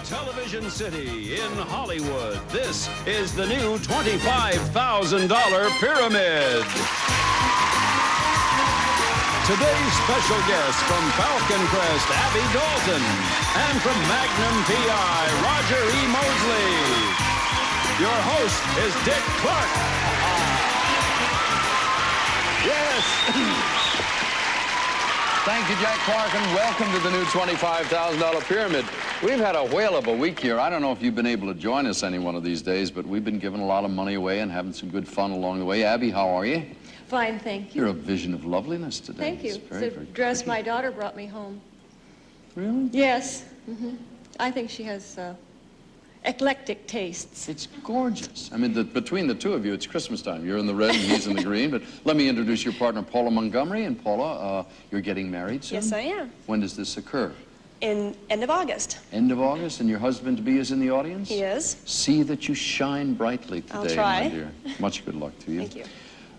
Television City in Hollywood, this is the new $25,000 pyramid. Today's special guest from Falcon Crest, Abby Dalton, and from Magnum PI, Roger E. Mosley. Your host is Dick Clark. Yes. Thank you, Jack Clark, and welcome to the new $25,000 pyramid. We've had a whale of a week here. I don't know if you've been able to join us any one of these days, but we've been giving a lot of money away and having some good fun along the way. Abby, how are you? Fine, thank you. You're a vision of loveliness today. Thank you. It's a dress my daughter brought me home. Really? Yes. I think she has eclectic tastes. It's gorgeous. I mean, between the two of you, it's Christmas time. You're in the red and he's in the green. But let me introduce your partner, Paula Montgomery. And Paula, you're getting married soon? Yes, I am. When does this occur? In end of August. End of August, and your husband-to-be is in the audience? He is. See that you shine brightly today, I'll try. my dear. Much good luck to you. Thank you.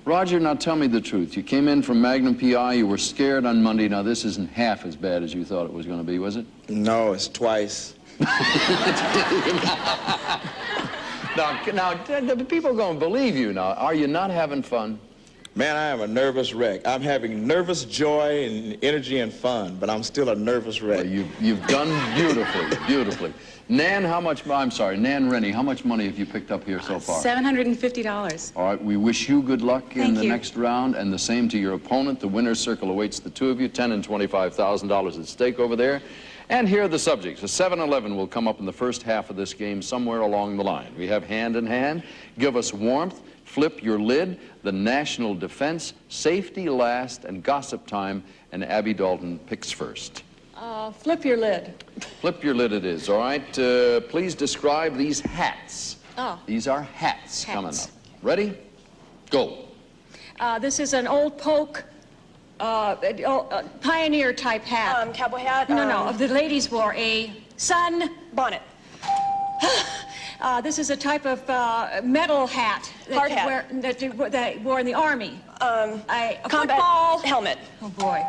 Roger, now tell me the truth. You came in from Magnum PI, you were scared on Monday. Now, this isn't half as bad as you thought it was going to be, was it? No, it's twice. Now, the people are going to believe you now. Are you not having fun? Man, I am a nervous wreck. I'm having nervous joy and energy and fun, but I'm still a nervous wreck. Well, you've done beautifully, beautifully. Nan, Nan Rennie, how much money have you picked up here so far? $750. All right, we wish you good luck in the you. next round, and the same to your opponent. The winner's circle awaits the two of you, $10,000 and $25,000 at stake over there. And here are the subjects. A 7-Eleven will come up in the first half of this game somewhere along the line. We have hand in hand, give us warmth, flip your lid, the national defense, safety last, and gossip time, and Abby Dalton picks first. Flip your lid. Flip your lid it is, all right? Please describe these hats. Oh. These are hats coming up. Ready? Go. This is an old poke, pioneer-type hat. Cowboy hat? No. The ladies wore a sun bonnet. This is a type of metal hat Hard hat. That they wore in the Army. A Combat football helmet. Oh, boy.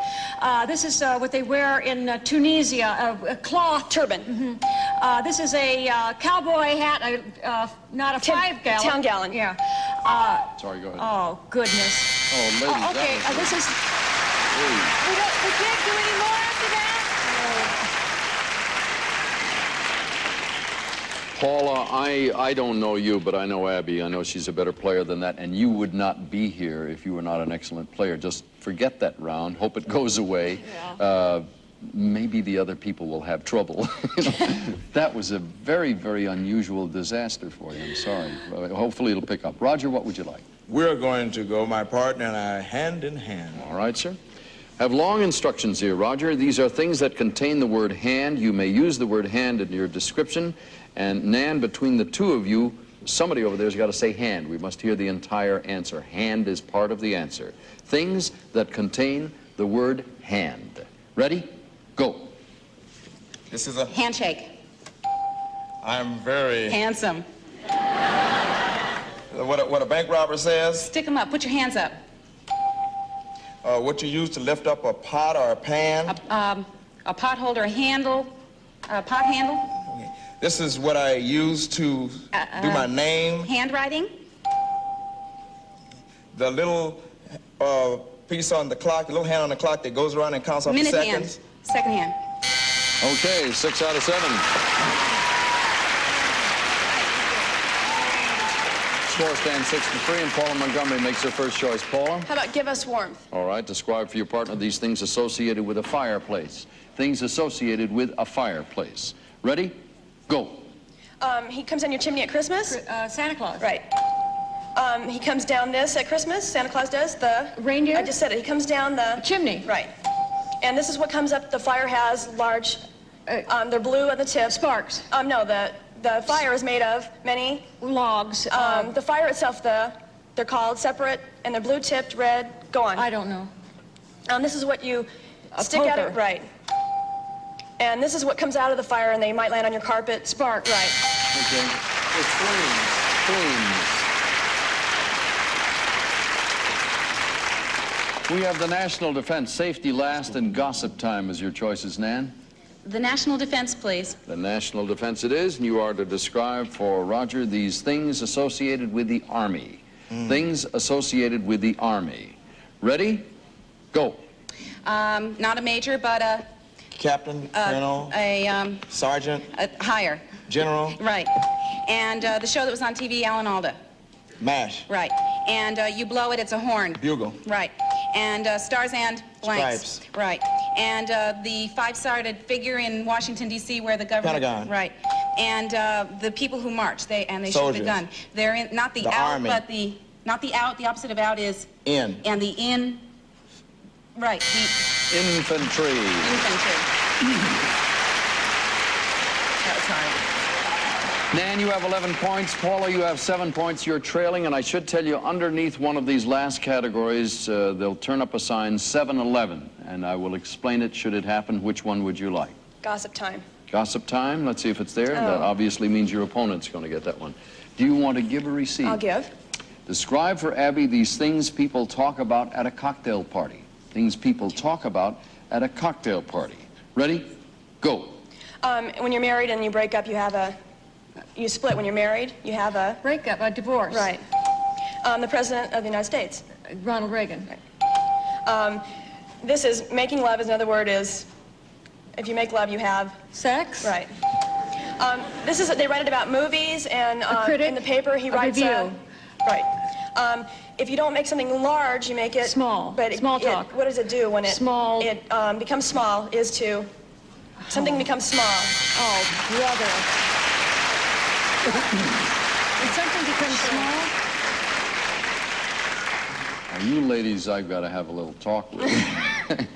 This is what they wear in Tunisia, a cloth. Turban. This is a cowboy hat, not a 5-gallon. 10-gallon. Yeah. Sorry, go ahead. Oh, goodness. Oh, ladies, Okay, that was this is... Please. We can't do any more after that? Paula, I don't know you, but I know Abby. I know she's a better player than that, and you would not be here if you were not an excellent player. Just forget that round. Hope it goes away. Yeah. Maybe the other people will have trouble. That was a very, very unusual disaster for you. I'm sorry. Hopefully it'll pick up. Roger, what would you like? We're going to go, my partner and I, hand in hand. All right, sir. Have long instructions here, Roger. These are things that contain the word hand. You may use the word hand in your description. And Nan, between the two of you, somebody over there's got to say hand. We must hear the entire answer. Hand is part of the answer. Things that contain the word hand. Ready? Go. This is a... Handshake. I'm very... Handsome. What a bank robber says. Stick them up. Put your hands up. What you use to lift up a pot or a pan. A pot holder, a handle, a pot handle. Okay. This is what I use to do my name. Handwriting. The little piece on the clock, the little hand on the clock that goes around and counts off the Minute seconds. hand. Second hand. Okay, 6 out of 7. Score stands 6-3, and Paula Montgomery makes her first choice. Paula? How about give us warmth? All right, describe for your partner these things associated with a fireplace. Things associated with a fireplace. Ready? Go. He comes down your chimney at Christmas? Santa Claus. Right. He comes down this at Christmas, Santa Claus does, the... Reindeer? I just said it. He comes down the... Chimney. Right. And this is what comes up. The fire has large... they're blue at the tip. Sparks. No, the fire is made of many... Logs. The fire itself, they're called separate, and they're blue-tipped, red. Go on. I don't know. This is what you A stick at poker. it. Right. And this is what comes out of the fire, and they might land on your carpet. Spark. Right. Okay. It's flames. Flames. We have the national defense, safety last, and gossip time as your choices, Nan. The national defense, please. The national defense it is, and you are to describe for Roger these things associated with the Army. Things associated with the Army. Ready? Go. Not a major, but a... Captain, colonel, sergeant, higher. general, Right. And the show that was on TV, Alan Alda. MASH, Right. And you blow it, it's a horn. bugle, Right. And stars and blanks. Stripes. Right. And the five-sided figure in Washington, D.C. where the government... Pentagon. Right. And the people who march, they shoot the Soldiers. gun. They're in, not the The out, Army. but the... Not the out, the opposite of out is... in. And the in... Right, the Infantry. infantry. That was hard. Nan, you have 11 points. Paula, you have 7 points. You're trailing, and I should tell you, underneath one of these last categories, they'll turn up a sign 7-11, and I will explain it should it happen. Which one would you like? Gossip time. Gossip time. Let's see if it's there. That obviously means your opponent's going to get that one. Do you want to give or receive? I'll give. Describe for Abby these things people talk about at a cocktail party. Things people talk about at a cocktail party. Ready? Go. When you're married and you break up, you have a... You split when you're married. You have a... Breakup, a divorce. Right. The President of the United States. Ronald Reagan. This is... Making love is another word is... If you make love, you have... Sex. Right. This is... They write it about movies and... critic, in the paper, he a writes review. Right. If you don't make something large, you make it... Small. But Small talk. What does it do when it... Small. It becomes small is to... Something becomes small. Oh, brother. When something becomes small, Now, you ladies, I've got to have a little talk with you.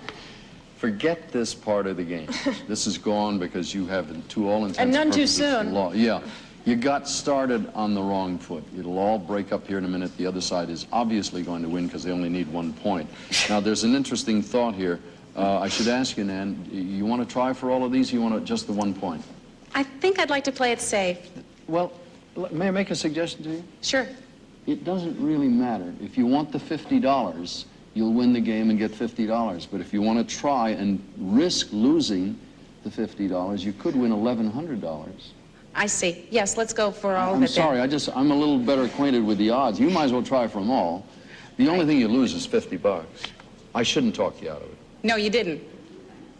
Forget this part of the game. This is gone because you have, to all intents And none too purposes, soon. Yeah. You got started on the wrong foot. It'll all break up here in a minute. The other side is obviously going to win because they only need 1 point. Now, there's an interesting thought here. I should ask you, Nan, you want to try for all of these, or you want just the 1 point? I think I'd like to play it safe. Well, may I make a suggestion to you? Sure. It doesn't really matter. If you want the $50, you'll win the game and get $50. But if you want to try and risk losing the $50, you could win $1,100. I see. Yes, let's go for all of I'm it sorry, I'm a little better acquainted with the odds. You might as well try for them all. The only thing you lose is $50. I shouldn't talk you out of it. No, you didn't.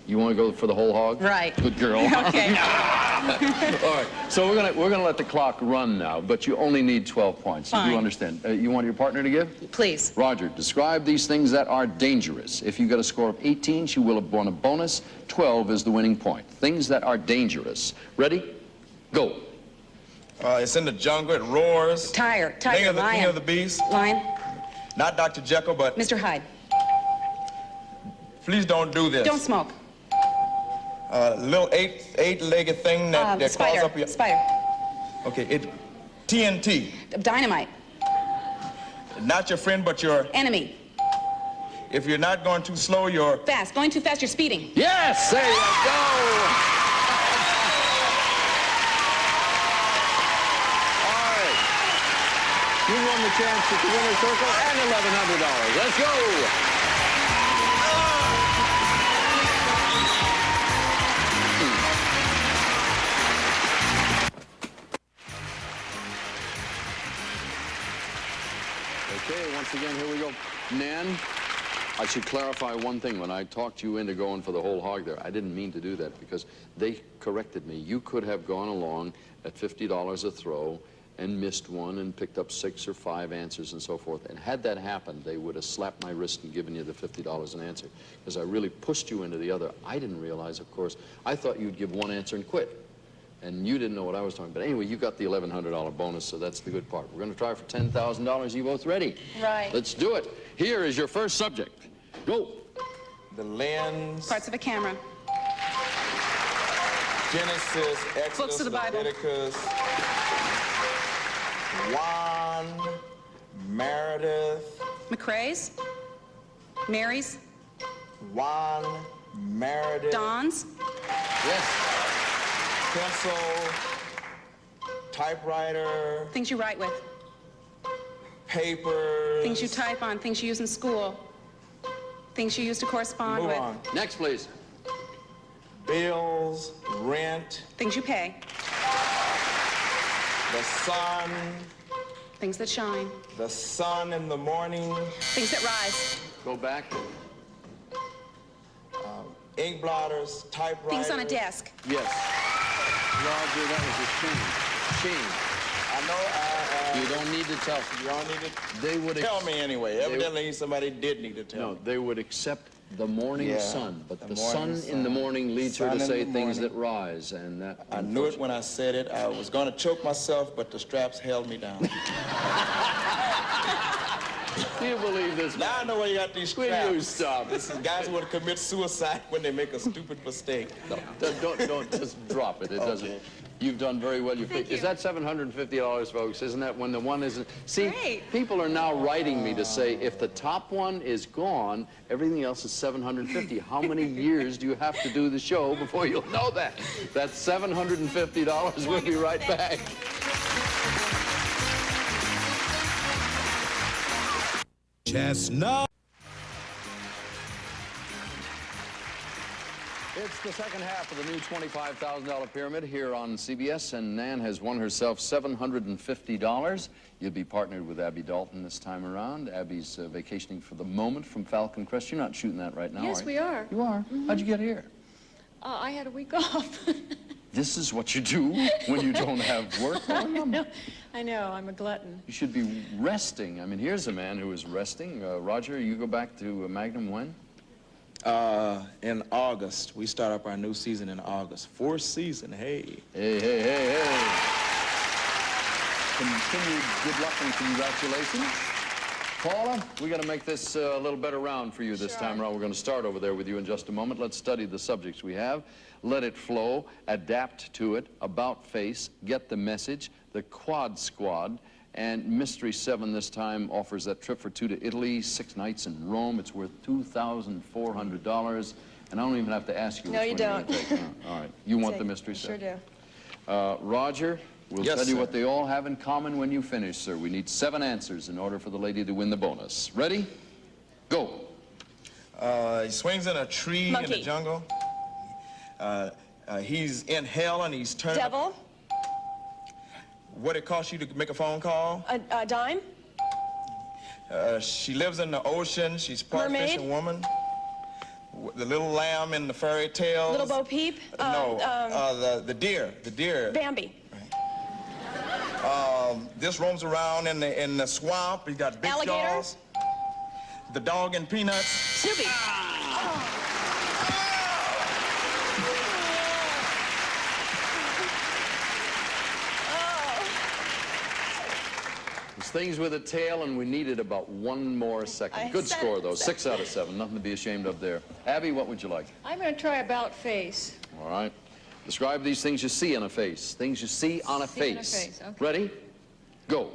You want to go for the whole hog? Right. Good girl. Okay. All right. So we're gonna let the clock run now, but you only need 12 points. You Fine. do understand? You want your partner to give? Please. Roger, describe these things that are dangerous. If you get a score of 18, she will have won a bonus. 12 is the winning point. Things that are dangerous. Ready? Go. It's in the jungle, it roars. Tiger, King of lion. the beast. Lion. Not Dr. Jekyll, but Mr. Hyde. please don't do this. Don't smoke. Little eight-legged thing that crawls Spider. up your... Spider. Okay, TNT. Dynamite. Not your friend, but your... Enemy. If you're not going too slow, you're... Fast. Going too fast, you're speeding. Yes, there you go. All right. You won the chance at the winner's circle and $1,100. Let's go. Okay, once again, here we go. Nan, I should clarify one thing. When I talked you into going for the whole hog there, I didn't mean to do that because they corrected me. You could have gone along at $50 a throw and missed one and picked up 6 or 5 answers and so forth. And had that happened, they would have slapped my wrist and given you the $50 an answer because I really pushed you into the other. I didn't realize, of course, I thought you'd give one answer and quit. And you didn't know what I was talking about. Anyway, you got the $1,100 bonus, so that's the good part. We're going to try for $10,000. You both ready? Right. Let's do it. Here is your first subject. Go. The lens... Parts of a camera. Genesis, Exodus, Books of the Bible. Leviticus... Juan, Meredith... McRae's. Mary's. Juan, Meredith... Don's. Yes. Pencil, typewriter, Things you write with. papers. Things you type on. Things you use in school. Things you use to correspond Move with. on. Next, please. bills, rent, Things you pay. the sun, Things that shine. the sun in the morning, Things that rise. Go back. ink blotters, typewriters. Things on a desk. Yes. Roger, that was a shame. I know You don't need to tell. you all need to They would tell me anyway. Evidently somebody did need to tell No, me. they would accept the morning Yeah, sun, but the the morning sun in the sun. morning leads her to Sun in say the things morning. that rise, and that. I knew it when I said it. I was going to choke myself, but the straps held me down. Do you believe this? Now I know where you got these Will straps. you stop? This is guys who would commit suicide when they make a stupid mistake. No, don't just drop it. It doesn't. You've done very well. Is that $750, folks? Isn't that when the one isn't? See, Great. people are now writing me to say if the top one is gone, everything else is $750. How many years do you have to do the show before you'll know that? That's $750. We'll be right back. Chestnut. It's the second half of the new $25,000 pyramid here on CBS, and Nan has won herself $750. You'll be partnered with Abby Dalton this time around. Abby's vacationing for the moment from Falcon Crest. You're not shooting that right now, Yes, are we you? are. You are? How'd you get here? I had a week off. This is what you do when you don't have work going on? I know, I'm a glutton. You should be resting. I mean, here's a man who is resting. Roger, you go back to Magnum when? In August. We start up our new season in August. Fourth season, hey. Hey. Continued good luck and congratulations. Paula, we got to make this a little better round for you this time around. We're going to start over there with you in just a moment. Let's study the subjects we have. Let it flow, adapt to it, about face, get the message, the quad squad, and Mystery 7 this time offers that trip for 2 to Italy, 6 nights in Rome. It's worth $2,400, and I don't even have to ask you No, which you one you're don't. going to take. No. All right. You want the Mystery 7? Sure do. Roger, we'll Yes, tell you sir. what they all have in common when you finish, sir. We need 7 answers in order for the lady to win the bonus. Ready? Go. He swings in a tree in Monkey. the jungle. He's in hell and he's turning. Devil, What it costs you to make a phone call? a dime, She lives in the ocean. She's part Mermaid. fish and woman. The little lamb in the fairy tales. Little Bo Peep, The deer. Bambi, This roams around in the swamp. He's got big Alligator. jaws. The dog in Peanuts. Snoopy. It's things with a tail, and we needed about 1 more second. I Good said score, though. it. 6 out of 7. Nothing to be ashamed of there. Abby, what would you like? I'm going to try about face. All right. Describe these things you see on a face. Things you see on a See on a face. face, okay. Ready? Go.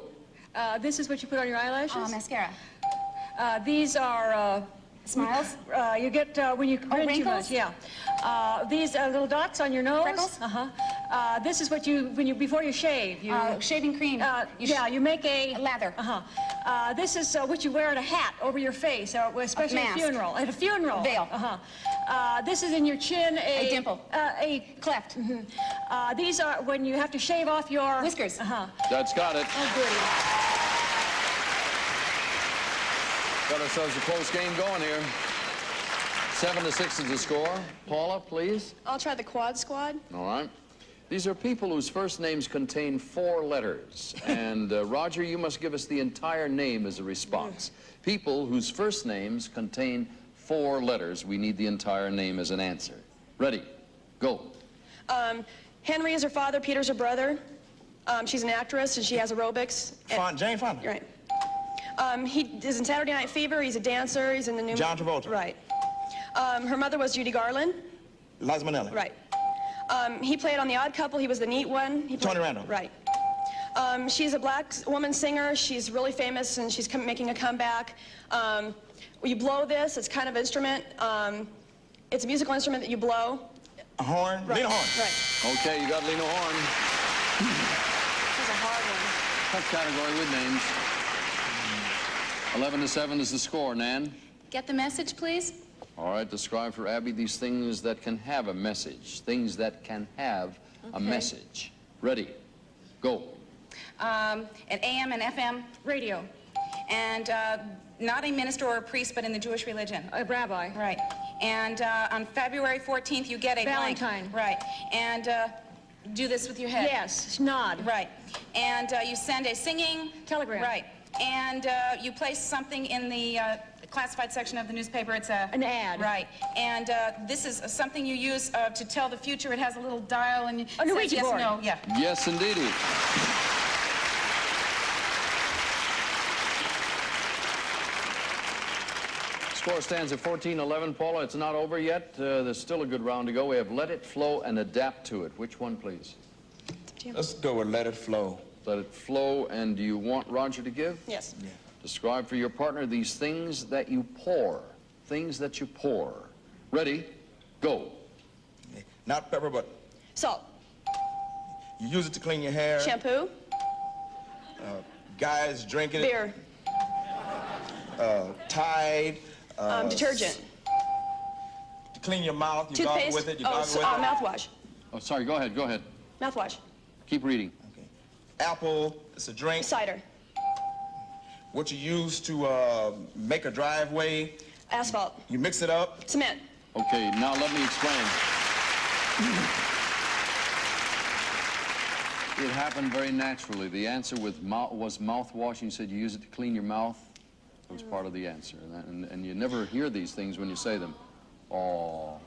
This is what you put on your eyelashes? Mascara. These are, Smiles. you get when you grin too wrinkles? much. Yeah. These little dots on your nose. Freckles? This is what you, before you shave. You, Shaving cream. you make a... Lather. This is what you wear at a hat over your face, especially at a mask. funeral. At a funeral. Veil. This is in your chin. A dimple. A Cleft. These are when you have to shave off your... Whiskers. That's got it. Oh, goody. Got ourselves a close game going here. 7 to 6 is the score. Paula, please. I'll try the quad squad. All right. These are people whose first names contain 4 letters. And Roger, you must give us the entire name as a response. People whose first names contain 4 letters. We need the entire name as an answer. Ready? Go. Henry is her father, Peter's her brother. She's an actress and she has aerobics. Jane Fonda. You're right. He is in Saturday Night Fever. He's a dancer. He's in the new... John Travolta. Right. Her mother was Judy Garland. Liza Minnelli. Right. He played on The Odd Couple. He was the neat one. He played, Tony Randall. Right. She's a black woman singer. She's really famous and she's making a comeback. When you blow this, it's kind of instrument. It's a musical instrument that you blow. A horn. Right. Lena Horne. Right. Okay, you got Lena Horne. That's a hard one. Tough category with names. 11 to 7 is the score, Nan. Get the message, please. All right, describe for Abby these things that can have a message. Things that can have a message. Ready, go. An AM and FM radio. And not a minister or a priest, but in the Jewish religion. A rabbi. Right. And on February 14th, you get a blank. Valentine. Right. And do this with your head. Yes, nod. Right. And you send a singing... Telegram. Right. And you place something in the classified section of the newspaper. It's an ad. Right. And this is something you use to tell the future. It has a little dial and... A Ouija board. Yes, no, yeah. Yes, indeedy. Score stands at 14-11, Paula. It's not over yet. There's still a good round to go. We have Let It Flow and Adapt to It. Which one, please? Let's go with Let It Flow. Let It Flow. And do you want Roger to give? Yes. Yeah. Describe for your partner these things that you pour. Things that you pour. Ready? Go. Not pepper, but Salt. you use it to clean your hair. Shampoo. Guys drinking it. Beer. Tide. Detergent. To clean your mouth. You gargle Toothpaste. with it. You gargle with it. Mouthwash. Oh, sorry. Go ahead. Go ahead. Mouthwash. Keep reading. Okay. Apple. It's a drink. Cider. What you use to make a driveway. Asphalt. You mix it up. Cement. Okay, now let me explain. It happened very naturally. The answer was mouthwash. You said you use it to clean your mouth. It was part of the answer. And you never hear these things when you say them. Oh.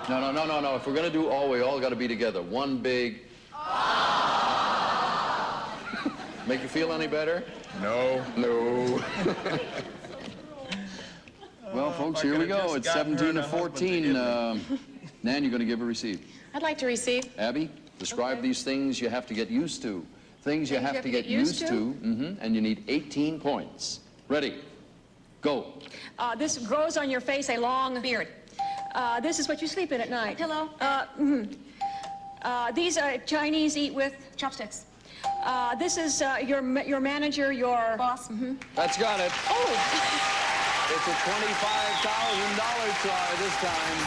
No. If we're going to do all, we all got to be together. One big... Make you feel any better? No. No. Well, folks, here we go. It's 17-14. Nan, you're going to give or receive? I'd like to receive. Abby, describe these things you have to get used to. Things you have to get used to. And you need 18 points. Ready? Go. This grows on your face a long... Beard. This is what you sleep in at night. Pillow. These Chinese eat with... Chopsticks. This is your manager, your... Boss. That's got it. Oh! It's a $25,000 try this time.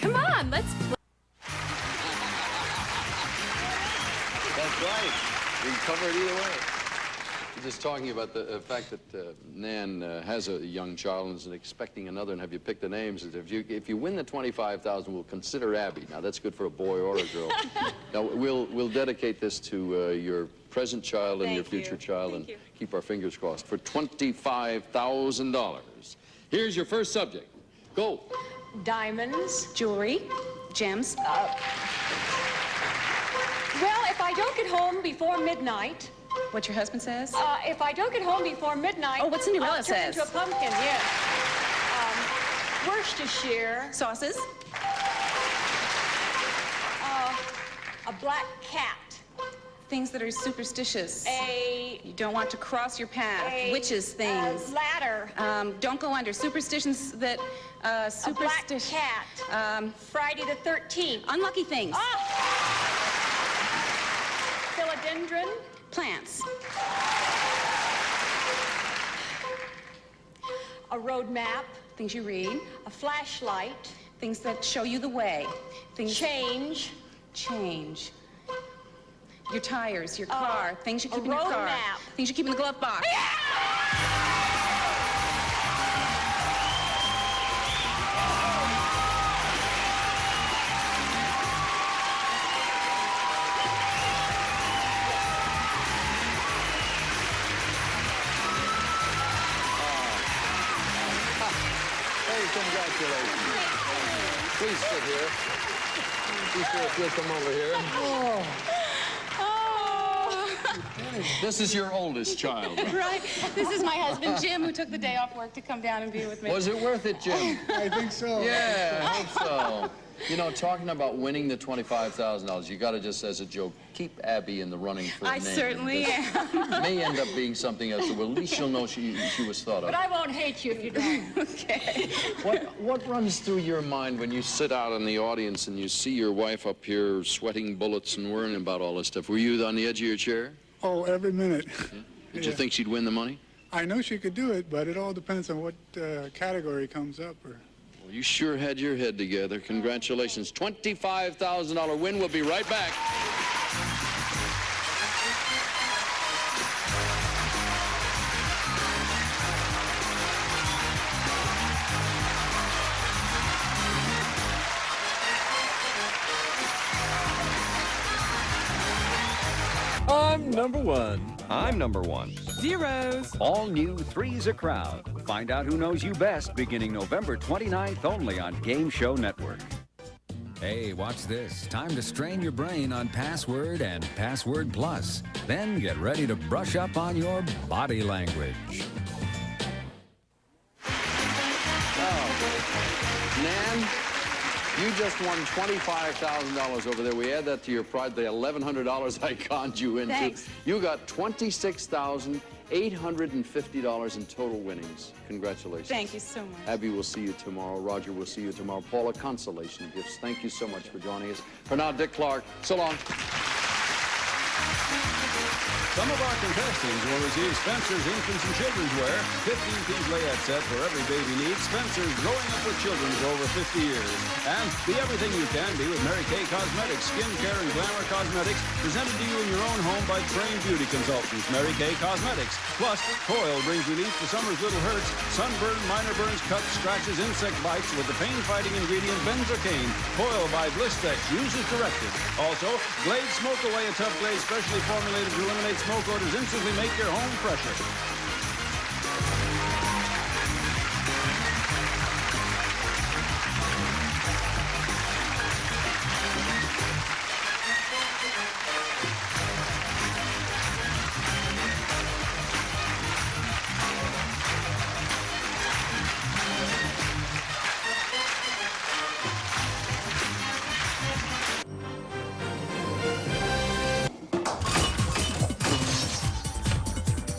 Come on, let's play. That's right. We can cover it either way. We're just talking about the fact that Nan has a young child and is expecting another, and have you picked the names? If you win the $25,000, we'll consider Abby. Now, that's good for a boy or a girl. Now, we'll dedicate this to your present child and your future child, and keep our fingers crossed for $25,000. Here's your first subject. Go. Diamonds. Jewelry. Gems. Well, if I don't get home before midnight... What your husband says? If I don't get home before midnight... Oh, what Cinderella I'll turn says. into a pumpkin, yes. Worcestershire. Sauces. A black cat. Things that are superstitious. A You don't want to cross your path. Witches things. Ladder. Don't go under. Superstitions that... A black cat. Friday the 13th. Unlucky things. Philodendron. Plants. A road map. Things you read. A flashlight. Things that show you the way. Things... Change. Change. Your tires, your car, things you keep in your road car. map. Things you keep in the glove box. Hey, congratulations. Please sit here. Be sure if you'll come over here. This is your oldest child. Right. This is my husband, Jim, who took the day off work to come down and be with me. Was it worth it, Jim? I think so. Yeah, I hope so. You know, talking about winning the $25,000, you got to just, as a joke, keep Abby in the running for a I name. certainly am. May end up being something else, so well, at least she'll know she was thought of. But I won't hate you if you don't. Okay. What runs through your mind when you sit out in the audience and you see your wife up here sweating bullets and worrying about all this stuff? Were you on the edge of your chair? Oh, every minute. Yeah. Did you think she'd win the money? I know she could do it, but it all depends on what category comes up. Or... Well, you sure had your head together. Congratulations. $25,000 win. We'll be right back. I'm number one. I'm number one. Zeros. All new Three's a Crowd. Find out who knows you best beginning November 29th only on Game Show Network. Hey, watch this. Time to strain your brain on Password and Password Plus. Then get ready to brush up on your body language. Nan, you just won $25,000 over there. We add that to your pride, the $1,100 I conned you into. Thanks. You got $26,850 in total winnings. Congratulations. Thank you so much. Abby will see you tomorrow. Roger will see you tomorrow. Paula, consolation gifts. Thank you so much for joining us. For now, Dick Clark, so long. Some of our contestants will receive Spencer's Infants and Children's Wear, 15-piece layette set for every baby needs. Spencer's growing up with children for over 50 years. And be everything you can be with Mary Kay Cosmetics, skincare and glamour cosmetics, presented to you in your own home by trained beauty consultants. Mary Kay Cosmetics. Plus, Coil brings relief to summer's little hurts, sunburn, minor burns, cuts, scratches, insect bites with the pain-fighting ingredient benzocaine. Coil by Blistex. Use as directed. Also, Glade Smoke Away, a tough glaze specially formulated to eliminate smoke odors, instantly make your home fresher.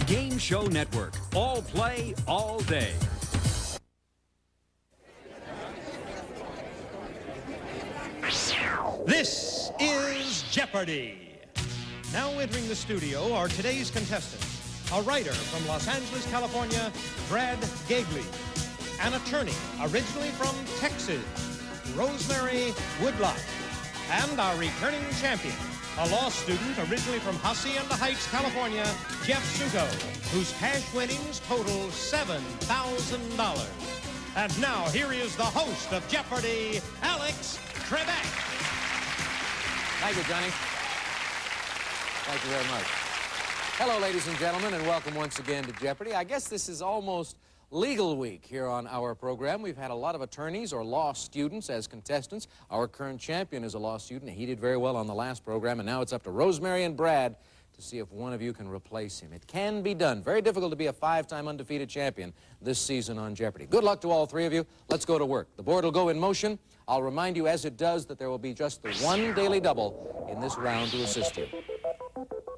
Game Show Network. All play, all day. This is Jeopardy! Now entering the studio are today's contestants. A writer from Los Angeles, California, Brad Gagley. An attorney, originally from Texas, Rosemary Woodlock. And our returning champion, a law student originally from Hacienda Heights, California, Jeff Sugo, whose cash winnings total $7,000. And now, here is the host of Jeopardy, Alex Trebek. Thank you, Johnny. Thank you very much. Hello, ladies and gentlemen, and welcome once again to Jeopardy. I guess this is almost legal week here on our program. We've had a lot of attorneys or law students as contestants. Our current champion is a law student. He did very well on the last program, and now it's up to Rosemary and Brad to see if one of you can replace him. It can be done. Very difficult to be a 5-time undefeated champion this season on Jeopardy. Good luck to all three of you. Let's go to work. The board will go in motion. I'll remind you as it does that there will be just the one daily double in this round to assist you.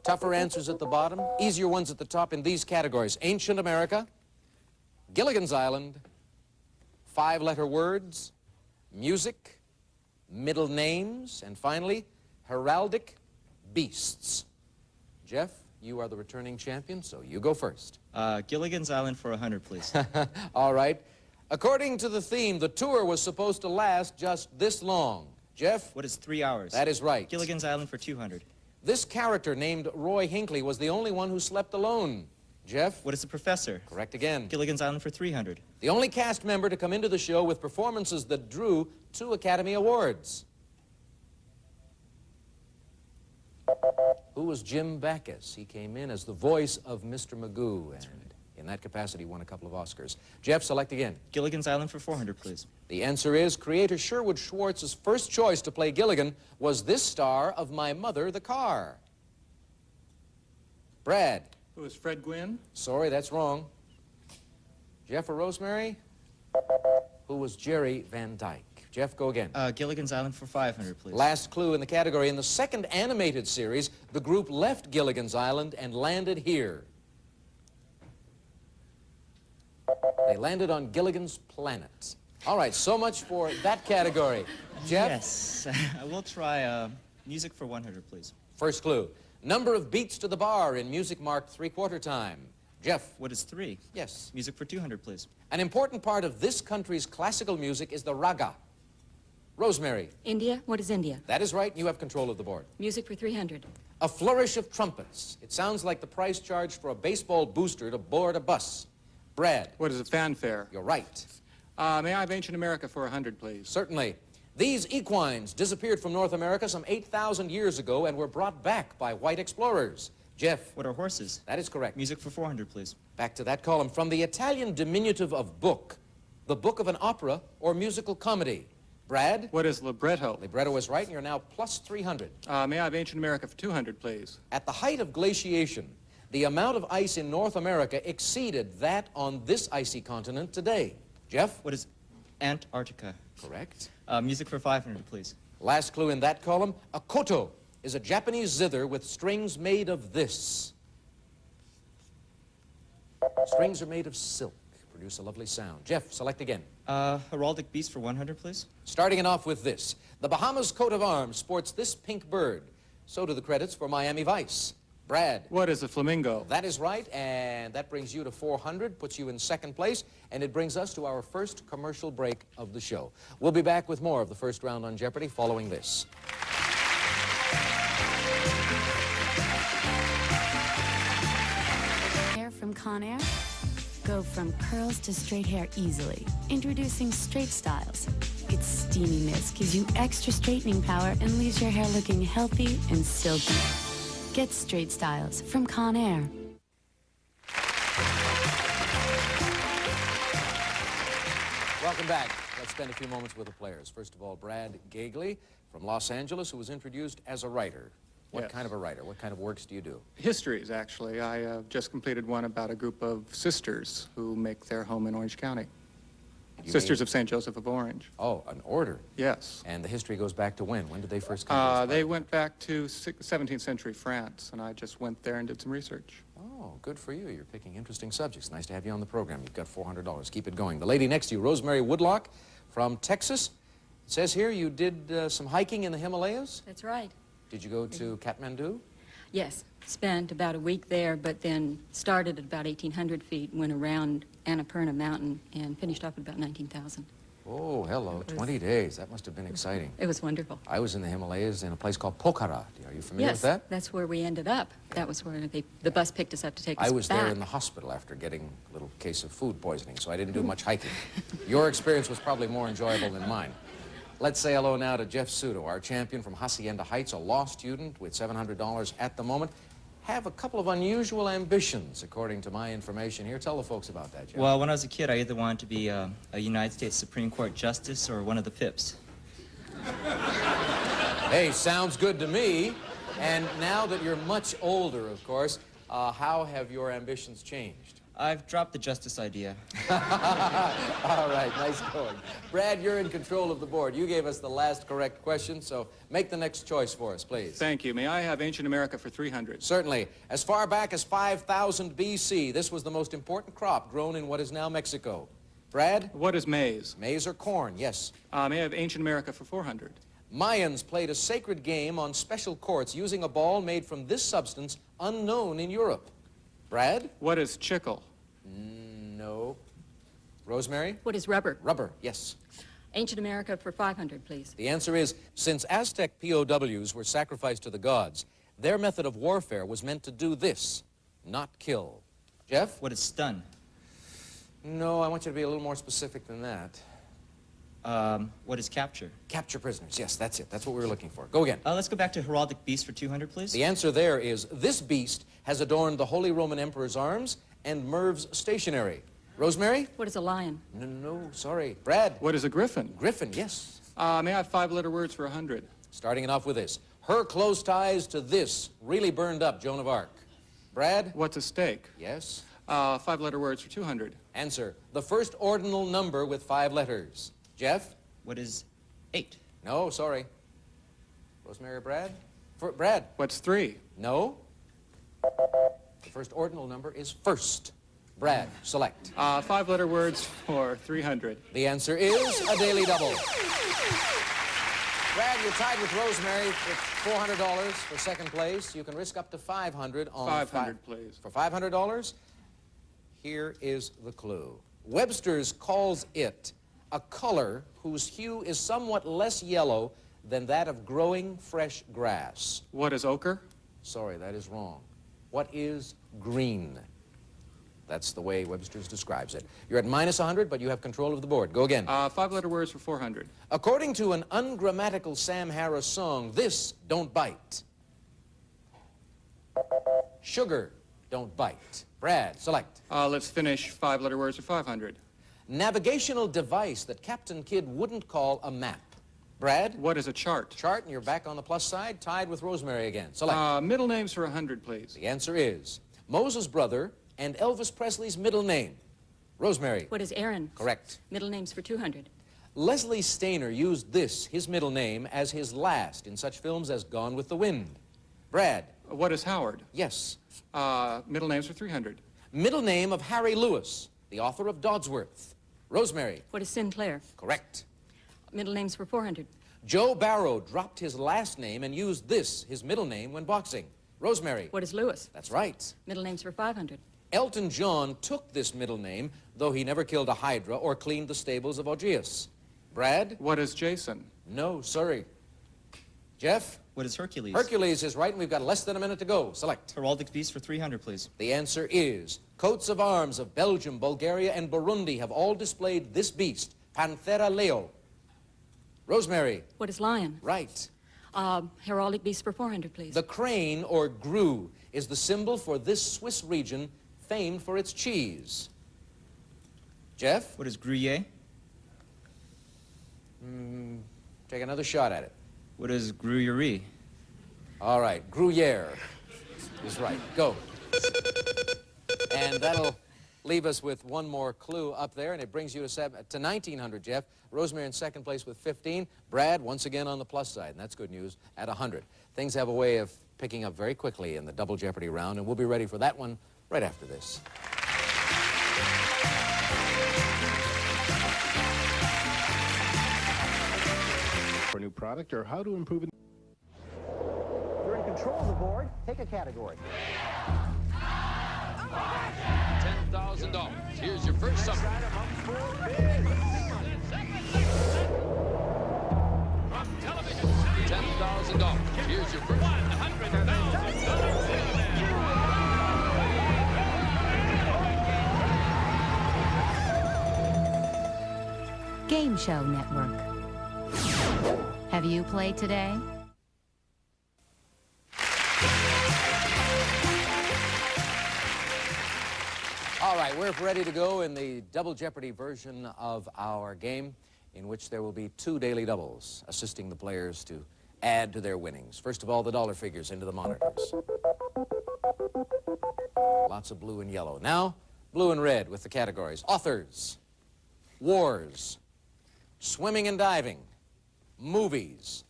Tougher answers at the bottom, easier ones at the top in these categories: Ancient America, Gilligan's Island, 5-letter words, music, middle names, and finally, heraldic beasts. Jeff, you are the returning champion, so you go first. Gilligan's Island for 100, please. All right. According to the theme, the tour was supposed to last just this long. Jeff? What is 3 hours? That is right. Gilligan's Island for 200. This character named Roy Hinckley was the only one who slept alone. Jeff? What is the professor? Correct again. Gilligan's Island for 300. The only cast member to come into the show with performances that drew 2 Academy Awards. Who was Jim Backus? He came in as the voice of Mr. Magoo, and in that capacity won a couple of Oscars. Jeff, select again. Gilligan's Island for 400, please. The answer is creator Sherwood Schwartz's first choice to play Gilligan was this star of My Mother, the Car. Brad. Who is Fred Gwynn? Sorry, that's wrong. Jeff or Rosemary? Who was Jerry Van Dyke? Jeff, go again. Gilligan's Island for 500, please. Last clue in the category. In the second animated series, the group left Gilligan's Island and landed here. They landed on Gilligan's Planet. All right, so much for that category. Jeff? Yes. We'll try music for 100, please. First clue. Number of beats to the bar in music marked three-quarter time. Jeff? What is 3? Yes. Music for 200, please. An important part of this country's classical music is the raga. Rosemary? India? What is India? That is right. You have control of the board. Music for 300. A flourish of trumpets. It sounds like the price charged for a baseball booster to board a bus. Brad? What is a fanfare? You're right. May I have Ancient America for 100, please? Certainly. These equines disappeared from North America some 8,000 years ago and were brought back by white explorers. Jeff? What are horses? That is correct. Music for 400, please. Back to that column. From the Italian diminutive of book, the book of an opera or musical comedy. Brad? What is libretto? Libretto is right, and you're now plus 300. May I have Ancient America for 200, please? At the height of glaciation, the amount of ice in North America exceeded that on this icy continent today. Jeff? What is Antarctica? Correct. Music for 500, please. Last clue in that column. A koto is a Japanese zither with strings made of this. Strings are made of silk. Produce a lovely sound. Jeff, select again. Heraldic beast for 100, please. Starting it off with this. The Bahamas coat of arms sports this pink bird. So do the credits for Miami Vice. Brad. What is a flamingo? That is right, and that brings you to 400, puts you in second place, and it brings us to our first commercial break of the show. We'll be back with more of the first round on Jeopardy following this. Hair from Conair? Go from curls to straight hair easily. Introducing Straight Styles. Its steamy mist gives you extra straightening power and leaves your hair looking healthy and silky. Get Straight Styles from Conair. Welcome back. Let's spend a few moments with the players. First of all, Brad Gagley from Los Angeles, who was introduced as a writer. What kind of a writer? What kind of works do you do? Histories, actually. I just completed one about a group of sisters who make their home in Orange County. Sisters of St. Joseph of Orange. Oh, an order? Yes. And the history goes back to when? When did they first come? They went back to 17th century France, and I just went there and did some research. Oh, good for you. You're picking interesting subjects. Nice to have you on the program. You've got $400. Keep it going. The lady next to you, Rosemary Woodlock from Texas. It says here you did some hiking in the Himalayas? That's right. Did you go to Kathmandu? Yes. Spent about a week there, but then started at about 1,800 feet, went around Annapurna Mountain, and finished off at about 19,000. Oh, hello. 20 days. That must have been exciting. It was wonderful. I was in the Himalayas in a place called Pokhara. Are you familiar with that? Yes, that's where we ended up. That was where the bus picked us up to take us back. I was there in the hospital after getting a little case of food poisoning, so I didn't do much hiking. Your experience was probably more enjoyable than mine. Let's say hello now to Jeff Sudo, our champion from Hacienda Heights, a law student with $700 at the moment. Have a couple of unusual ambitions, according to my information here. Tell the folks about that, Jeff. Well, when I was a kid, I either wanted to be a United States Supreme Court Justice or one of the Pips. Hey, sounds good to me. And now that you're much older, of course, how have your ambitions changed? I've dropped the justice idea. All right, nice going. Brad, you're in control of the board. You gave us the last correct question, so make the next choice for us, please. Thank you. May I have Ancient America for 300? Certainly. As far back as 5000 BC, this was the most important crop grown in what is now Mexico. Brad? What is maize? Maize or corn, yes. May I have Ancient America for 400? Mayans played a sacred game on special courts using a ball made from this substance unknown in Europe. Brad? What is chicle? No. Rosemary? What is rubber? Rubber, yes. Ancient America for 500, please. The answer is, since Aztec POWs were sacrificed to the gods, their method of warfare was meant to do this, not kill. Jeff? What is stun? No, I want you to be a little more specific than that. What is capture? Capture prisoners, yes, that's it. That's what we were looking for. Go again. Let's go back to heraldic beast for 200, please. The answer there is, this beast has adorned the Holy Roman Emperor's arms and Merv's stationery. Rosemary? What is a lion? No, sorry. Brad? What is a griffin? Griffin, yes. May I have 5-letter words for 100? Starting it off with this. Her close ties to this really burned up Joan of Arc. Brad? What's a steak? Yes. 5-letter words for 200. Answer. The first ordinal number with 5 letters. Jeff? What is 8? No, sorry. Rosemary or Brad? Brad? What's 3? No. The first ordinal number is first. Brad, select. 5-letter words for 300. The answer is a daily double. Brad, you're tied with Rosemary with $400 for second place. You can risk up to $500 on 500, please. For $500, here is the clue. Webster's calls it a color whose hue is somewhat less yellow than that of growing fresh grass. What is ochre? Sorry, that is wrong. What is green? That's the way Webster's describes it. You're at minus 100, but you have control of the board. Go again. 5-letter words for 400. According to an ungrammatical Sam Harris song, this don't bite. Sugar don't bite. Brad, select. Let's finish 5-letter words for 500. Navigational device that Captain Kidd wouldn't call a map. Brad? What is a chart? Chart, and you're back on the plus side, tied with Rosemary again. Select. Middle names for 100, please. The answer is Moses' brother and Elvis Presley's middle name. Rosemary. What is Aaron? Correct. Middle names for 200. Leslie Stainer used this, his middle name, as his last in such films as Gone with the Wind. Brad. What is Howard? Yes. Middle names for 300. Middle name of Harry Lewis, the author of Dodsworth. Rosemary. What is Sinclair? Correct. Middle names for 400. Joe Barrow dropped his last name and used this, his middle name, when boxing. Rosemary. What is Lewis? That's right. Middle names for 500. Elton John took this middle name, though he never killed a hydra or cleaned the stables of Augeas. Brad? What is Jason? No, sorry. Jeff? What is Hercules? Hercules is right, and we've got less than a minute to go. Select. Heraldic beast for 300, please. The answer is coats of arms of Belgium, Bulgaria, and Burundi have all displayed this beast, Panthera leo. Rosemary. What is lion? Right. Heraldic beast for 400, please. The crane, or grue, is the symbol for this Swiss region famed for its cheese. Jeff? What is Gruyere? Take another shot at it. What is Gruyere? All right, Gruyere is right. Go. And that'll leave us with one more clue up there, and it brings you to 1,900, Jeff. Rosemary in second place with 15. Brad, once again on the plus side, and that's good news, at 100. Things have a way of picking up very quickly in the Double Jeopardy round, and we'll be ready for that one right after this. For a new product or how to improve it. You're in control of the board. Take a category. $10,000. Here's your first subject. $10,000. Here's your first. Game Show Network. Have you played today? All right, we're ready to go in the Double Jeopardy version of our game, in which there will be 2 daily doubles, assisting the players to add to their winnings. First of all, the dollar figures into the monitors. Lots of blue and yellow. Now, blue and red with the categories. Authors, wars, swimming and diving, movies,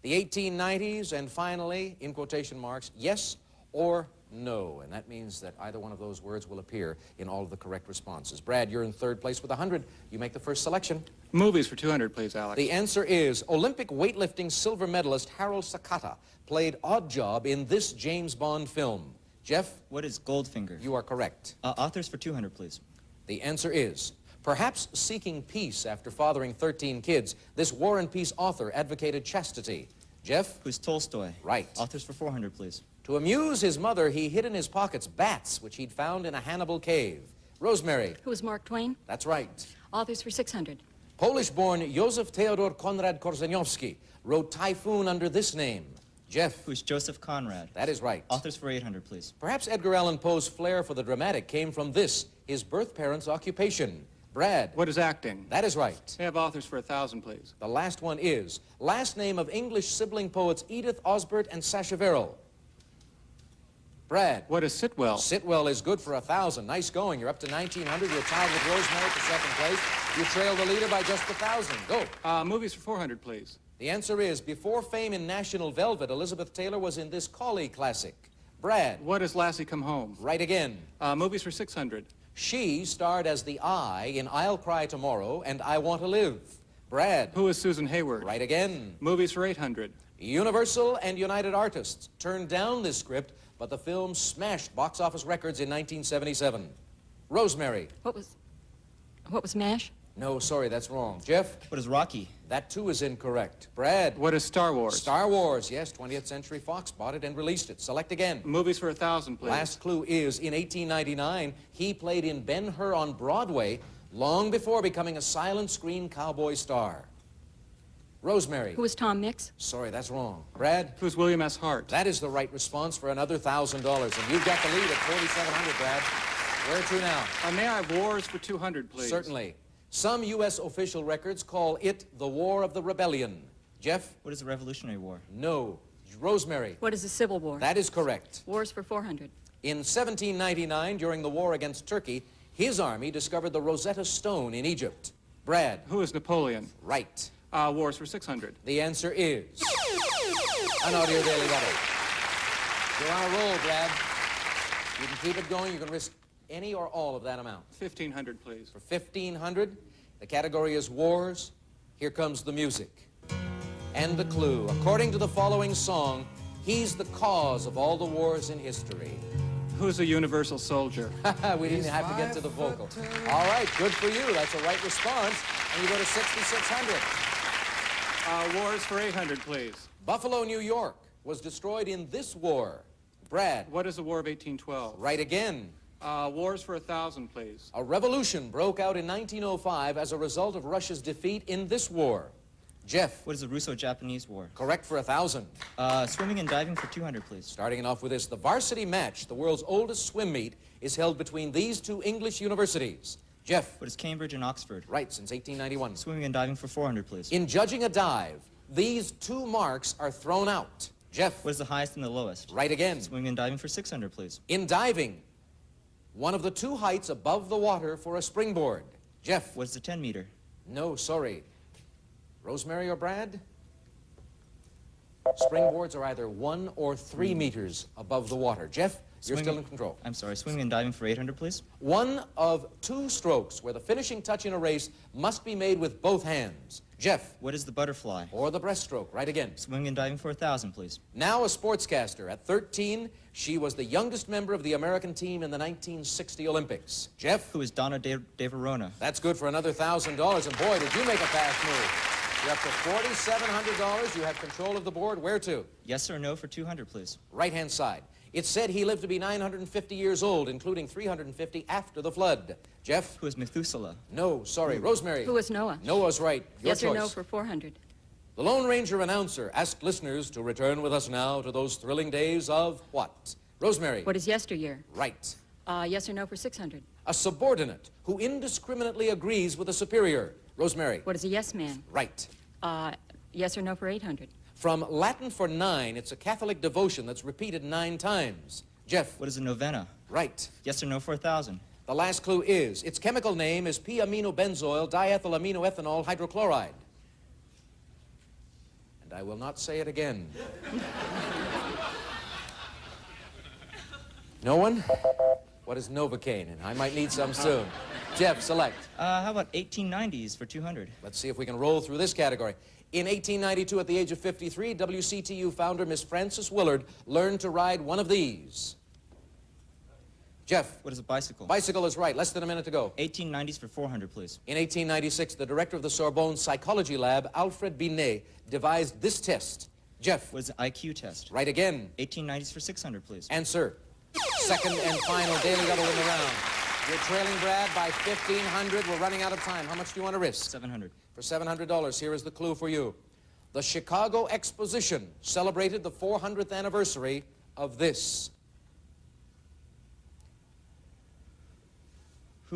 the 1890s, and finally, in quotation marks, yes or no. And that means that either one of those words will appear in all of the correct responses. Brad, you're in third place with 100. You make the first selection. Movies for 200, please, Alex. The answer is Olympic weightlifting silver medalist Harold Sakata played Odd Job in this James Bond film. Jeff? What is Goldfinger? You are correct. Authors for 200, please. The answer is, perhaps seeking peace after fathering 13 kids, this War and Peace author advocated chastity. Jeff? Who's Tolstoy? Right. Authors for 400, please. To amuse his mother, he hid in his pockets bats, which he'd found in a Hannibal cave. Rosemary? Who is Mark Twain? That's right. Authors for 600. Polish-born Józef Theodor Konrad Korzeniowski wrote Typhoon under this name. Jeff? Who's Joseph Conrad? That is right. Authors for 800, please. Perhaps Edgar Allan Poe's flair for the dramatic came from this, his birth parents' occupation. Brad? What is acting? That is right. They have authors for 1,000, please. The last one is last name of English sibling poets Edith Osbert and Sacha Verrill. Brad. What is Sitwell? Sitwell is good for 1,000. Nice going. You're up to 1,900. You're tied with Rosemary for second place. You trail the leader by just 1,000. Go. Movies for 400, please. The answer is, before fame in National Velvet, Elizabeth Taylor was in this Collie classic. Brad. What is Lassie Come Home? Right again. Movies for 600. She starred as the I in I'll Cry Tomorrow and I Want to Live. Brad. Who is Susan Hayward? Right again. Movies for 800. Universal and United Artists turned down this script, but the film smashed box office records in 1977. Rosemary. What was MASH? No, sorry, that's wrong. Jeff? What is Rocky? That, too, is incorrect. Brad? What is Star Wars? Star Wars, yes. 20th Century Fox bought it and released it. Select again. Movies for 1,000, please. Last clue is, in 1899, he played in Ben-Hur on Broadway long before becoming a silent screen cowboy star. Rosemary. Who was Tom Mix? Sorry, that's wrong. Brad? Who's William S. Hart? That is the right response for another $1,000. And you've got the lead at 4,700, Brad. Where to now? May I have Wars for 200, please? Certainly. Some U.S. official records call it the War of the Rebellion. Jeff? What is the Revolutionary War? No. Rosemary? What is the Civil War? That is correct. Wars for 400. In 1799, during the war against Turkey, his army discovered the Rosetta Stone in Egypt. Brad? Who is Napoleon? Right. Wars for 600. The answer is an Audio Daily Double. You're on a roll, Brad. You can keep it going. You can risk any or all of that amount. 1,500, please. For 1,500, the category is Wars. Here comes the music. And the clue. According to the following song, he's the cause of all the wars in history. Who's a universal soldier? We didn't have to get to the vocal. All right, good for you. That's a right response. And you go to 6,600. Wars for 800, please. Buffalo, New York was destroyed in this war. Brad. What is the War of 1812? Right again. Wars for 1,000, please. A revolution broke out in 1905 as a result of Russia's defeat in this war. Jeff. What is the Russo-Japanese War? Correct for 1,000. Swimming and diving for 200, please. Starting it off with this, the varsity match, the world's oldest swim meet, is held between these two English universities. Jeff. What is Cambridge and Oxford? Right, since 1891. Swimming and diving for 400, please. In judging a dive, these two marks are thrown out. Jeff. What is the highest and the lowest? Right again. Swimming and diving for 600, please. In diving, one of the two heights above the water for a springboard. Jeff. What is the 10 meter? No, sorry. Rosemary or Brad? Springboards are either 1 or 3 meters above the water. Jeff, you're still in control. I'm sorry, swimming and diving for 800, please. One of two strokes where the finishing touch in a race must be made with both hands. Jeff. What is the butterfly? Or the breaststroke. Right again. Swimming and diving for 1,000, please. Now a sportscaster. At 13, she was the youngest member of the American team in the 1960 Olympics. Jeff. Who is Donna De Verona? That's good for another $1,000. And boy, did you make a fast move. You're up to $4,700. You have control of the board. Where to? Yes or no for 200, please. Right-hand side. It said he lived to be 950 years old, including 350 after the flood. Jeff? Who is Methuselah? No, sorry. Rosemary? Who was Noah? Noah's right. Your yes choice. Or no for 400. The Lone Ranger announcer asked listeners to return with us now to those thrilling days of what? Rosemary? What is yesteryear? Right. Yes or no for 600. A subordinate who indiscriminately agrees with a superior. Rosemary? What is a yes man? Right. Yes or no for 800. From Latin for 9, it's a Catholic devotion that's repeated 9 times. Jeff? What is a novena? Right. Yes or no for 1,000. The last clue is, its chemical name is p-aminobenzoyl diethylaminoethanol hydrochloride. And I will not say it again. No one? What is Novocaine? And I might need some soon. Jeff, select. How about 1890s for 200? Let's see if we can roll through this category. In 1892, at the age of 53, WCTU founder Miss Frances Willard learned to ride one of these. Jeff. What is a bicycle? Bicycle is right. Less than a minute to go. 1890s for 400, please. In 1896, the director of the Sorbonne Psychology Lab, Alfred Binet, devised this test. Jeff. What is an IQ test? Right again. 1890s for 600, please. Answer. Second and final daily double in the round. You're trailing Brad by 1,500. We're running out of time. How much do you want to risk? 700. For $700, here is the clue for you. The Chicago Exposition celebrated the 400th anniversary of this.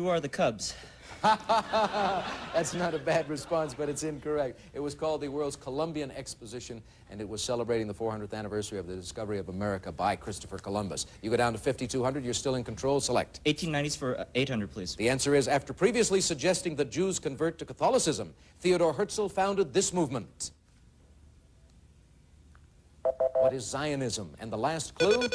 Who are the Cubs? That's not a bad response, but it's incorrect. It was called the World's Columbian Exposition, and it was celebrating the 400th anniversary of the discovery of America by Christopher Columbus. You go down to 5,200. You're still in control. Select. 1890s for 800, please. The answer is, after previously suggesting that Jews convert to Catholicism, Theodor Herzl founded this movement. What is Zionism? And the last clue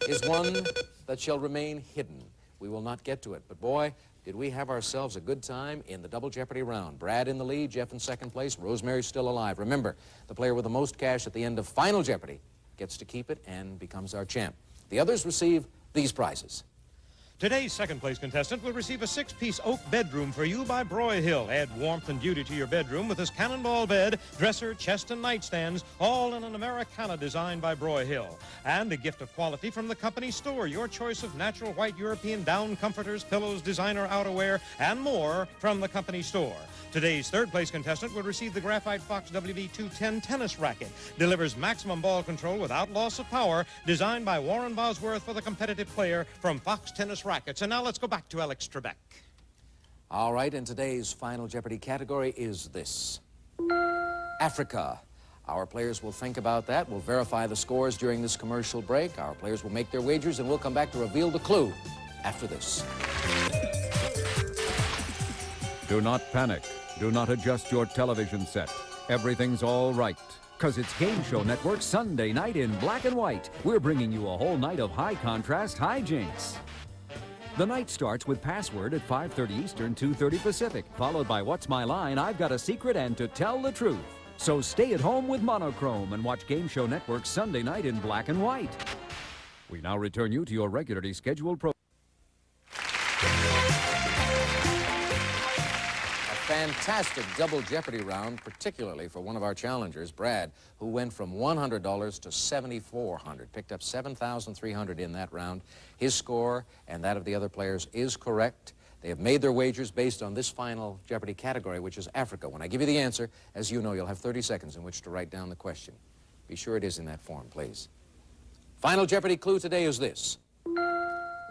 is one that shall remain hidden. We will not get to it, but boy, did we have ourselves a good time in the Double Jeopardy round. Brad in the lead, Jeff in second place, Rosemary's still alive. Remember, the player with the most cash at the end of Final Jeopardy gets to keep it and becomes our champ. The others receive these prizes. Today's second-place contestant will receive a 6-piece oak bedroom for you by Broyhill. Add warmth and beauty to your bedroom with this cannonball bed, dresser, chest, and nightstands, all in an Americana design by Broyhill. And a gift of quality from the company store. Your choice of natural white European down comforters, pillows, designer outerwear, and more from the company store. Today's third-place contestant will receive the Graphite Fox WD-210 tennis racket. Delivers maximum ball control without loss of power, designed by Warren Bosworth for the competitive player from Fox Tennis Rackets. And now let's go back to Alex Trebek. All right, and today's Final Jeopardy category is this. Africa. Our players will think about that. We'll verify the scores during this commercial break. Our players will make their wagers, and we'll come back to reveal the clue after this. Do not panic. Do not adjust your television set. Everything's all right. Because it's Game Show Network's Sunday night in black and white. We're bringing you a whole night of high-contrast hijinks. The night starts with Password at 5:30 Eastern, 2:30 Pacific, followed by What's My Line, I've Got a Secret, and To Tell the Truth. So stay at home with Monochrome and watch Game Show Network's Sunday night in black and white. We now return you to your regularly scheduled program. Fantastic Double Jeopardy round, particularly for one of our challengers, Brad, who went from $100 to $7,400, picked up $7,300 in that round. His score and that of the other players is correct. They have made their wagers based on this Final Jeopardy category, which is Africa. When I give you the answer, as you know, you'll have 30 seconds in which to write down the question. Be sure it is in that form, please. Final Jeopardy clue today is this.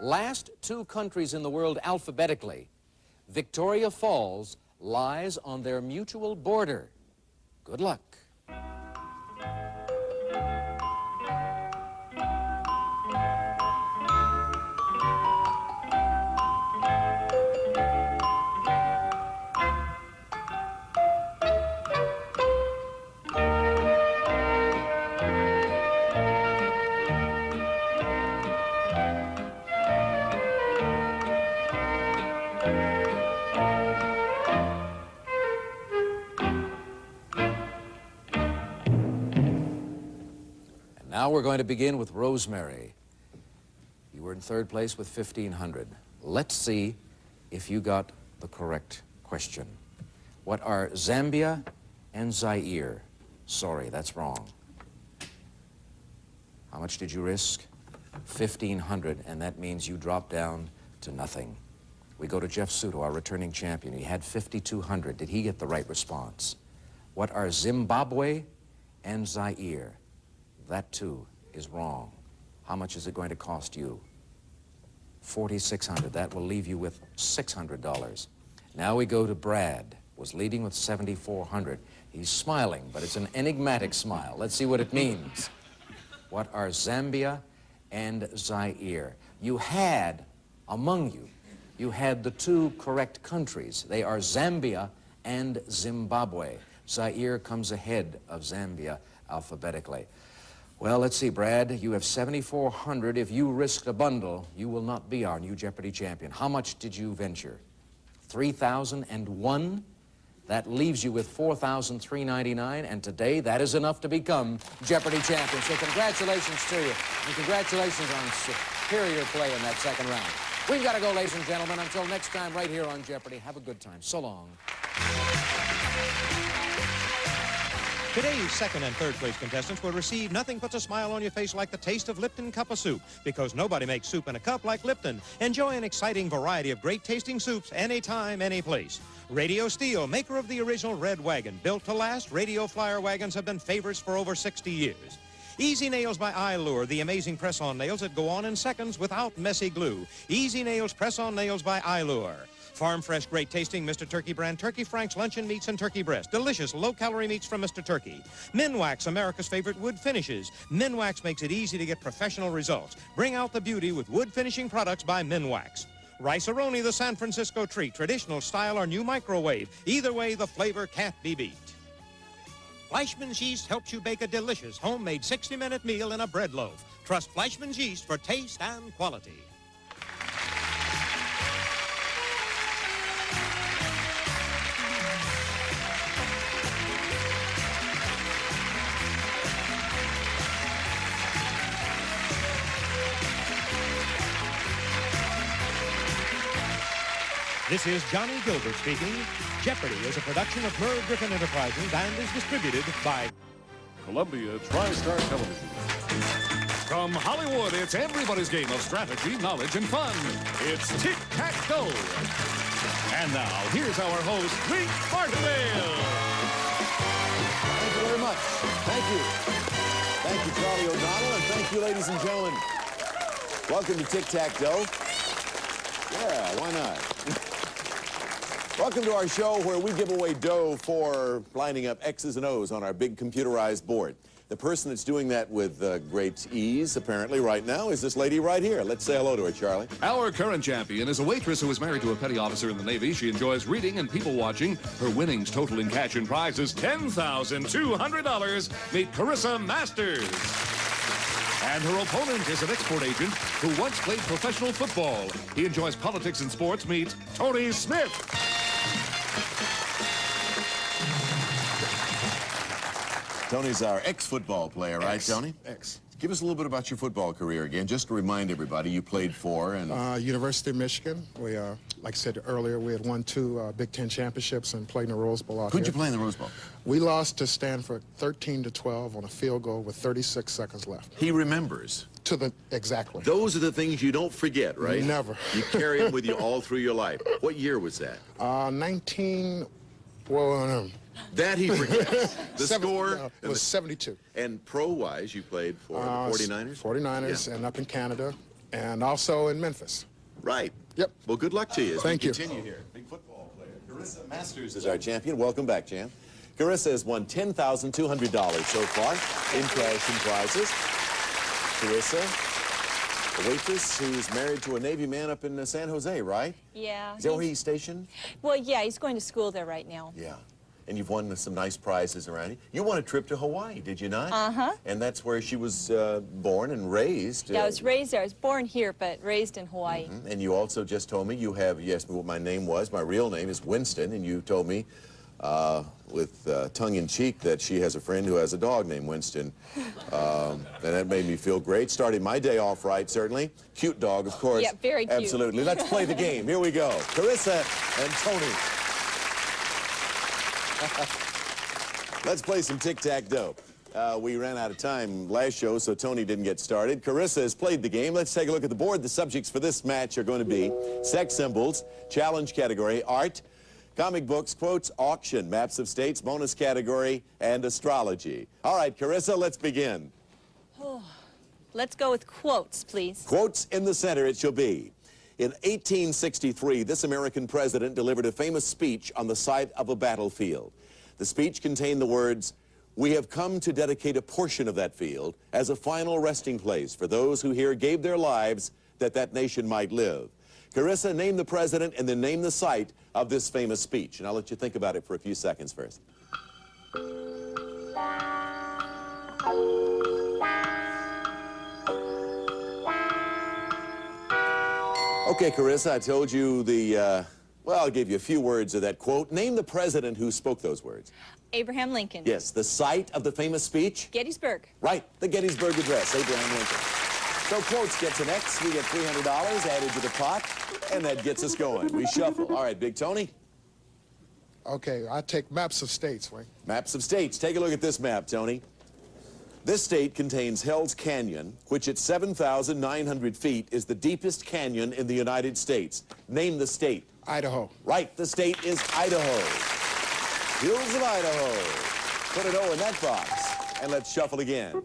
Last two countries in the world alphabetically, Victoria Falls lies on their mutual border. Good luck. Now we're going to begin with Rosemary. You were in third place with $1,500. Let's see if you got the correct question. What are Zambia and Zaire? Sorry, that's wrong. How much did you risk? $1,500, and that means you drop down to nothing. We go to Jeff Suto, our returning champion. He had $5,200. Did he get the right response? What are Zimbabwe and Zaire? That, too, is wrong. How much is it going to cost you? $4,600. That will leave you with $600. Now we go to Brad, was leading with $7,400. He's smiling, but it's an enigmatic smile. Let's see what it means. What are Zambia and Zaire? You had, among you, you had the two correct countries. They are Zambia and Zimbabwe. Zaire comes ahead of Zambia alphabetically. Well, let's see, Brad, you have $7,400. If you risked a bundle, you will not be our new Jeopardy champion. How much did you venture? $3,001? That leaves you with $4,399, and today that is enough to become Jeopardy champion. So congratulations to you, and congratulations on superior play in that second round. We've got to go, ladies and gentlemen. Until next time, right here on Jeopardy, have a good time. So long. Today's second and third place contestants will receive nothing puts a smile on your face like the taste of Lipton cup of soup, because nobody makes soup in a cup like Lipton. Enjoy an exciting variety of great tasting soups anytime, any place. Radio Steel, maker of the original red wagon. Built to last, Radio Flyer wagons have been favorites for over 60 years. Easy Nails by iLure, the amazing press-on nails that go on in seconds without messy glue. Easy Nails press-on nails by iLure. Farm fresh, great tasting Mr. Turkey brand Turkey Frank's luncheon meats and turkey breast. Delicious low-calorie meats from Mr. Turkey. Minwax, America's favorite wood finishes. Minwax makes it easy to get professional results. Bring out the beauty with wood finishing products by Minwax. Rice-A-Roni, the San Francisco treat. Traditional style or new microwave. Either way, the flavor can't be beat. Fleischmann's yeast helps you bake a delicious homemade 60-minute meal in a bread loaf. Trust Fleischmann's yeast for taste and quality. This is Johnny Gilbert speaking. Jeopardy is a production of Merv Griffin Enterprises and is distributed by Columbia TriStar Television. From Hollywood, it's everybody's game of strategy, knowledge, and fun. It's Tic Tac Dough. And now, here's our host, Lee Martindale. Thank you very much. Thank you. Thank you, Charlie O'Donnell, and thank you, ladies and gentlemen. Welcome to Tic Tac Dough. Yeah, why not? Welcome to our show where we give away dough for lining up X's and O's on our big computerized board. The person that's doing that with great ease, apparently, right now, is this lady right here. Let's say hello to her, Charlie. Our current champion is a waitress who is married to a petty officer in the Navy. She enjoys reading and people watching. Her winnings total in cash and prizes $10,200. Meet Carissa Masters. And her opponent is an export agent who once played professional football. He enjoys politics and sports. Meet Tony Smith. Tony's our ex-football player, right, Tony? Ex. Give us a little bit about your football career again, just to remind everybody you played for and... University of Michigan. We, like I said earlier, we had won 2 Big Ten championships and played in the Rose Bowl out Who'd here. you play in the Rose Bowl? We lost to Stanford 13-12 on a field goal with 36 seconds left. He remembers. Exactly. Those are the things you don't forget, right? Never. You carry them with you all through your life. What year was that? That he forgets. The score? Was 72. And pro-wise, you played for the 49ers? 49ers, and up in Canada, and also in Memphis. Right. Yep. Well, good luck to you as Thank we you. continue here. Big football player. Carissa Masters is our champion. Welcome back, champ. Carissa has won $10,200 so far in cash and prizes. Carissa, a waitress who's married to a Navy man up in San Jose, right? Yeah. Is that where he's stationed? Well, yeah, he's going to school there right now. Yeah. And you've won some nice prizes around you. You won a trip to Hawaii, did you not? Uh-huh. And that's where she was born and raised. Yeah, I was raised there. I was born here, but raised in Hawaii. And you also just told me you have, yes, what my name was. My real name is Winston, and you told me with tongue-in-cheek that she has a friend who has a dog named Winston. And that made me feel great. Started my day off right, certainly. Cute dog, of course. Yeah, very cute. Absolutely. Let's play the game. Here we go. Carissa and Tony. Let's play some tic-tac-dough. We ran out of time last show, so Tony didn't get started. Carissa has played the game. Let's take a look at the board. The subjects for this match are going to be sex symbols, challenge category, art, comic books, quotes, auction, maps of states, bonus category, and astrology. All right, Carissa, let's begin. Oh, let's go with quotes, please. Quotes in the center it shall be. In 1863, this American president delivered a famous speech on the site of a battlefield. The speech contained the words, "We have come to dedicate a portion of that field as a final resting place for those who here gave their lives that that nation might live." Carissa, name the president and then name the site of this famous speech. And I'll let you think about it for a few seconds first. Okay, Carissa, I told you well, I'll give you a few words of that quote. Name the president who spoke those words. Abraham Lincoln. Yes, the site of the famous speech? Gettysburg. Right, the Gettysburg Address, Abraham Lincoln. So quotes gets an X, we get $300 added to the pot, and that gets us going. We shuffle. All right, Big Tony? Okay, I take maps of states, Wayne. Maps of states. Take a look at this map, Tony. This state contains Hell's Canyon, which at 7,900 feet is the deepest canyon in the United States. Name the state. Idaho. Right, the state is Idaho. Hills of Idaho. Put an O in that box, and let's shuffle again.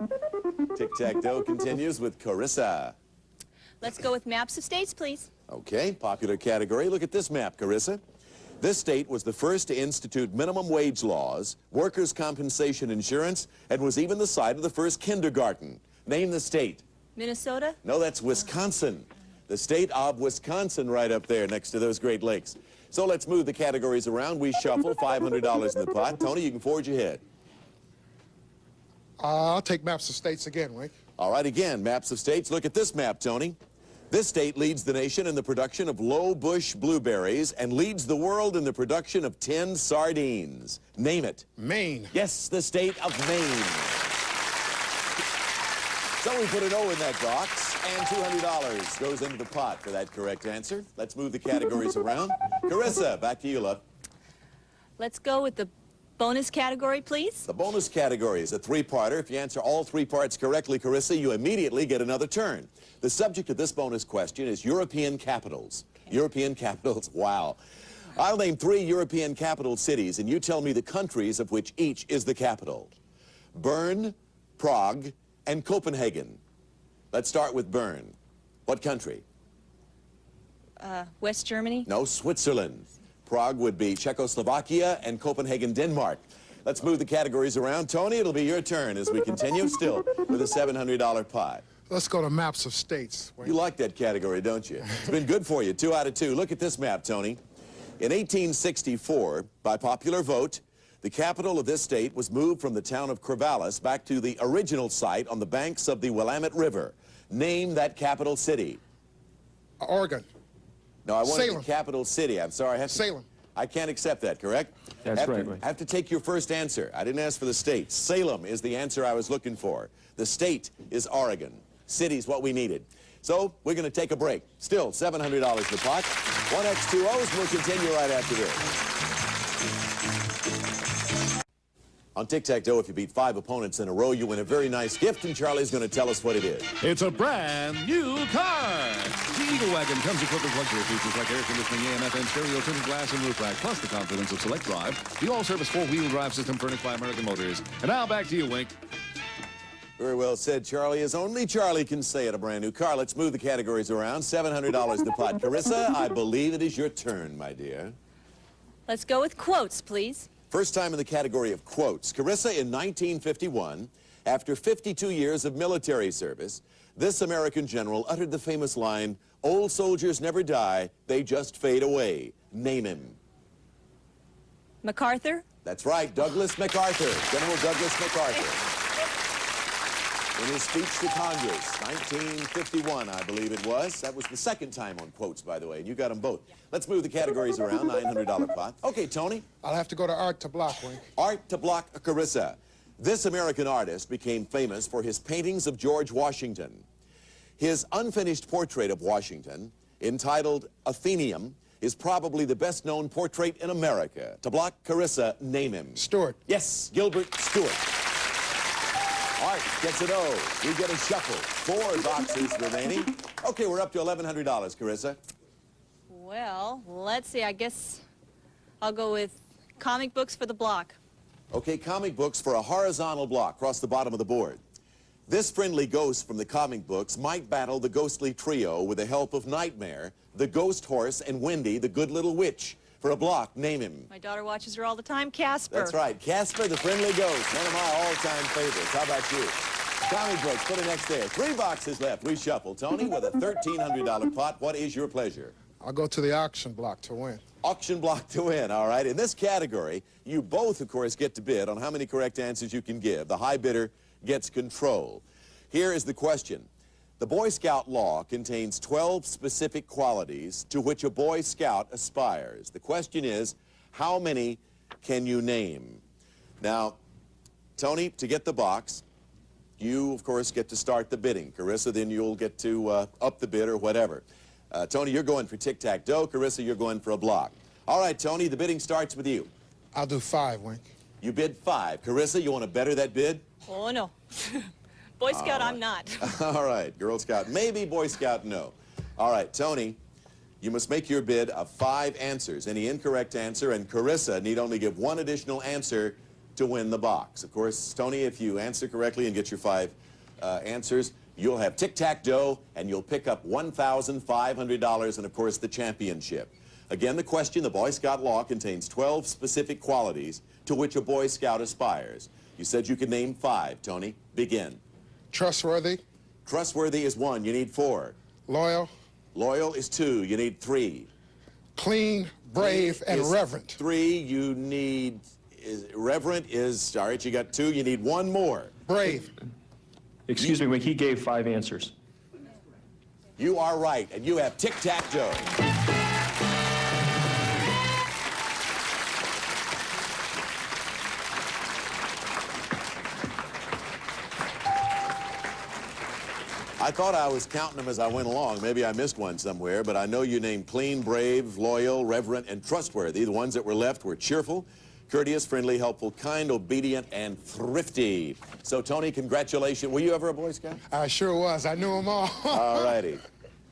Tic-tac-toe continues with Carissa. Let's go with maps of states, please. Okay, popular category. Look at this map, Carissa. This state was the first to institute minimum wage laws, workers' compensation insurance, and was even the site of the first kindergarten. Name the state. Minnesota? No, that's Wisconsin. The state of Wisconsin right up there next to those Great Lakes. So let's move the categories around. We shuffle, $500 in the pot. Tony, you can forge ahead. I'll take maps of states again, Wink. All right, again, maps of states. Look at this map, Tony. This state leads the nation in the production of low-bush blueberries and leads the world in the production of tinned sardines. Name it. Maine. Yes, the state of Maine. So we put an O in that box, and $200 goes into the pot for that correct answer. Let's move the categories around. Carissa, back to you, love. Let's go with the bonus category, please. The bonus category is a three-parter. If you answer all three parts correctly, Carissa, you immediately get another turn. The subject of this bonus question is European capitals. Okay. European capitals, wow. I'll name 3 European capital cities, and you tell me the countries of which each is the capital. Bern, Prague, and Copenhagen. Let's start with Bern. What country? West Germany? No, Switzerland. Prague would be Czechoslovakia, and Copenhagen, Denmark. Let's move the categories around. Tony, it'll be your turn as we continue still with a $700 pot. Let's go to maps of states. You like that category, don't you? It's been good for you, 2 out of 2. Look at this map, Tony. In 1864, by popular vote, the capital of this state was moved from the town of Corvallis back to the original site on the banks of the Willamette River. Name that capital city. Oregon. No, I wanted Salem. the capital city. I'm sorry. Salem. I can't accept that, correct? That's right. I have to take your first answer. I didn't ask for the state. Salem is the answer I was looking for. The state is Oregon. City's what we needed. So we're going to take a break. Still, $700 in the pot. 1X2Os, and we'll continue right after this. On Tic-tac-toe, if you beat 5 opponents in a row, you win a very nice gift, and Charlie's going to tell us what it is. It's a brand new car. The Eagle Wagon comes equipped with luxury features like air conditioning, AM/FM stereo, tinted glass, and roof rack, plus the confidence of Select Drive, the all-service 4-wheel drive system furnished by American Motors. And now back to you, Wink. Very well said, Charlie, as only Charlie can say at a brand new car. Let's move the categories around. $700 in the pot. Carissa, I believe it is your turn, my dear. Let's go with quotes, please. First time in the category of quotes. Carissa, in 1951, after 52 years of military service, this American general uttered the famous line, "Old soldiers never die, they just fade away." Name him. MacArthur? That's right, Douglas MacArthur, General Douglas MacArthur. In his speech to Congress, 1951, I believe it was. That was the second time on quotes, by the way, and you got them both. Let's move the categories around, $900 pot. Okay, Tony. I'll have to go to art to block, Wink. Art to block Carissa. This American artist became famous for his paintings of George Washington. His unfinished portrait of Washington, entitled Athenaeum, is probably the best-known portrait in America. To block Carissa, name him. Stewart. Yes, Gilbert Stewart. Art gets an O. We get a shuffle. 4 boxes remaining. Okay, we're up to $1,100, Carissa. Well, let's see. I guess I'll go with comic books for the block. Okay, comic books for a horizontal block across the bottom of the board. This friendly ghost from the comic books might battle the ghostly trio with the help of Nightmare, the Ghost Horse, and Wendy, the Good Little Witch. For a block, name him. My daughter watches her all the time, Casper. That's right, Casper, the friendly ghost. One of my all-time favorites. How about you? Comic books, put it next there. 3 boxes left. We shuffle. Tony, with a $1,300 pot, what is your pleasure? I'll go to the auction block to win. Auction block to win, all right. In this category, you both, of course, get to bid on how many correct answers you can give. The high bidder gets control. Here is the question. The Boy Scout law contains 12 specific qualities to which a Boy Scout aspires. The question is, how many can you name? Now, Tony, to get the box, you, of course, get to start the bidding. Carissa, then you'll get to up the bid or whatever. Tony, you're going for tic-tac-toe. Carissa, you're going for a block. All right, Tony, the bidding starts with you. I'll do 5, Wink. You bid 5. Carissa, you want to better that bid? Oh, no. Boy Scout, I'm not. All right, Girl Scout, maybe. Boy Scout, no. All right, Tony, you must make your bid of 5 answers. Any incorrect answer, and Carissa need only give 1 additional answer to win the box. Of course, Tony, if you answer correctly and get your 5 answers, you'll have tic-tac-dough, and you'll pick up $1,500 and, of course, the championship. Again, the question, the Boy Scout law contains 12 specific qualities to which a Boy Scout aspires. You said you could name 5. Tony, begin. Trustworthy. Trustworthy is 1. You need 4. Loyal. Loyal is 2. You need 3. Clean, brave, and reverent. 3. You need... reverent is... All right, you got 2. You need 1 more. Brave. Excuse me, he gave 5 answers. You are right, and you have tic-tac-toe. I thought I was counting them as I went along. Maybe I missed one somewhere, but I know you named clean, brave, loyal, reverent, and trustworthy. The ones that were left were cheerful, courteous, friendly, helpful, kind, obedient, and thrifty. So, Tony, congratulations. Were you ever a Boy Scout? I sure was. I knew them all. All righty.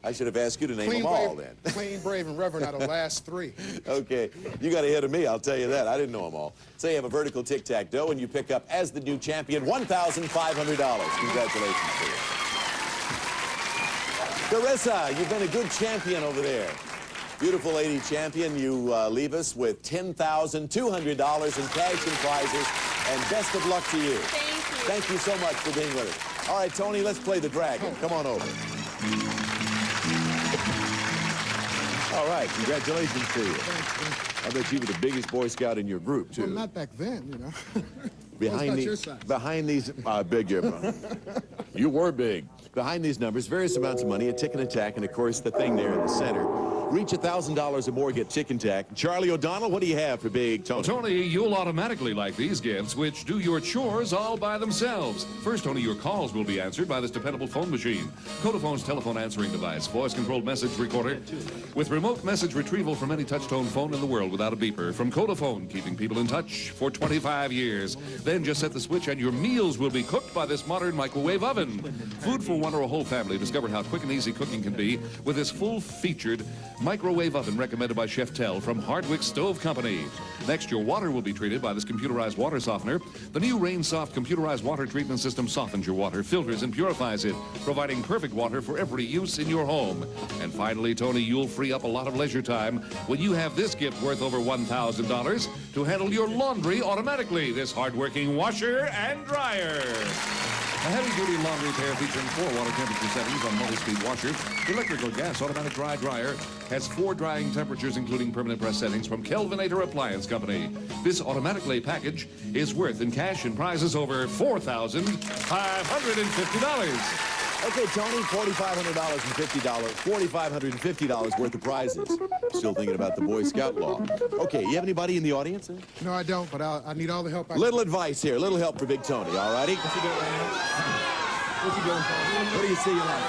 I should have asked you to name them all, then. Clean, brave, and reverent are the last 3. Okay. You got ahead of me, I'll tell you that. I didn't know them all. So you have a vertical tic-tac-dough, and you pick up, as the new champion, $1,500. Congratulations to you. Carissa, you've been a good champion over there. Beautiful lady champion, you leave us with $10,200 in cash and prizes, and best of luck to you. Thank you. Thank you so much for being with us. All right, Tony, let's play the dragon. Come on over. All right, congratulations to you. I bet you were the biggest Boy Scout in your group, too. Well, not back then, you know. Behind these, I beg your pardon. You were big. Behind these numbers, various amounts of money, a tick and a tack, and of course the thing there in the center. Reach $1,000 or more, get tick and tack. Charlie O'Donnell, what do you have for Big Tony? Well, Tony, you'll automatically like these gifts, which do your chores all by themselves. First, Tony, your calls will be answered by this dependable phone machine. Codaphone's telephone answering device, voice-controlled message recorder, with remote message retrieval from any touch-tone phone in the world without a beeper. From Codaphone, keeping people in touch for 25 years. Then just set the switch and your meals will be cooked by this modern microwave oven. Food for one or a whole family. Discover how quick and easy cooking can be with this full-featured microwave oven recommended by Chef Tell from Hardwick Stove Company. Next, your water will be treated by this computerized water softener. The new Rain Soft computerized water treatment system softens your water, filters, and purifies it, providing perfect water for every use in your home. And finally, Tony, you'll free up a lot of leisure time when you have this gift worth over $1,000 to handle your laundry automatically. This hard-working washer and dryer. A heavy-duty laundry pair featuring 4 water temperature settings on multi-speed washer. Electric or gas automatic dry dryer has 4 drying temperatures, including permanent press settings from Kelvinator Appliance Company. This automatically package is worth in cash and prizes over $4,550. Okay, Tony, $4,500 and $50, $4,550 worth of prizes. Still thinking about the Boy Scout law. Okay, you have anybody in the audience? No, I don't, but I need all the help I can. Little advice here, little help for Big Tony, all righty? What's he doing right now? What's he doing? What do you see you like?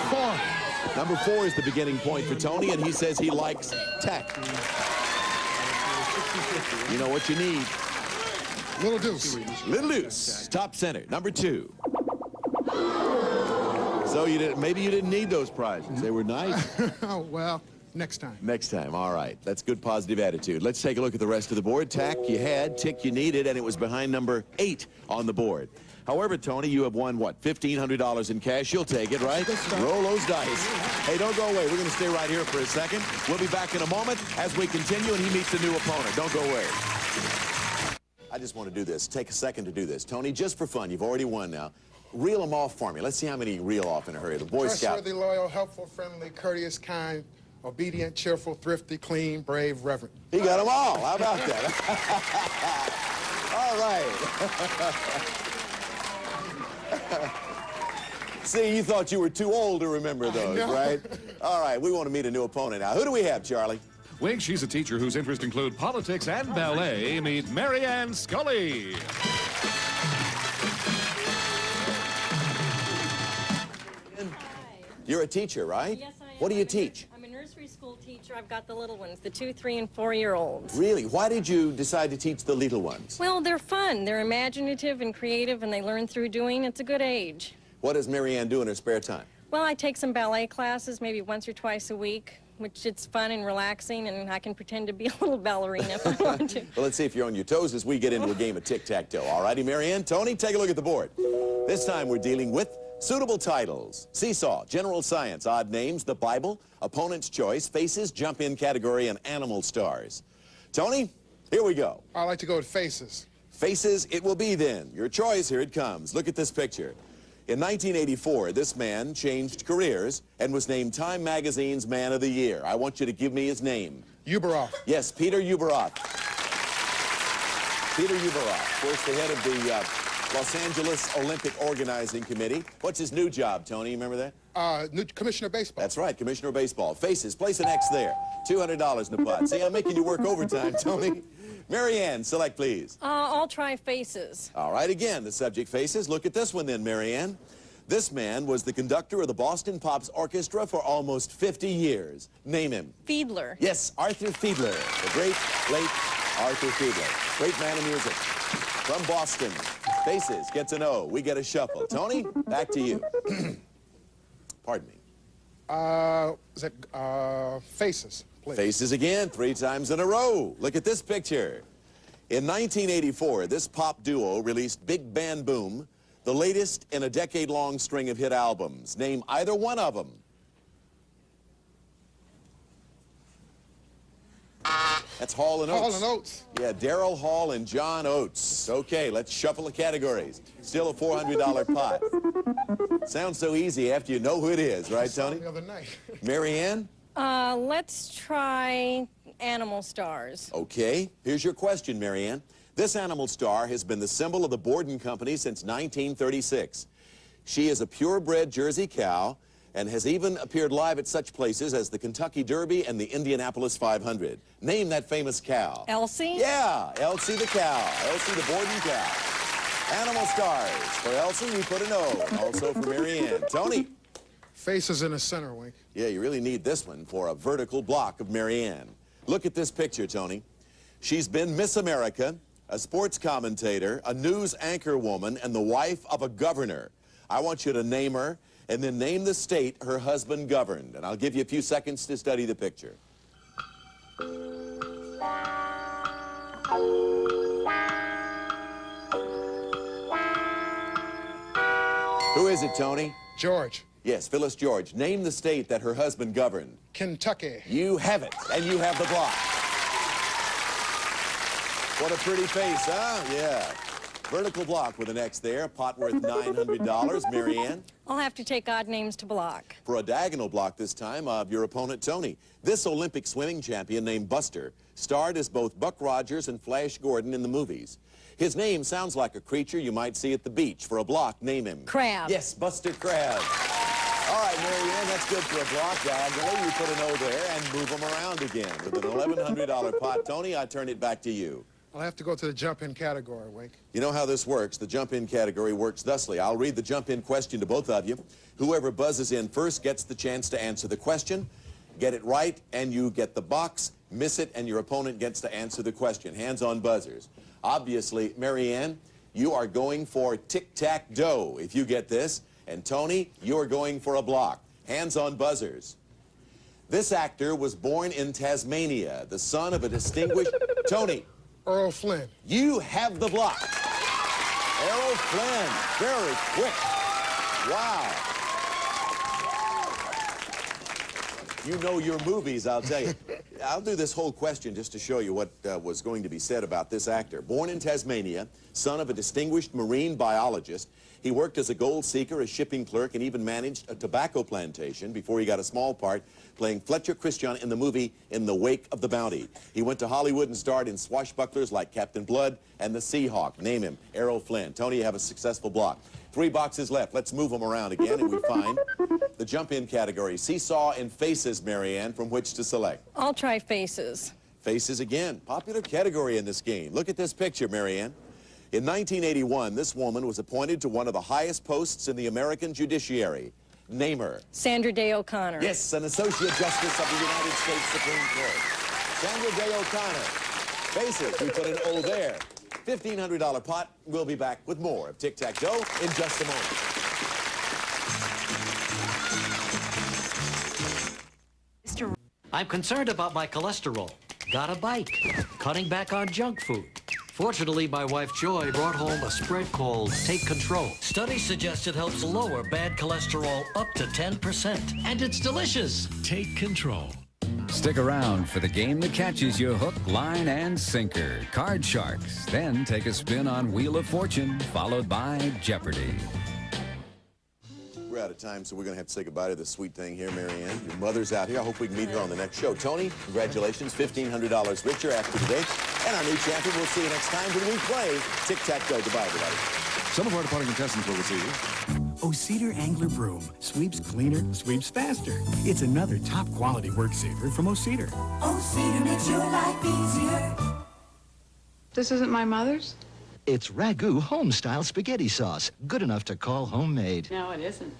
4. Number 4 is the beginning point for Tony, and he says he likes tech. You know what you need? Little deuce. Little deuce. Top center. Number 2. So maybe you didn't need those prizes. They were nice. Oh, well, next time. Next time. All right. That's good positive attitude. Let's take a look at the rest of the board. Tack you had, tick you needed, and it was behind number 8 on the board. However, Tony, you have won, what, $1,500 in cash? You'll take it, right? Roll those dice. Hey, don't go away. We're going to stay right here for a second. We'll be back in a moment as we continue, and he meets a new opponent. Don't go away. I just want to do this. Take a second to do this. Tony, just for fun, you've already won now. Reel them off for me. Let's see how many you reel off in a hurry. The Boy Scout. Trustworthy, loyal, helpful, friendly, courteous, kind, obedient, cheerful, thrifty, clean, brave, reverent. He got them all. How about that? All right. See, you thought you were too old to remember those, right? All right, we want to meet a new opponent now. Who do we have, Charlie? Wink, she's a teacher whose interests include politics and ballet. Meet Marianne Scully. You're a teacher, right? Yes, I am. What do you teach? I'm a nursery school teacher. I've got the little ones, the 2-, 3-, and 4-year-olds. Really? Why did you decide to teach the little ones? Well, they're fun. They're imaginative and creative, and they learn through doing. It's a good age. What does Marianne do in her spare time? Well, I take some ballet classes, maybe once or twice a week, which it's fun and relaxing, and I can pretend to be a little ballerina if I want to. Well, let's see if you're on your toes as we get into a game of tic-tac-toe. All righty, Marianne. Tony, take a look at the board. This time we're dealing with Suitable titles: Seesaw, General Science, Odd Names, The Bible, Opponent's Choice, Faces, Jump In category, and Animal Stars. Tony, here we go. I like to go with Faces. Faces it will be then. Your choice, here it comes. Look at this picture. In 1984, this man changed careers and was named Time Magazine's Man of the Year. I want you to give me his name. Uberoff. Yes, Peter Uberoff. Peter Uberoff, of course, the head of the Los Angeles Olympic Organizing Committee. What's his new job, Tony? You remember that? New Commissioner of Baseball. That's right, Commissioner of Baseball. Faces, place an X there. $200 in the pot. See, I'm making you work overtime, Tony. Marianne, select, please. I'll try Faces. All right, again, the subject Faces. Look at this one then, Marianne. This man was the conductor of the Boston Pops Orchestra for almost 50 years. Name him. Fiedler. Yes, Arthur Fiedler, the great, late Arthur Fiedler. Great man of music. From Boston. Faces gets an O. We get a shuffle. Tony, back to you. Pardon me. Is that Faces, please? Faces again, 3 times in a row. Look at this picture. In 1984, this pop duo released Big Band Boom, the latest in a decade-long string of hit albums. Name either one of them. That's Hall and Oates. Hall and Oates. Yeah, Daryl Hall and John Oates. Okay, let's shuffle the categories. Still a $400 pot. Sounds so easy after you know who it is, right, Tony? The other night. Marianne? Let's try Animal Stars. Okay, here's your question, Marianne. This animal star has been the symbol of the Borden Company since 1936. She is a purebred Jersey cow and has even appeared live at such places as the Kentucky Derby and the Indianapolis 500. Name that famous cow. Elsie? Yeah, Elsie the cow. Elsie the Borden cow. Animal stars. For Elsie, we put an O. And also for Marianne. Tony? Faces in the center, Wink. Yeah, you really need this one for a vertical block of Marianne. Look at this picture, Tony. She's been Miss America, a sports commentator, a news anchor woman, and the wife of a governor. I want you to name her, and then name the state her husband governed. And I'll give you a few seconds to study the picture. Who is it, Tony? George. Yes, Phyllis George. Name the state that her husband governed. Kentucky. You have it, and you have the block. What a pretty face, huh? Yeah. Vertical block with an X there. Pot worth $900. Marianne? I'll have to take odd names to block. For a diagonal block this time of your opponent, Tony. This Olympic swimming champion named Buster starred as both Buck Rogers and Flash Gordon in the movies. His name sounds like a creature you might see at the beach. For a block, name him. Crab. Yes, Buster Crab. All right, Marianne, that's good for a block. Diagonally, you put an O there and move them around again. With an $1,100 pot, Tony, I turn it back to you. I'll have to go to the jump-in category, Wink. You know how this works. The jump-in category works thusly. I'll read the jump-in question to both of you. Whoever buzzes in first gets the chance to answer the question. Get it right, and you get the box. Miss it, and your opponent gets to answer the question. Hands on buzzers. Obviously, Marianne, you are going for tic-tac-dough if you get this. And Tony, you are going for a block. Hands on buzzers. This actor was born in Tasmania, the son of a distinguished... Tony. Earl Flynn. You have the block. Errol Flynn. Very quick. Wow. You know your movies, I'll tell you. I'll do this whole question just to show you what was going to be said about this actor. Born in Tasmania, son of a distinguished marine biologist, he worked as a gold seeker, a shipping clerk, and even managed a tobacco plantation before he got a small part playing Fletcher Christian in the movie In the Wake of the Bounty. He went to Hollywood and starred in swashbucklers like Captain Blood and the Seahawk. Name him, Errol Flynn. Tony, you have a successful block. 3 boxes left. Let's move them around again, and we find the jump-in category. Seesaw and faces, Marianne, from which to select. I'll try Faces. Faces again. Popular category in this game. Look at this picture, Marianne. In 1981, this woman was appointed to one of the highest posts in the American judiciary. Name her. Sandra Day O'Connor. Yes, an Associate Justice of the United States Supreme Court. Sandra Day O'Connor. Faces, we put an O there. $1,500 pot. We'll be back with more of Tic Tac Dough in just a moment. I'm concerned about my cholesterol. Got a bike. Cutting back on junk food. Fortunately, my wife Joy brought home a spread called Take Control. Studies suggest it helps lower bad cholesterol up to 10%. And it's delicious. Take control. Stick around for the game that catches you hook, line, and sinker. Card Sharks. Then take a spin on Wheel of Fortune, followed by Jeopardy. We're out of time, so we're going to have to say goodbye to this sweet thing here, Marianne. Your mother's out here. I hope we can meet her on the next show. Tony, congratulations. $1,500 richer after today. And our new champion, we'll see you next time when we play Tic Tac Dough. Goodbye, everybody. Some of our departing contestants will receive O-Cedar Angler Broom. Sweeps cleaner, sweeps faster. It's another top-quality work saver from O-Cedar. O-Cedar makes your life easier. This isn't my mother's? It's Ragu home-style spaghetti sauce. Good enough to call homemade. No, it isn't.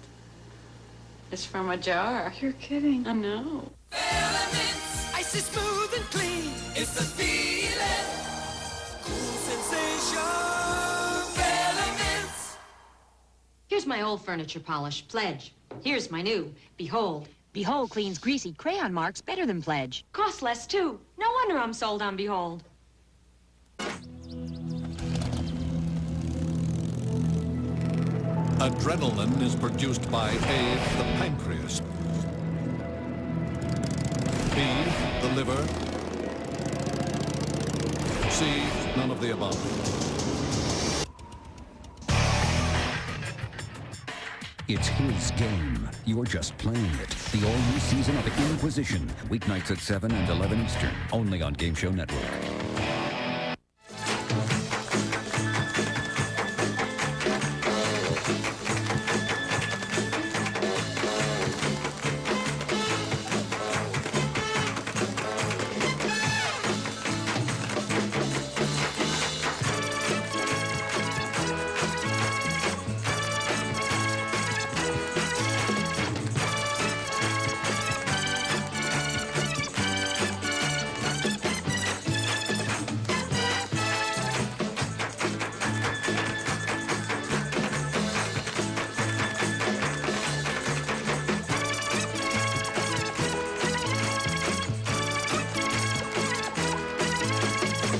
It's from a jar. You're kidding. I know. Elements, icy smooth and clean. It's the feeling. Cool sensation. Elements. Here's my old furniture polish, Pledge. Here's my new, Behold. Behold cleans greasy crayon marks better than Pledge. Costs less, too. No wonder I'm sold on Behold. Adrenaline is produced by A, the pancreas, B, the liver, C, none of the above. It's his game. You're just playing it. The all-new season of Inquisition. Weeknights at 7 and 11 Eastern. Only on Game Show Network.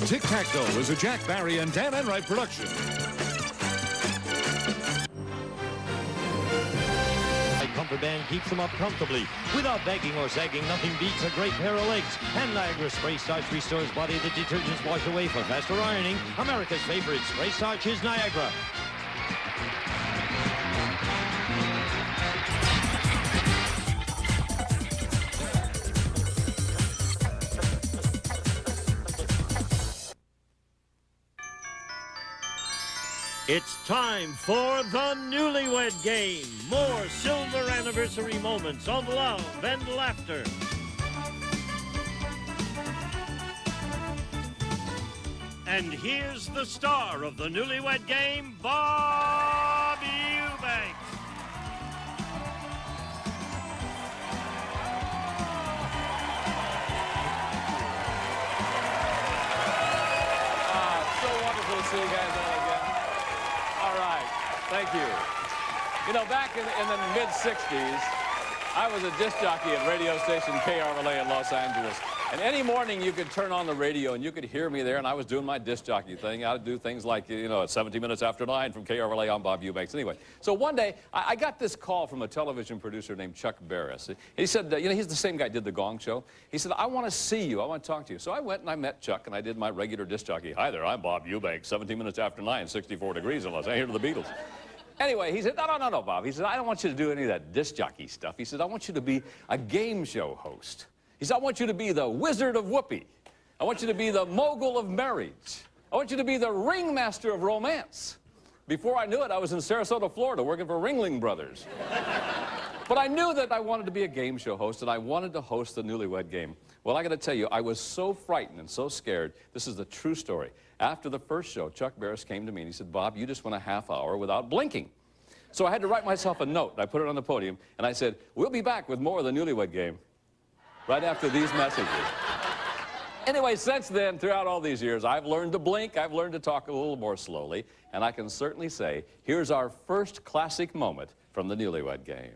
Tic Tac Dough is a Jack Barry and Dan Enright production. Comfort Band keeps them up comfortably. Without begging or sagging, nothing beats a great pair of legs. And Niagara Spray Starch restores body that detergents wash away for faster ironing. America's favorite spray starch is Niagara. It's time for the Newlywed Game. More silver anniversary moments of love and laughter. And here's the star of the Newlywed Game, Bob Eubanks. So wonderful to see you guys all again. All right, thank you. You know, back in the mid-'60s, I was a disc jockey at radio station KRLA in Los Angeles. And any morning you could turn on the radio and you could hear me there, and I was doing my disc jockey thing. I'd do things like, you know, at 17 minutes after 9 from KRLA, I'm Bob Eubanks. Anyway, so one day I got this call from a television producer named Chuck Barris. He said, you know, he's the same guy who did the Gong Show. He said, I want to see you. I want to talk to you. So I went and I met Chuck, and I did my regular disc jockey. Hi there, I'm Bob Eubanks, 17 minutes after 9, 64 degrees in Los Angeles. Here to the Beatles. Anyway, he said, no, Bob. He said, I don't want you to do any of that disc jockey stuff. He said, I want you to be a game show host. He said, I want you to be the Wizard of Whoopee. I want you to be the Mogul of Marriage. I want you to be the Ringmaster of Romance. Before I knew it, I was in Sarasota, Florida, working for Ringling Brothers. But I knew that I wanted to be a game show host, and I wanted to host the Newlywed Game. Well, I got to tell you, I was so frightened and so scared. This is the true story. After the first show, Chuck Barris came to me, and he said, Bob, you just went a half hour without blinking. So I had to write myself a note. I put it on the podium, and I said, we'll be back with more of the Newlywed Game right after these messages. Anyway, since then, throughout all these years, I've learned to blink, I've learned to talk a little more slowly, and I can certainly say, here's our first classic moment from the Newlywed Game.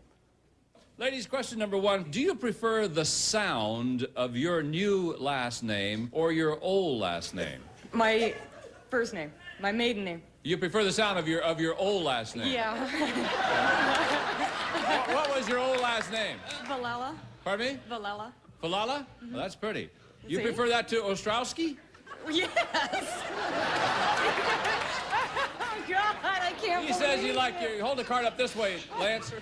Ladies, question number one, do you prefer the sound of your new last name or your old last name? My First name. My maiden name. You prefer the sound of your old last name? Yeah. What was your old last name? Valella. Pardon me? Valella. Falala? Well, that's pretty. You See? prefer that to Ostrowski? Yes. Oh, God, I can't He says you like your... Hold the card up this way, Lance.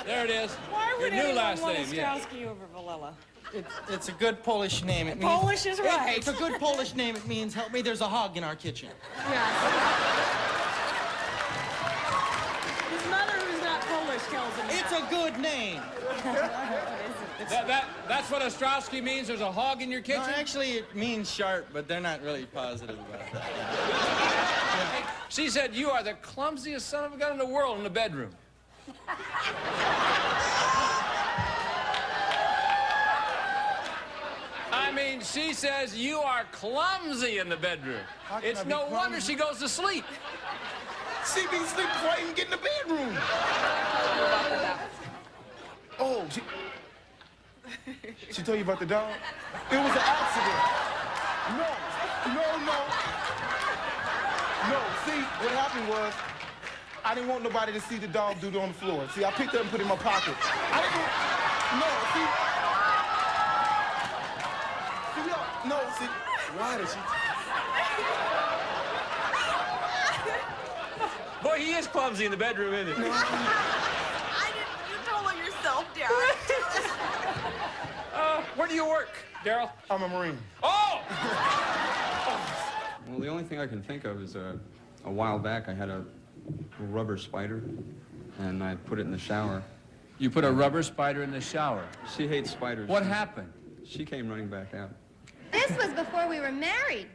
There it is. Why would your new anyone last want name, yeah. Ostrowski over Valella? It's a good Polish name. It means, Polish is right. It's a good Polish name. It means, help me, there's a hog in our kitchen. His mother, who's not Polish, tells him It's a good name. That's what Ostrowski means? There's a hog in your kitchen? No, actually, it means sharp, but they're not really positive about that. She said you are the clumsiest son of a gun in the world in the bedroom. I mean, she says you are clumsy in the bedroom. It's no wonder she goes to sleep. She be sleeping before I even get in the bedroom. Oh, she told you about the dog? It was an accident. No. No, see, what happened was, I didn't want nobody to see the dog do it on the floor. See, I picked it up and put it in my pocket. I didn't, no, see. No, see, why did she? Boy, he is clumsy in the bedroom, isn't he? You told on yourself, Darryl. Where do you work, Darryl? I'm a Marine. Oh! Well, the only thing I can think of is a while back I had a rubber spider, and I put it in the shower. You put a rubber spider in the shower? She hates spiders. What happened? She came running back out. This was before we were married.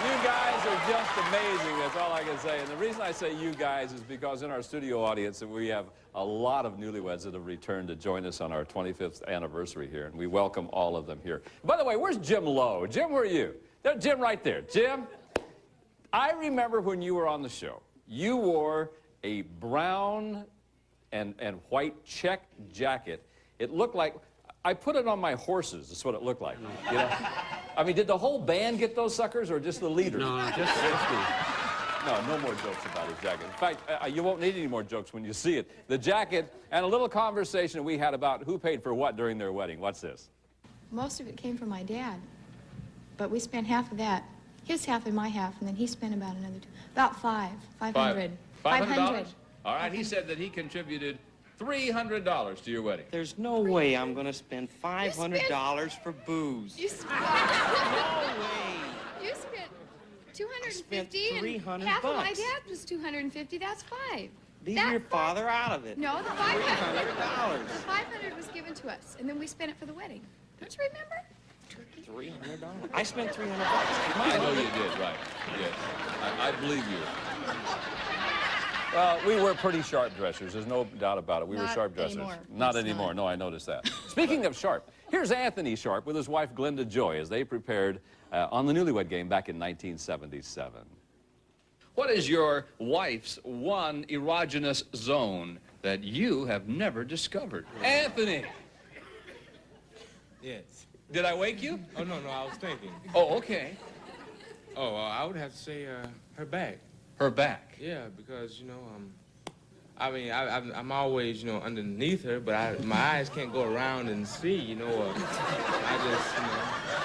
You guys are just amazing, that's all I can say. And the reason I say you guys is because in our studio audience we have a lot of newlyweds that have returned to join us on our 25th anniversary here, and we welcome all of them here. By the way, where's Jim Lowe? Jim, where are you? There, Jim, right there. Jim, I remember when you were on the show, you wore a brown and white check jacket. It looked like, I put it on my horses, that's what it looked like. You know? I mean, did the whole band get those suckers, or just the leader? No, just the... No more jokes about his jacket. In fact, you won't need any more jokes when you see it. The jacket, and a little conversation we had about who paid for what during their wedding. What's this? Most of it came from my dad, but we spent half of that, his half and my half, and then he spent about another about $500. $500? All right, he said that he contributed $300 to your wedding. There's no way I'm gonna spend $500 for booze. You spent... No way. You spent $250, and $300 half of my dad was $250. That's $500. Leave your father out of it. No, the $500. $300. The $500 was given to us, and then we spent it for the wedding. Don't you remember? $300. I spent $300. I know you did, right. Yes. I believe you. Well, we were pretty sharp dressers. There's no doubt about it. We were sharp dressers. Not anymore. No, I noticed that. Speaking of sharp, here's Anthony Sharp with his wife, Glenda Joy, as they prepared on the Newlywed Game back in 1977. What is your wife's one erogenous zone that you have never discovered? Anthony! Yes. Did I wake you? Oh, no, I was thinking. Oh, okay. Oh, I would have to say her back. Her back? Yeah, because, you know, I mean, I'm always, you know, underneath her, but my eyes can't go around and see, you know, I just, you know,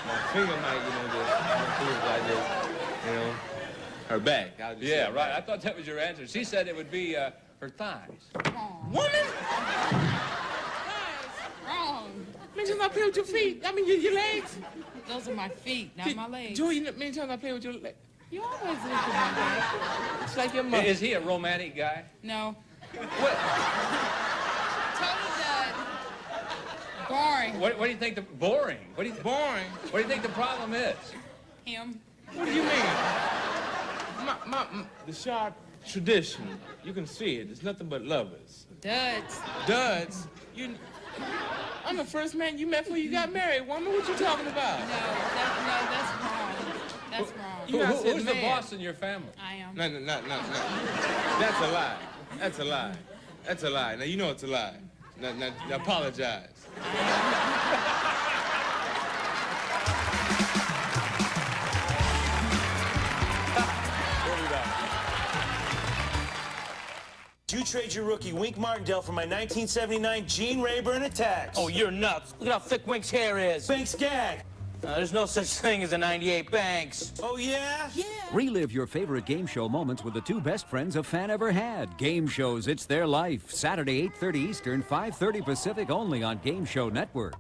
my finger might, you know, you know, her back. Yeah, right. I thought that was your answer. She said it would be her thighs. Woman! Wrong. Many times I play with your feet. I mean, your legs. Those are my feet, not my legs. Joey, many times I play with your legs. You always look at my back. It's like your mother. Is he a romantic guy? No. What? Totally done. Boring. What do you think the boring? Boring? What do you think the problem is? Him. What do you mean? The sharp tradition. You can see it. It's nothing but lovers. Duds. Duds? I'm the first man you met before you got married, woman. What you talking about? No, that's wrong. That's wrong. Who's the boss in your family? I am. No. That's a lie. That's a lie. That's a lie. Now, you know it's a lie. Now apologize. You trade your rookie Wink Martindale for my 1979 Gene Rayburn Attacks. Oh, you're nuts. Look at how thick Wink's hair is. Banks gag. There's no such thing as a 98 Banks. Oh, yeah? Yeah. Relive your favorite game show moments with the two best friends a fan ever had. Game shows, it's their life. Saturday, 8:30 Eastern, 5:30 Pacific, only on Game Show Network.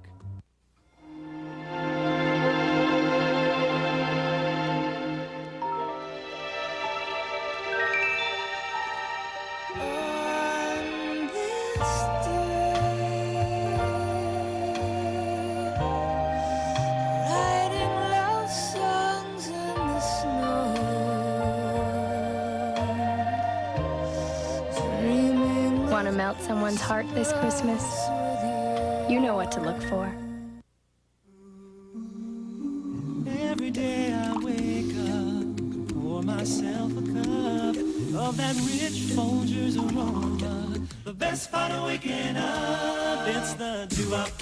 Want to melt someone's heart this Christmas? You know what to look for. Every day I wake up, pour myself a cup of that rich Folgers aroma. The best part of waking up, it's the do-up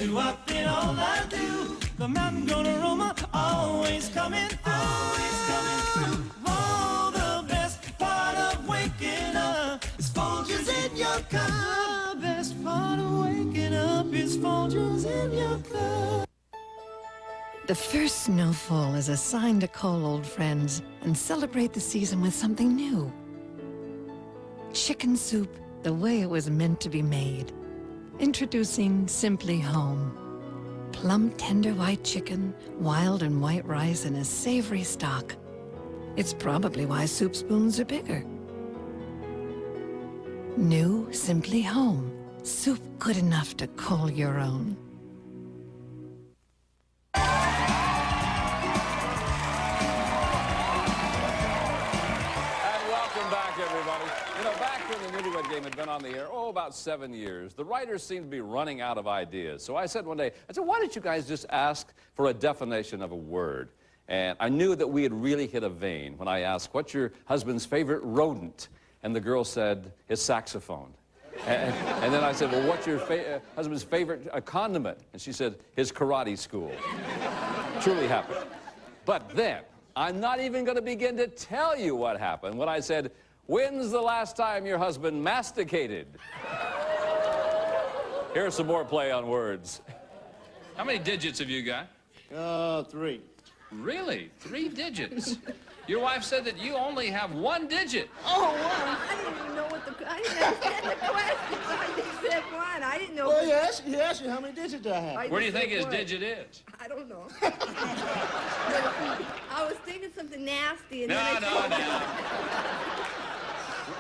in all I do. The mountain-grown aroma always coming through, always coming through. Oh, the best part of waking up is Folgers in your cup. The best part of waking up is Folgers in your cup. The first snowfall is a sign to call old friends and celebrate the season with something new. Chicken soup, the way it was meant to be made. Introducing Simply Home. Plump, tender white chicken, wild and white rice, and a savory stock. It's probably why soup spoons are bigger. New Simply Home. Soup good enough to call your own. Everybody. You know, back when the Newlywed Game had been on the air, about 7 years, the writers seemed to be running out of ideas. So I said one day, why don't you guys just ask for a definition of a word? And I knew that we had really hit a vein when I asked, what's your husband's favorite rodent? And the girl said, his saxophone. And then I said, well, what's your husband's favorite condiment? And she said, his karate school. Truly happened. But then, I'm not even going to begin to tell you what happened when I said, when's the last time your husband masticated? Here's some more play on words. How many digits have you got? 3. Really? 3 digits? Your wife said that you only have 1 digit. Oh, 1. I didn't even know I didn't understand the question. I just said 1. I didn't know. Well, he asked you how many digits do I have. Where do you think his digit is? I don't know. I was thinking something nasty. And No.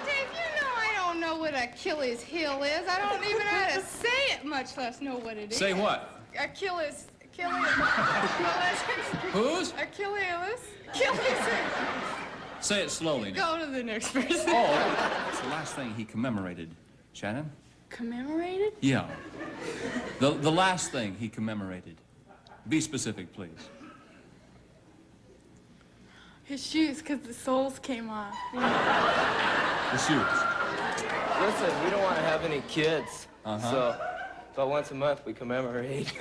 Dave, you know I don't know what Achilles' heel is. I don't even know how to say it, much less know what it is. Say what? Achilles. Whose? Achilles. Say it slowly now. Go to the next person. Oh, it's the last thing he commemorated. Shannon? Commemorated? Yeah. The last thing he commemorated. Be specific, please. His shoes, because the soles came off. The shoes. Listen, we don't want to have any kids. So about once a month we commemorate.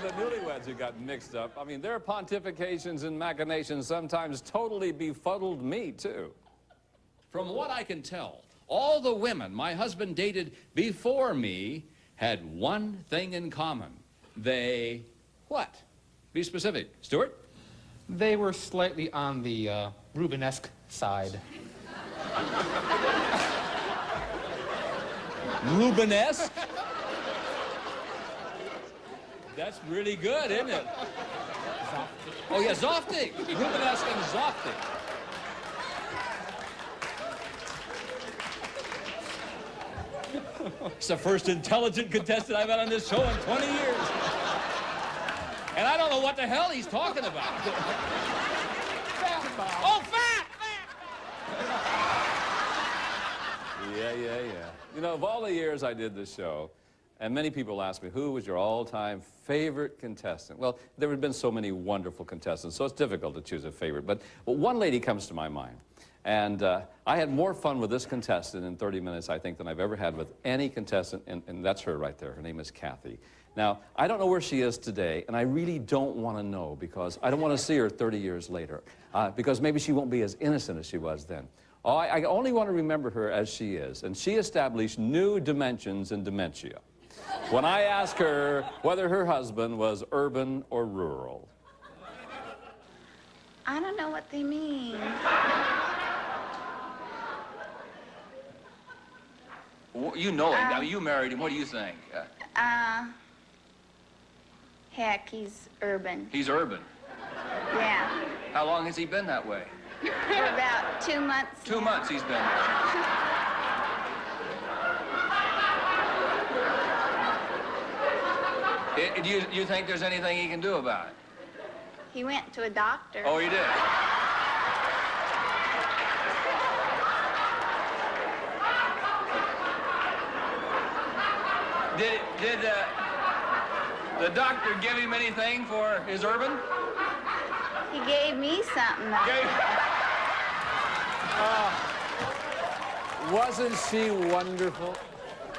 The newlyweds who got mixed up. I mean, their pontifications and machinations sometimes totally befuddled me, too. From what I can tell, all the women my husband dated before me had one thing in common. They... what? Be specific. Stuart? They were slightly on the Rubenesque side. Rubenesque? That's really good, isn't it? Oh, yeah, Zoftig. Rubenesque and Zoftig. It's the first intelligent contestant I've had on this show in 20 years. And I don't know what the hell he's talking about. Oh, fat! Yeah. You know, of all the years I did this show, and many people ask me, who was your all-time favorite contestant? Well, there have been so many wonderful contestants, so it's difficult to choose a favorite. But one lady comes to my mind. And I had more fun with this contestant in 30 minutes, I think, than I've ever had with any contestant, and that's her right there. Her name is Kathy. Now, I don't know where she is today, and I really don't want to know because I don't want to see her 30 years later, because maybe she won't be as innocent as she was then. I only want to remember her as she is, and she established new dimensions in dementia when I asked her whether her husband was urban or rural. I don't know what they mean. You know it. I mean, you married him. What do you think? Heck, he's urban. He's urban. Yeah. How long has he been that way? For about 2 months. 2 months he's been there. Do you think there's anything he can do about it? He went to a doctor. Oh, he did? Did the doctor give him anything for his urban? He gave me something. Wasn't she wonderful?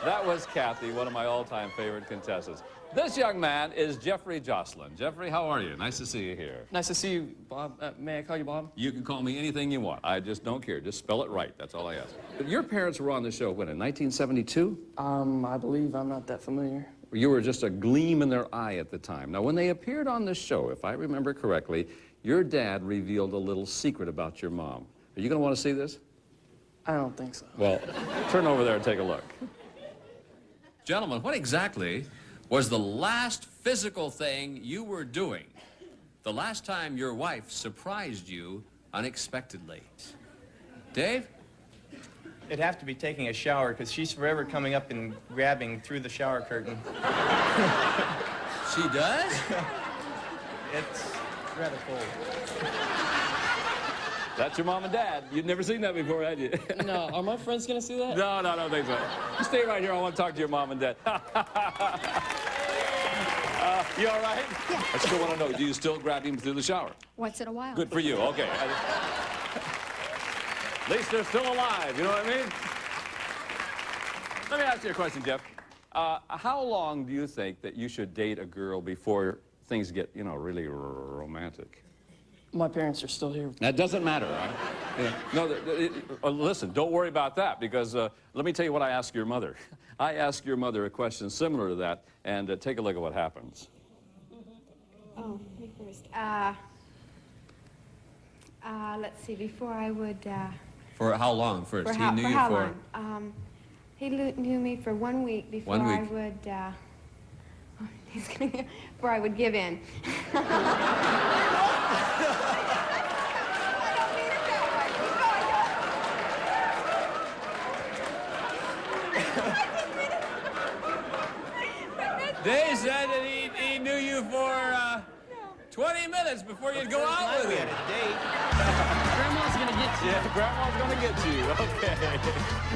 That was Kathy, one of my all-time favorite contestants. This young man is Jeffrey Jocelyn. Jeffrey, how are you? Nice to see you here. Nice to see you, Bob. May I call you Bob? You can call me anything you want. I just don't care. Just spell it right. That's all I ask. But your parents were on the show when, in 1972? I believe I'm not that familiar. You were just a gleam in their eye at the time. Now, when they appeared on the show, if I remember correctly, your dad revealed a little secret about your mom. Are you going to want to see this? I don't think so. Well, turn over there and take a look. Gentlemen, what exactly was the last physical thing you were doing the last time your wife surprised you unexpectedly? Dave? It'd have to be taking a shower, because she's forever coming up and grabbing through the shower curtain. She does? It's rather cold. That's your mom and dad. You'd never seen that before, had you? No, are my friends gonna see that? No, I don't think so. You stay right here. I want to talk to your mom and dad. You all right? Yeah. I still want to know, do you still grab him through the shower? Once in a while. Good for you. Okay. At least they're still alive, you know what I mean? Let me ask you a question, Jeff. How long do you think that you should date a girl before things get, you know, really romantic? My parents are still here. That doesn't matter, right? Yeah. No, listen, don't worry about that, because let me tell you what I asked your mother. I asked your mother a question similar to that, and take a look at what happens. Oh, me first. Let's see, before I would, For how long first? He knew you for... long? He knew me for 1 week before I would, before I would give in. Dave said that he knew you for 20 minutes before you'd go out with him. Grandma's gonna get you. Yeah, Grandma's gonna get you. Okay.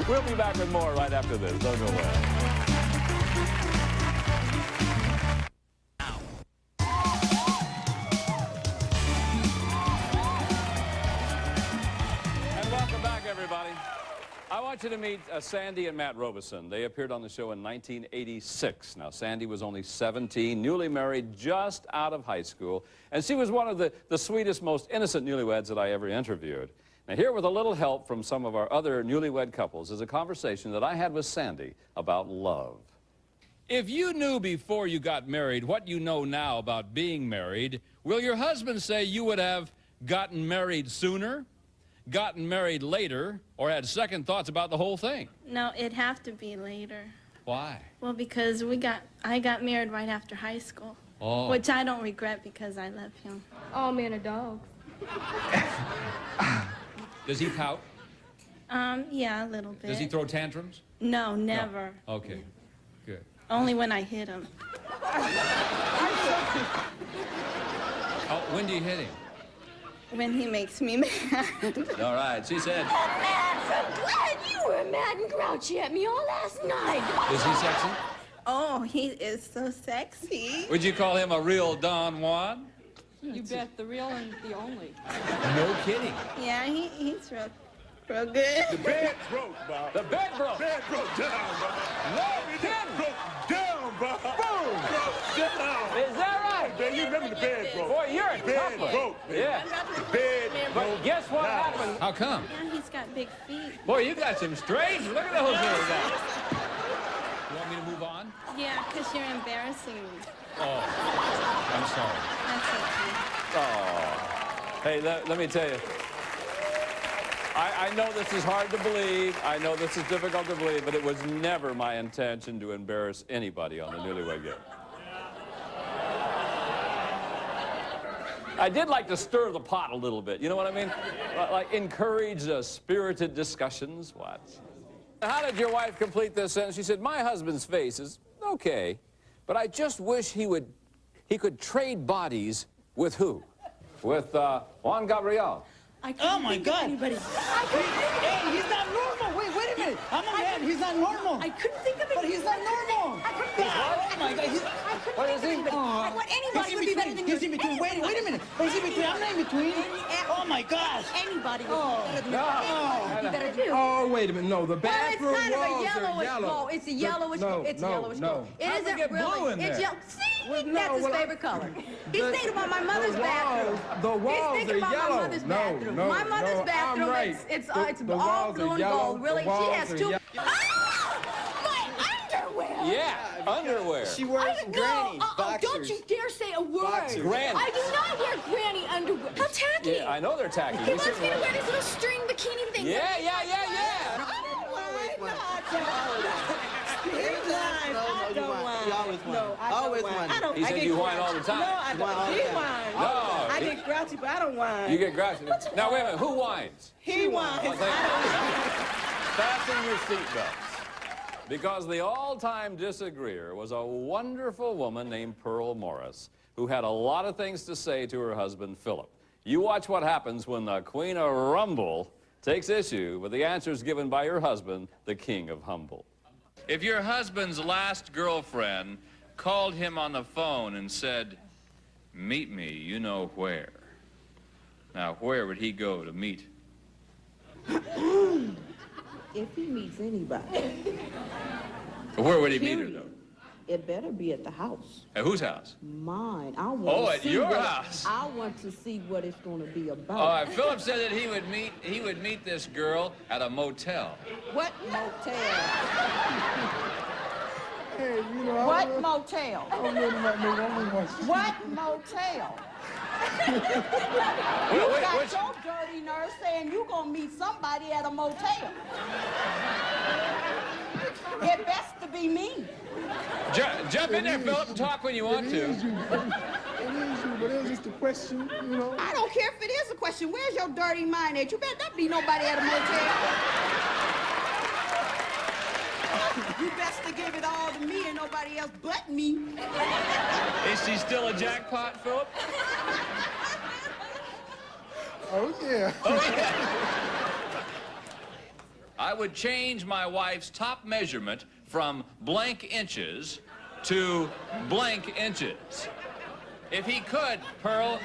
We'll be back with more right after this. Don't go away. And welcome back, everybody. I want you to meet Sandy and Matt Robeson. They appeared on the show in 1986. Now, Sandy was only 17, newly married, just out of high school, and she was one of the sweetest, most innocent newlyweds that I ever interviewed. Now, here with a little help from some of our other newlywed couples is a conversation that I had with Sandy about love. If you knew before you got married what you know now about being married, will your husband say you would have gotten married sooner, gotten married later, or had second thoughts about the whole thing? No, it'd have to be later. Why? Well, because I got married right after high school. Oh. Which I don't regret because I love him. All men are dogs. Does he pout? Yeah, a little bit. Does he throw tantrums? No, never. No. Okay, good. Only when I hit him. Oh, when do you hit him? When he makes me mad. All right, she said. Oh, man, I'm glad you were mad and grouchy at me all last night. Is he sexy? Oh, he is so sexy. Would you call him a real Don Juan? You bet, the real and the only. No kidding. Yeah, he's real good. The bed broke, Bob. The bed broke. The bed broke down, Bob. No, it didn't. Broke down, Bob. Boom. Is that right? Man, you remember the bed broke. Boy, you're a bed tough one. broke. Yeah. Bed But broke. guess what happened? How come? Yeah, he's got big feet. Boy, you got some strength. Look at those little guys. You want me to move on? Yeah, because you're embarrassing me. Oh, I'm sorry. That's okay. Oh. Hey, let me tell you. I know this is hard to believe. I know this is difficult to believe, but it was never my intention to embarrass anybody on the Newlywed Game. I did like to stir the pot a little bit, you know what I mean? Like encourage spirited discussions. What? How did your wife complete this sentence? She said, my husband's face is okay, but I just wish he could trade bodies with who? With Juan Gabriel. Oh my God! Anybody. Hey, he's not normal. Wait a minute. I'm a man. He's not normal. I couldn't think of it. But he's not normal. I couldn't think of it. Oh my God. What is he? I want anybody would be better than you. He's in between. Wait a minute. He's in between. I'm not in between. Oh my gosh. Anybody would be better than you. No. Be better too. Oh, wait a minute. No, the bathroom Well, it's kind of a walls are yellowish yellow. glow. It's a yellowish glow. It's a yellowish glow. It How isn't we get blue really. in It's there? yellow. See, Well, that's his well, favorite color. He's thinking about my mother's bathroom. The walls He's thinking are about yellow. my mother's No, bathroom. no, My mother's no, bathroom. I'm right. It's The all walls blue are and yellow. gold. Really, The she walls has are two. yellow. My underwear. Yeah, underwear. She wears granny boxers. Don't you dare say a word. Boxers. Granny. I do not wear granny underwear. How tacky. Yeah, I know they're tacky. He We wants me certainly to are. wear these little string bikini things. Yeah. He said you whine all the time. No, I don't. He whines. No. I get grouchy, but I don't whine. You get grouchy. Now, wait a minute. Who whines? He whines. Oh, fasten your seatbelts. Because the all-time disagreeer was a wonderful woman named Pearl Morris, who had a lot of things to say to her husband, Philip. You watch what happens when the Queen of Rumble takes issue with the answers given by her husband, the King of Humble. If your husband's last girlfriend called him on the phone and said, meet me, you know where. Now, where would he go to meet? If he meets anybody, Where would he meet her, though? it better be at the house. At whose house? Mine. I want Oh, to at see your what, house. I want to see what it's going to be about. All right, Philip said that he would meet this girl at a motel. What motel? Hey, you know, What motel? I don't know about no woman. What motel? Wait, You wait, got which- your dirty nerve saying you gonna meet somebody at a motel. It best to be me. Jump in there, Philip, and talk when you want to. It is you, but it was just a question, you know. I don't care if it is a question. Where's your dirty mind at? You better not be nobody at a motel. You best to give it all to me and nobody else but me. Is she still a jackpot, Philip? Oh, yeah. I would change my wife's top measurement from blank inches to blank inches. If he could, Pearl,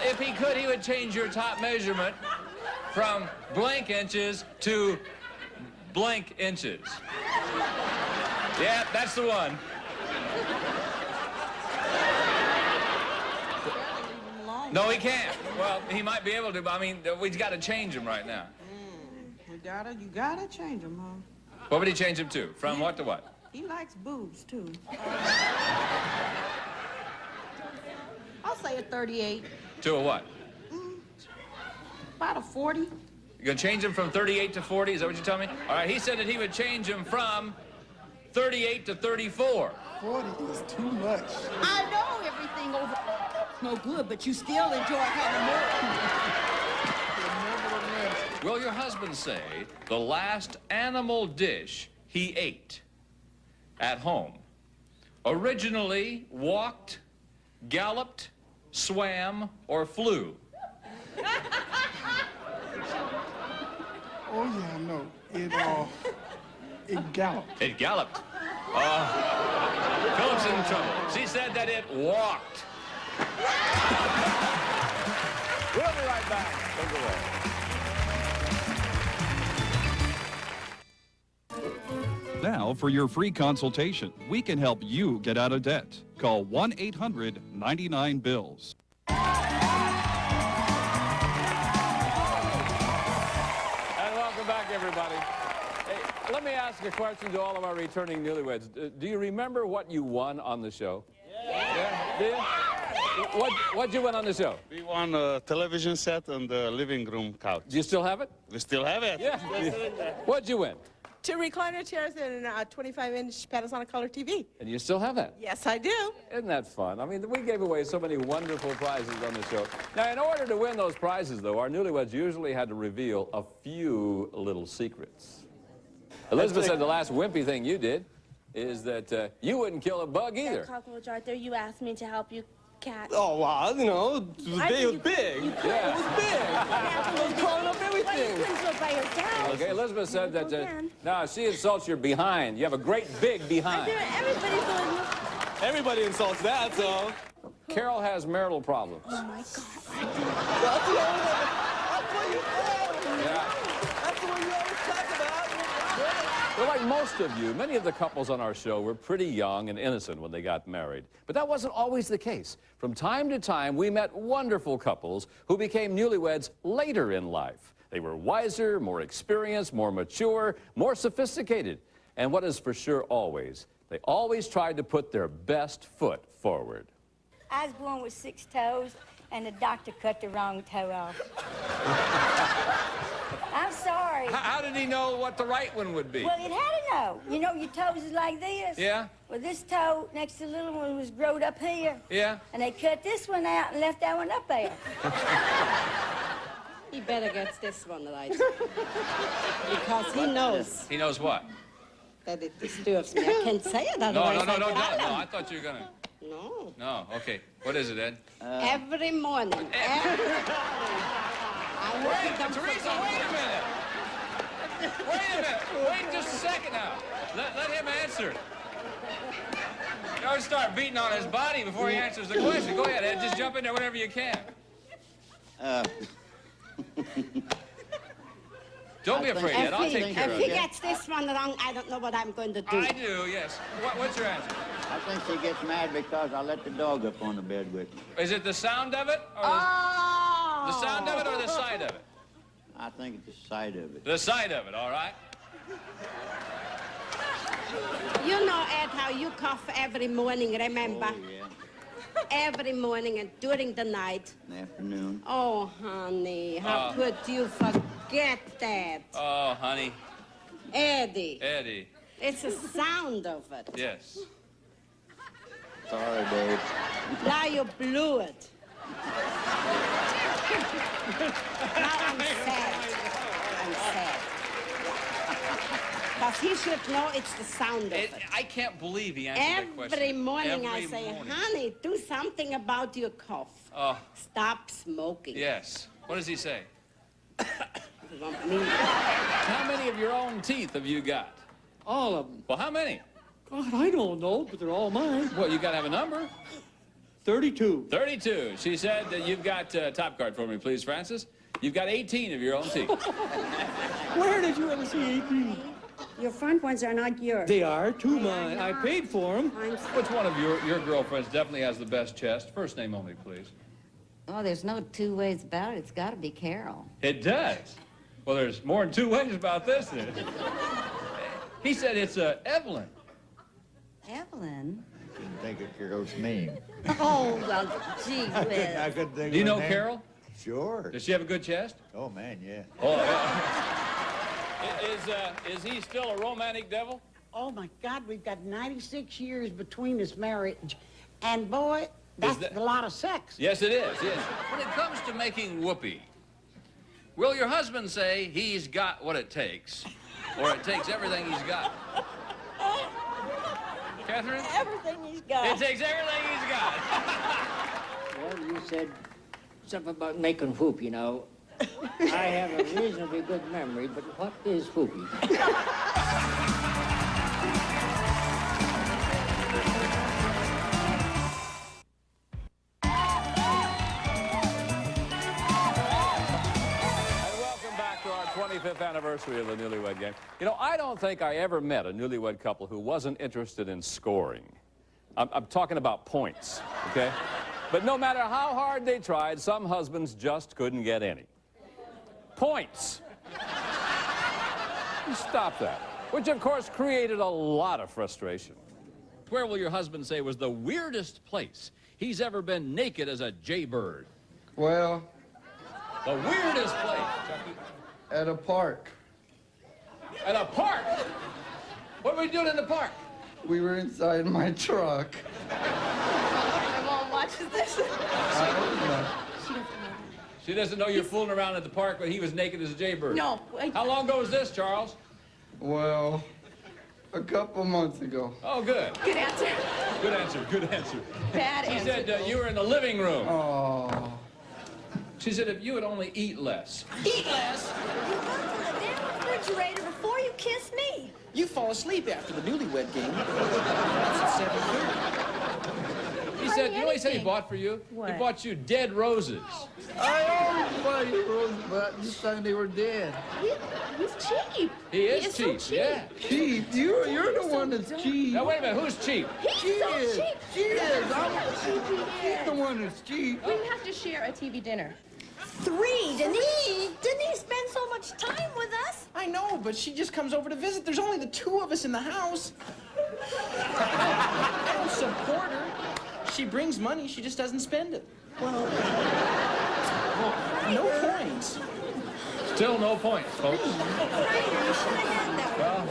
if he could, he would change your top measurement from blank inches to blank inches. Yeah, that's the one. No, he can't. Well, he might be able to, but I mean, we've got to change him right now. You gotta change him, huh? What would he change him to? From what to what? He likes boobs, too. I'll say a 38. To a what? About a 40. You're going to change him from 38 to 40? Is that what you're telling me? All right, he said that he would change him from 38 to 34. 40 is too much. I know everything over no good, but you still enjoy having Will your husband say the last animal dish he ate at home originally walked, galloped, swam, or flew? Oh, yeah, I know. It galloped. It galloped. Philip's in trouble. She said that it walked. We'll be right back. Don't go away. now for your free consultation. We can help you get out of debt. Call 1-800-99-BILLS. And welcome back, everybody. Hey, let me ask a question to all of our returning newlyweds. Do you remember what you won on the show? Yeah? Do you? What'd you win on the show? We won a television set and the living room couch. Do you still have it? We still have it. Yeah. What'd you win? 2 recliner chairs and a 25-inch Panasonic color TV. And you still have that? Yes, I do. Isn't that fun? I mean, we gave away so many wonderful prizes on the show. Now, in order to win those prizes, though, our newlyweds usually had to reveal a few little secrets. Elizabeth said the last wimpy thing you did is that you wouldn't kill a bug either. That cockroach right there, you asked me to help you catch. Oh, wow, you know, it was big. It was big. Yeah. It was big. It was crawling up everything. Well, you couldn't do it by yourself. Okay, Elizabeth said that, no, she insults your behind. You have a great big behind. Everybody insults that, so. Carol has marital problems. Oh, my God. That's what you said. Yeah. That's the one you always talk about. Well, like most of you, many of the couples on our show were pretty young and innocent when they got married. But that wasn't always the case. From time to time, we met wonderful couples who became newlyweds later in life. They were wiser, more experienced, more mature, more sophisticated. And what is for sure always, they always tried to put their best foot forward. I was born with 6 toes, and the doctor cut the wrong toe off. I'm sorry. How did he know what the right one would be? Well, it had to know. You know, your toes is like this. Yeah? Well, this toe next to the little one was growed up here. Yeah? And they cut this one out and left that one up there. He better gets this one right. Because he knows He knows what? that it disturbs me. I can't say it otherwise. No, I tell him. I thought you were gonna. No. No, okay. What is it, Ed? Every morning. Teresa, wait a minute. Wait just a second now. Let him answer. You always start beating on his body before he answers the question. Go ahead, Ed. Just jump in there whenever you can. Don't be afraid, Ed. I'll take care of it. If he gets this one wrong, I don't know what I'm going to do. I do, yes. What's your answer? I think she gets mad because I let the dog up on the bed with me. Is it the sound of it? Or the sound of it or the sight of it? I think it's the sight of it. The sight of it, all right. You know, Ed, how you cough every morning, remember? Oh, yeah. Every morning and during the night. In the afternoon. Oh, honey, how could you forget that? Oh, honey. Eddie. Eddie. It's the sound of it. Yes. Sorry, Dave. Now you blew it. Now I'm sad. I'm sad. Because he should know it's the sound of it. I can't believe he answered that question. Every morning I Every say, morning. honey, do something about your cough. Oh. Stop smoking. Yes. What does he say? You want me? How many of your own teeth have you got? All of them. Well, how many? God, I don't know, but they're all mine. Well, you got to have a number. 32. 32. She said that you've got, top card for me, please, Francis. You've got 18 of your own teeth. Where did you ever see 18? Your front ones are not yours. They are, two mine. I paid for them. Which one of your girlfriends definitely has the best chest? First name only, please. Oh, there's no two ways about it. It's got to be Carol. It does. Well, there's more than 2 ways about this, then. He said it's Evelyn. Evelyn? Didn't think of Carol's name. Oh, well, gee whiz. I couldn't think Do you of her know name. Carol? Sure. Does she have a good chest? Oh, man, yeah. Oh, yeah. Is he still a romantic devil? Oh, my God, we've got 96 years between this marriage. And, boy, that's a lot of sex. Yes, it is, yes. When it comes to making whoopee, will your husband say he's got what it takes, or it takes everything he's got? Catherine? Everything he's got. It takes everything he's got. Well, you said something about making whoop, you know. I have a reasonably good memory, but what is whoopee? 25th anniversary of the Newlywed Game. You know, I don't think I ever met a newlywed couple who wasn't interested in scoring. I'm talking about points, okay? But no matter how hard they tried, some husbands just couldn't get any. Points. You stop that. Which, of course, created a lot of frustration. Where will your husband say was the weirdest place he's ever been naked as a jaybird? Well... The weirdest place, Chucky? At a park. At a park? What were we doing in the park? We were inside my truck. My mom watches this. She doesn't know you're fooling around at the park when he was naked as a jaybird. No. How long ago was this, Charles? Well, a couple months ago. Oh, good. Good answer. Good answer, good answer. Bad she answer. She said you were in the living room. Oh. She said if you would only eat less. Eat less? You go to the damn refrigerator before you kiss me. You fall asleep after the Newlywed Game. That's at 7:30. He said, you know what he said he bought for you? What? He bought you dead roses. I always buy you roses, but this time they were dead. He's cheap. He is so cheap, cheap. yeah. Cheap? You're the one that's cheap. Now, wait a minute, who's cheap? He's so cheap. She is. He's the one that's cheap. We have to share a TV dinner. 3, Denise. Denise spends so much time with us. I know, but she just comes over to visit. There's only the 2 of us in the house. I don't support her. She brings money, she just doesn't spend it. Well, no points. Still no points, folks. Well,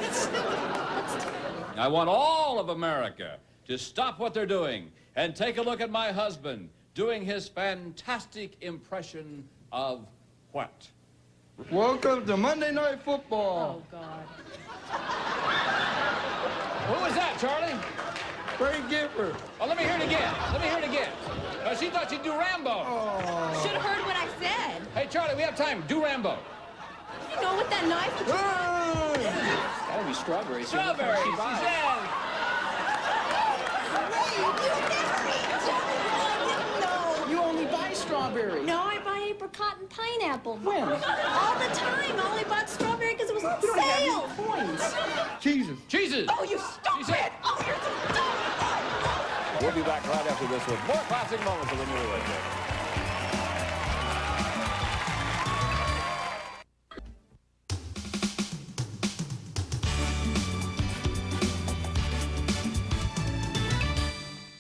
I want all of America to stop what they're doing and take a look at my husband doing his fantastic impression of what? Welcome to Monday Night Football. Oh, God. Who was that, Charlie? Frank Gifford. Oh, let me hear it again. Let me hear it again. She thought she'd do Rambo. Oh. Should have heard what I said. Hey, Charlie, we have time. Do Rambo. You know, with that knife. Gotta be strawberries. Strawberries, she said. You only buy strawberries. No, I buy apricot and pineapple. When? All the time. I only bought strawberry because it was on sale. Points. Jesus. Jesus. Oh, you stupid! Oh, you're so dumb! We'll be back right after this with more classic moments of the Newlywed Game.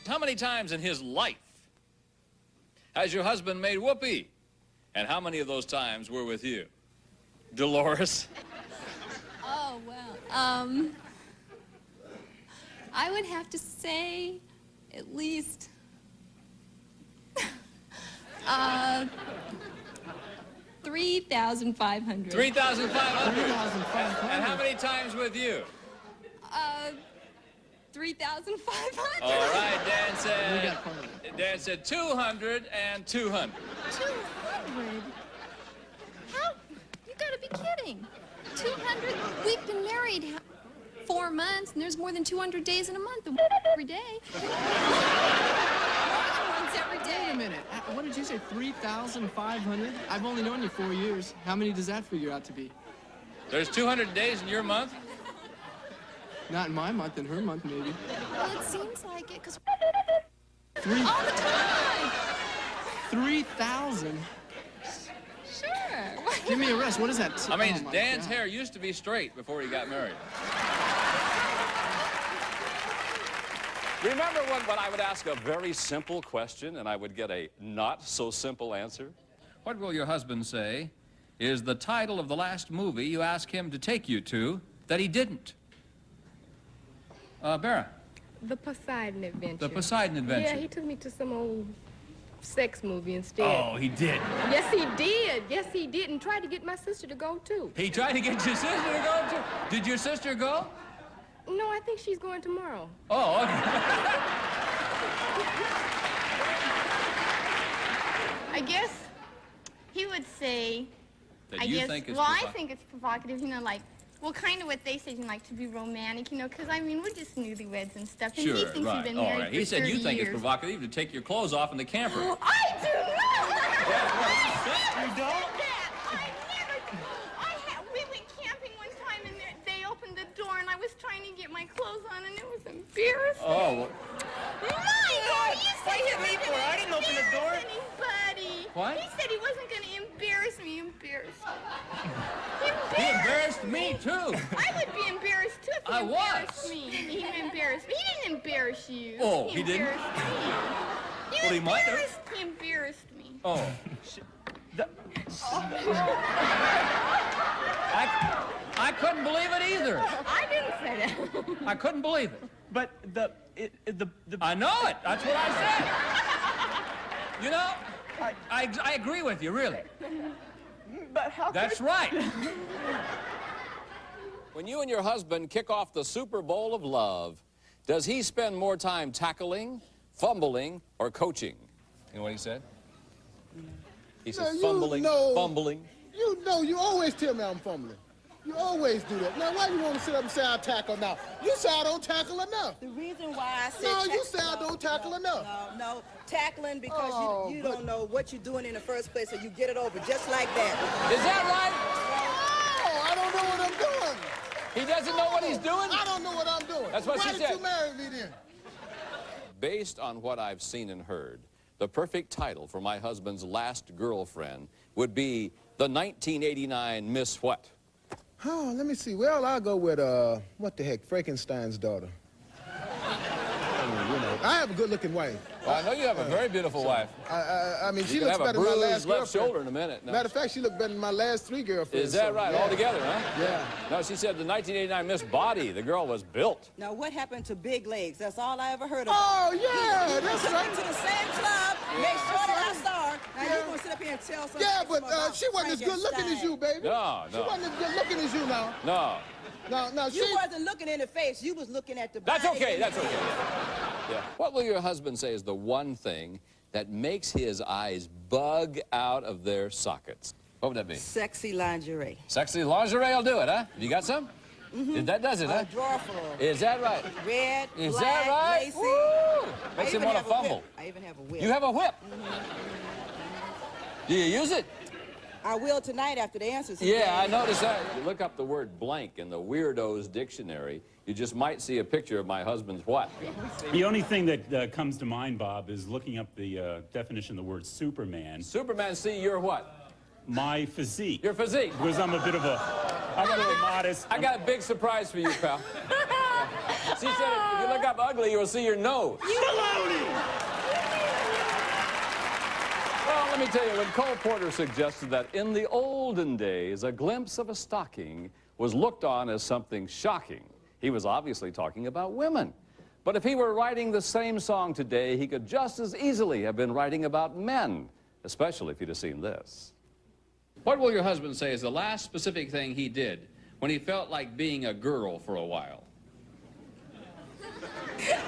How many times in his life has your husband made whoopee? And how many of those times were with you? Dolores? Oh, well, I would have to say at least 3,500. 3,500. And how many times with you? 3,500. All right, Dan said 200 and 200. 200? How? You gotta be kidding. 200? We've been married 4 months, and there's more than 200 days in a month, and every day. More than once every day. Wait a minute. What did you say, 3,500? I've only known you 4 years. How many does that figure out to be? There's 200 days in your month? Not in my month, in her month, maybe. Well, it seems like it, because all the time. 3,000? Sure. Give me a rest. What is that? I mean, Oh, my Dan's God. hair used to be straight before he got married. Remember when I would ask a very simple question and I would get a not-so-simple answer? What will your husband say is the title of the last movie you asked him to take you to that he didn't? Barra. The Poseidon Adventure. The Poseidon Adventure. Yeah, he took me to some old sex movie instead. Oh, he did. Yes, he did. Yes, he did, and tried to get my sister to go, too. He tried to get your sister to go too? Did your sister go? No, I think she's going tomorrow. Oh, okay. I guess he would say, That I you guess, think it's well, I think it's provocative, you know, like, well, kind of what they said, you know, like, to be romantic, you know, because, I mean, we're just newlyweds and stuff, and he Sure, thinks right. he's been All married right. for He said you 30 think years. it's provocative to take your clothes off in the camper. I do not! You don't? I never, we was trying to get my clothes on, and it was embarrassing. Oh. My, you said hit me for it? I didn't open the door. Anybody. What? He said he wasn't going to embarrass me. Embarrass me. He embarrassed me, too. I would be embarrassed, too, if he I embarrassed was. me. He embarrassed me. He didn't embarrass you. Oh, he didn't? Embarrassed me. Well, he might have. He embarrassed me. Oh. I couldn't believe it either. I didn't say that. I couldn't believe it. But the I know it. That's what I said. You know, I agree with you, really. But how That's right. When you and your husband kick off the Super Bowl of love, does he spend more time tackling, fumbling, or coaching? You know what he said? He says fumbling, fumbling. You know, you always tell me I'm fumbling. You always do that. Now, why you want to sit up and say I tackle now? You say I don't tackle enough. The reason why I said No, you say I don't tackle enough. No, tackling because you don't know what you're doing in the first place, so you get it over just like that. Is that right? No, I don't know what I'm doing. He doesn't know what he's doing? I don't know what I'm doing. That's what Why she did said. you marry me then? Based on what I've seen and heard, the perfect title for my husband's last girlfriend would be the 1989 Miss What? Oh, let me see. Well, I'll go with, what the heck, Frankenstein's daughter. You know, I have a good-looking wife. Well, I know you have a very beautiful wife. I mean, she You can looks have a better than my bruised last left girlfriend. shoulder in a minute. No. Matter of fact, she looked better than my last 3 girlfriends. Is that right? Yeah. All together, huh? Yeah. No, she said the 1989 Miss Body. The girl was built. Now, what happened to big legs? That's all I ever heard of. Oh, yeah, You that's took right. her to the same club, make sure that I saw her. Now, you're going to sit up here and tell something. Yeah, but she wasn't as good looking as you, baby. No, She no. wasn't as good looking as you now. No. No, You wasn't looking in the face. You was looking at the body. That's okay, that's okay. Yeah. What will your husband say is the one thing that makes his eyes bug out of their sockets? What would that be? Sexy lingerie. Sexy lingerie will do it, huh? You got some? That does it, huh? A drawer full. Is that right? Red, Is black, that right? lacy. Woo! Makes I him even want to have a fumble. whip. I even have a whip. You have a whip? Do you use it? I will tonight after the answers. Yeah, I noticed that. If you look up the word blank in the Weirdos Dictionary, you just might see a picture of my husband's what? The only thing that comes to mind, Bob, is looking up the definition of the word Superman. Superman, see your what? My physique. Your physique. Because I'm a bit modest. I got a big surprise for you, pal. She said if you look up ugly, you'll see your nose. Well, let me tell you, when Cole Porter suggested that in the olden days, a glimpse of a stocking was looked on as something shocking, he was obviously talking about women. But if he were writing the same song today, he could just as easily have been writing about men, especially if he'd have seen this. What will your husband say is the last specific thing he did when he felt like being a girl for a while?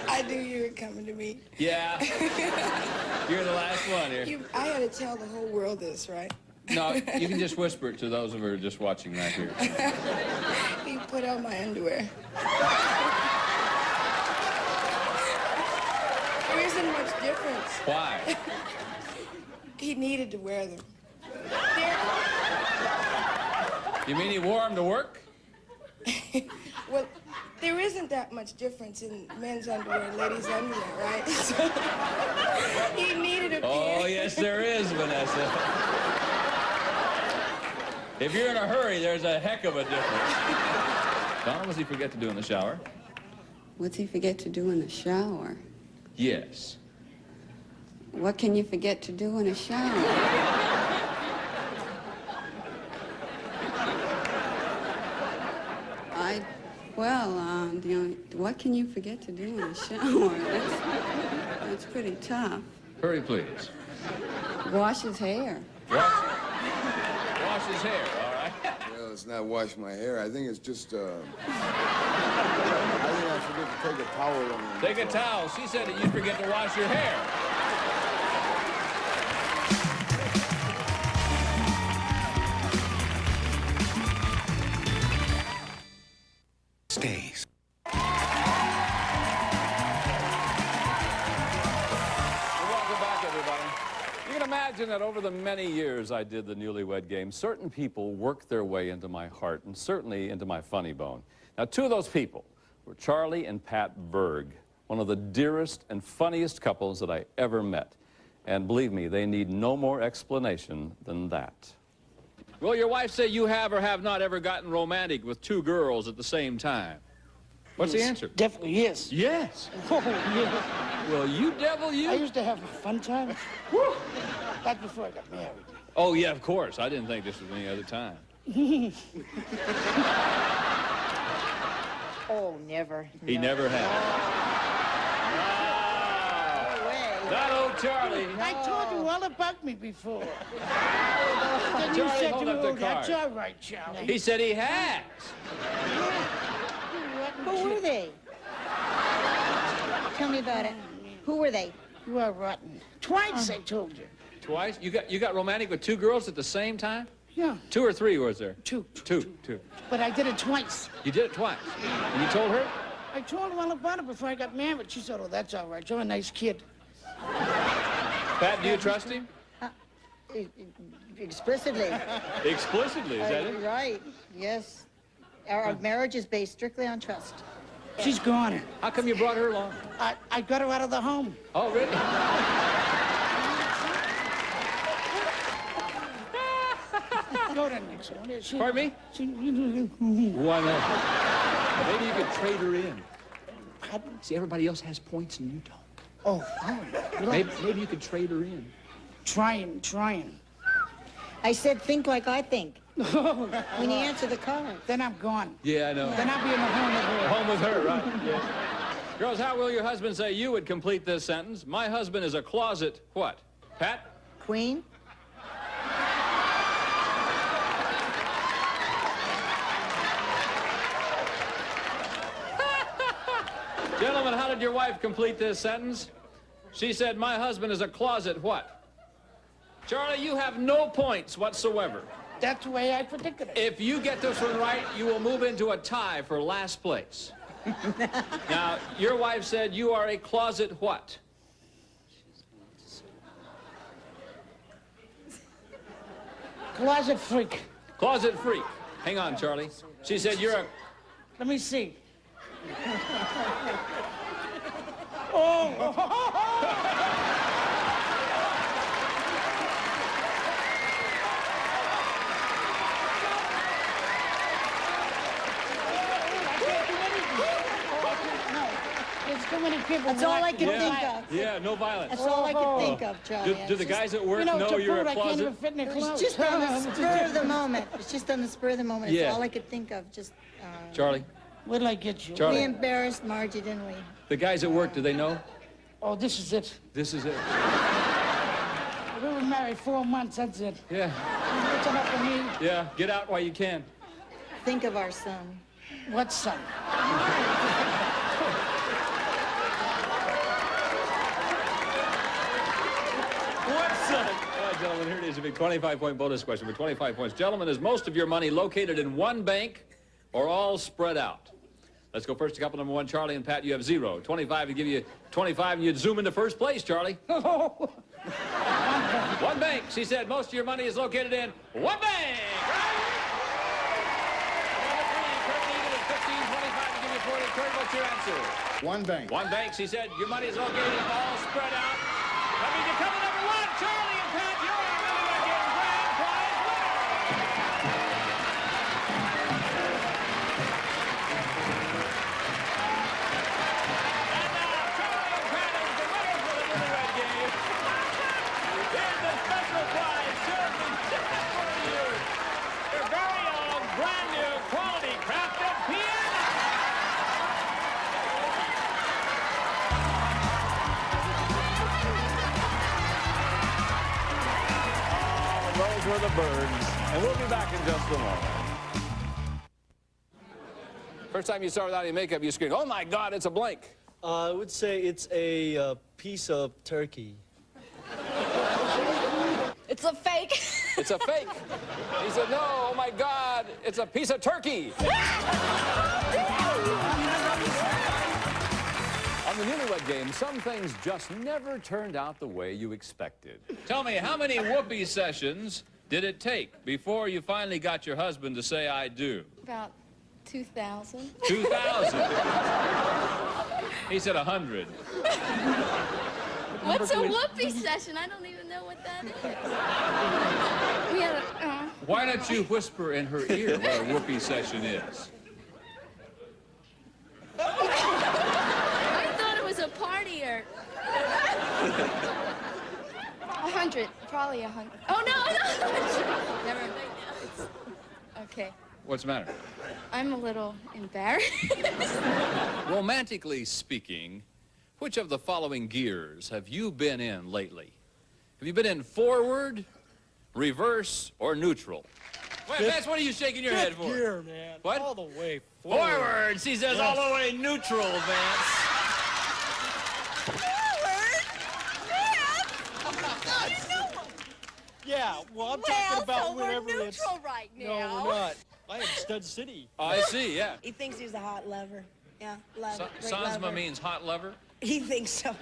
I knew you were coming to me. Yeah. You're the last one here. I had to tell the whole world this, right? No, you can just whisper it to those of you who are just watching right here. He put on my underwear. There isn't much difference. Why? He needed to wear them. You mean he wore them to work? Well, there isn't that much difference in men's underwear and ladies' underwear, right? So, he needed a pair. Oh, yes, there is, Vanessa. If you're in a hurry, there's a heck of a difference. Donna, what does he forget to do in the shower? What's he forget to do in the shower? Yes. What can you forget to do in a shower? What can you forget to do in a shower? That's pretty tough. Hurry, please. Wash his hair. Wash his hair, all right? Well, it's not wash my hair. I think it's just, I think I forget to take a towel on. Take a towel. She said that you forget to wash your hair. Stays. Welcome back, everybody. You can imagine that over the many years I did the Newlywed Game, certain people worked their way into my heart and certainly into my funny bone. Now, two of those people were Charlie and Pat Berg, one of the dearest and funniest couples that I ever met. And believe me, they need no more explanation than that. Will your wife say you have or have not ever gotten romantic with two girls at the same time? What's the answer? Definitely yes. Yes. Oh, yeah. Well, you devil, you. I used to have fun times. Back before I got married. Oh, yeah, of course. I didn't think this was any other time. Oh, never. He never had. Not old Charlie. I told you all about me before. Then you Charlie, said hold you up the were, that's card. all right, Charlie. He said he has. Who were they? Tell me about it. Who were they? You are rotten. Twice, I told you. Twice? You got romantic with two girls at the same time? Yeah. Two or three was there? Two. Two. But I did it twice. You did it twice. And you told her? I told her all about it before I got married. She said, oh, that's all right. You're a nice kid. Pat, do you trust him? Explicitly. Explicitly, is that it? Right, yes. Our marriage is based strictly on trust. She's gone. How come you brought her along? I got her out of the home. Oh, really? Go to the next one. Pardon me? Why not? Maybe you could trade her in. See, everybody else has points and you don't. Oh, Maybe you could trade her in. Trying. I said think like I think. When you answer the call. Then I'm gone. Yeah, I know. Then I'll be in the home with her. Home with her, right? Yeah. Girls, how will your husband say you would complete this sentence? My husband is a closet what? Pat? Queen? Gentlemen, how did your wife complete this sentence? She said, my husband is a closet what? Charlie, you have no points whatsoever. That's the way I predicted it. If you get this one right, you will move into a tie for last place. Now, your wife said you are a closet what? Closet freak. Closet freak. Hang on, Charlie. She said you're a... Let me see. Oh! There's too many people. That's all I can think of. Yeah, no violence. That's all I can think of, Charlie. Do the guys at work You know, know to you're prove a I can't closet? even fit in the It clothes. was just on the spur of the moment. It's just on the spur of the moment. Yeah. It's all I could think of. Just. Charlie, Where'd I get you? Charlie. We embarrassed Margie, didn't we? the guys at work, do they know? Oh, this is it. This is it. We were married 4 months, that's it. Yeah. That's enough for me. Yeah, get out while you can. Think of our son. What son? What son? All right, gentlemen, here it is. A big 25-point bonus question for 25 points. Gentlemen, is most of your money located in one bank or all spread out? Let's go first to couple number one, Charlie and Pat. You have 0. 25 to give you 25, and you'd zoom into first place, Charlie. One bank. She said most of your money is located in one bank. What's your answer? One bank. One bank. She said your money is located all spread out. That means you're coming number one, Charlie and Pat. You're our Newlywed Game grand prize Those were the birds, and we'll be back in just a moment. First time you saw without any makeup, you screamed, "Oh my God, it's a blank." I would say it's a piece of turkey. It's a fake. It's a fake. He said, "No, oh my God, it's a piece of turkey." On the Newlywed Game, some things just never turned out the way you expected. Tell me, how many whoopee sessions did it take before you finally got your husband to say, "I do"? About 2,000. 2,000. He said 100. What's a whoopee session? I don't even know what that is. We had a... Why don't you whisper in her ear what a whoopee session is? I thought it was a partier. 100. Probably 100. Oh, no. Never mind. Okay. What's the matter? I'm a little embarrassed. Romantically speaking, which of the following gears have you been in lately? Have you been in forward, reverse, or neutral? Wait, Vance, what are you shaking your head for? Gear, man. What? All the way forward. Forward! She says all the way neutral, Vance. Yeah, well, I'm talking about whenever we're it's... neutral right now. No, we're not. I am Stud City. Oh, I see, yeah. He thinks he's a hot lover. Yeah, love. Great Sansma lover. means hot lover? He thinks so.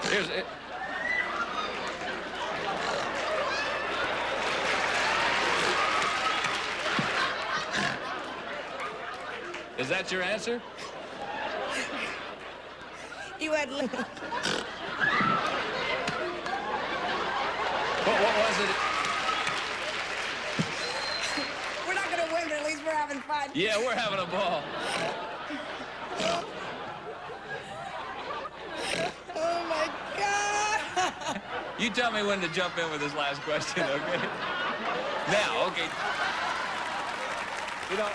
Here's it. Is that your answer? You had... What was it? We're not going to win, but at least we're having fun. Yeah, we're having a ball. Oh, my God. You tell me when to jump in with this last question, okay? Now, okay. You know,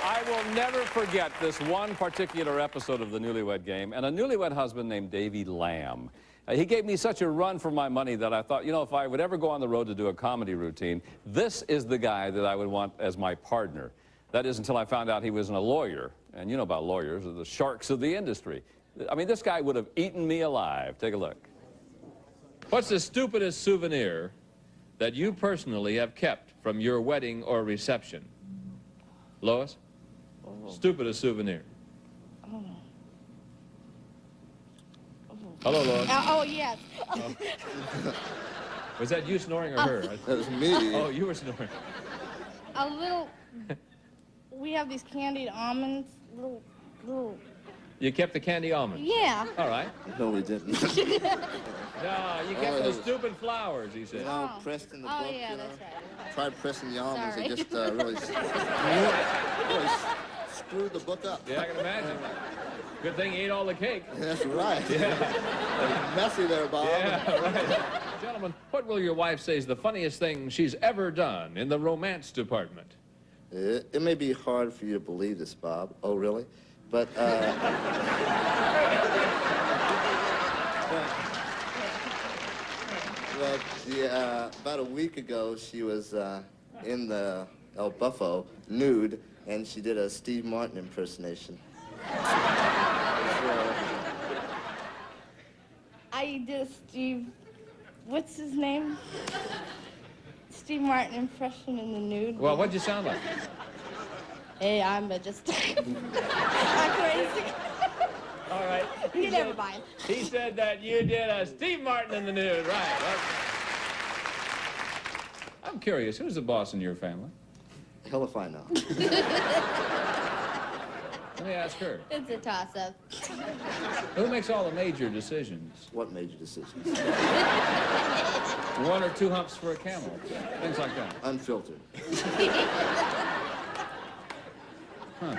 I will never forget this one particular episode of the Newlywed Game, and a newlywed husband named Davy Lamb. He gave me such a run for my money that I thought, you know, if I would ever go on the road to do a comedy routine, this is the guy that I would want as my partner. That is until I found out he wasn't a lawyer. And you know about lawyers, they're the sharks of the industry. I mean, this guy would have eaten me alive. Take a look. What's the stupidest souvenir that you personally have kept from your wedding or reception? Lois? Stupidest souvenir. Hello, Lois. Oh, yes. Was that you snoring or her? That was me. Oh, you were snoring. A little... We have these candied almonds. Little... You kept the candy almond? Yeah. All right. No, we didn't. No, you kept those stupid flowers, he said. Pressed in the Oh, book, yeah, you know. that's right. Tried pressing the almonds Sorry. and just really screwed the book up. Yeah, I can imagine. Good thing you ate all the cake. That's right. Yeah. Messy there, Bob. Yeah, right. Gentlemen, what will your wife say is the funniest thing she's ever done in the romance department? It may be hard for you to believe this, Bob. Oh, really? But, about a week ago, she was in the El Buffo, nude, and she did a Steve Martin impersonation. I did a Steve... What's his name? Steve Martin impression in the nude. Well, what'd you sound like? Hey, I'm just... I'm crazy. All right. You never mind. He said that you did a Steve Martin in the nude, right? Well, I'm curious, who's the boss in your family? Hell if I know. Let me ask her. It's a toss-up. Who makes all the major decisions? What major decisions? 1 or 2 humps for a camel, things like that. Unfiltered. Huh.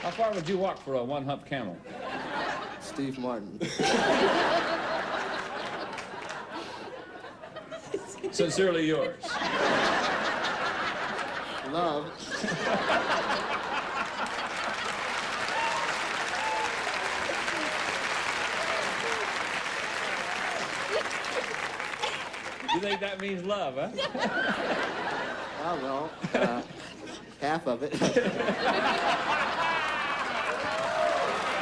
How far would you walk for a 1-hump camel? Steve Martin. Sincerely yours. Love. You think that means love, huh? Oh, well, half of it.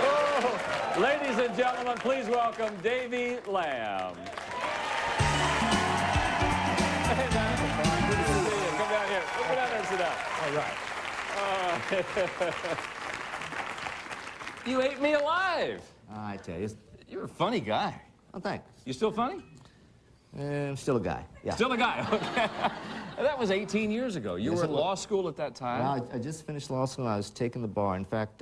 Oh, ladies and gentlemen, please welcome Davy Lamb. Hey, man. Good to see you. Come down here. Come down there and sit down. All You ate me alive. I tell you, you're a funny guy. Oh, thanks. You still funny? I'm still a guy, yeah. Still a guy, okay. That was 18 years ago. You were in law school at that time? Well, I just finished law school and I was taking the bar. In fact,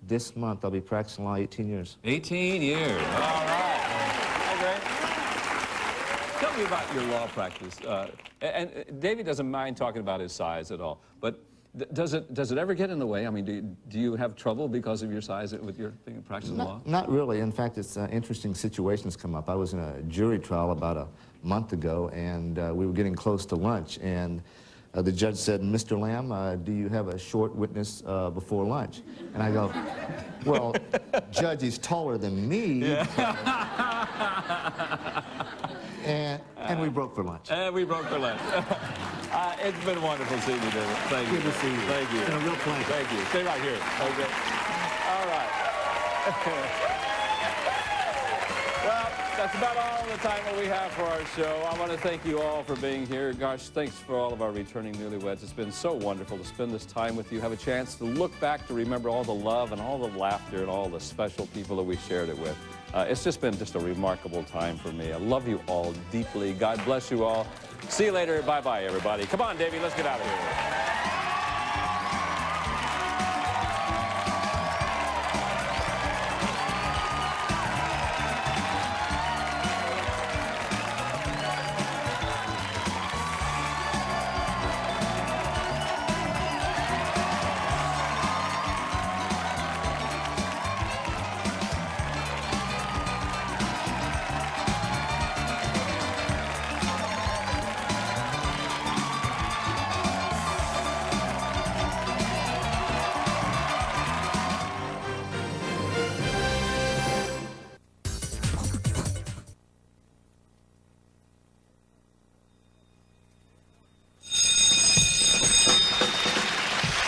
this month I'll be practicing law 18 years. 18 years. All right. Okay. Tell me about your law practice. And David doesn't mind talking about his size at all, but does it ever get in the way? I mean, do you have trouble because of your size with your thing, practicing law? Not really. In fact, it's interesting situations come up. I was in a jury trial about a month ago, and we were getting close to lunch, and the judge said, "Mr. Lamb, do you have a short witness before lunch?" And I go, "Well, Judge, he's taller than me." Yeah. And we broke for lunch. And we broke for lunch. It's been wonderful seeing you, David. Thank you. Good to see you. Thank you. It's been a real pleasure. Thank you. Stay right here. Okay. All right. Well, that's about all the time that we have for our show. I want to thank you all for being here. Gosh, thanks for all of our returning newlyweds. It's been so wonderful to spend this time with you, have a chance to look back, to remember all the love and all the laughter and all the special people that we shared it with. It's just been a remarkable time for me. I love you all deeply. God bless you all. See you later. Bye-bye, everybody. Come on, Davey, let's get out of here.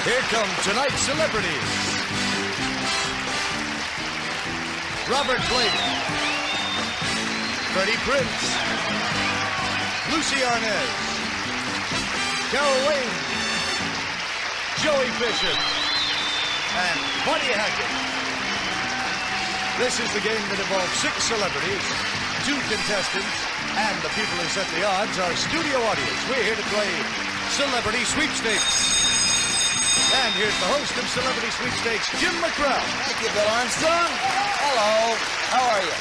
Here come tonight's celebrities. Robert Blake, Freddie Prinze, Lucy Arnaz, Carol Wayne, Joey Bishop, and Buddy Hackett. This is the game that involves 6 celebrities, 2 contestants, and the people who set the odds are studio audience. We're here to play Celebrity Sweepstakes. And here's the host of Celebrity Sweepstakes, Jim McCrow. Thank you, Bill Armstrong. Hello. How are you?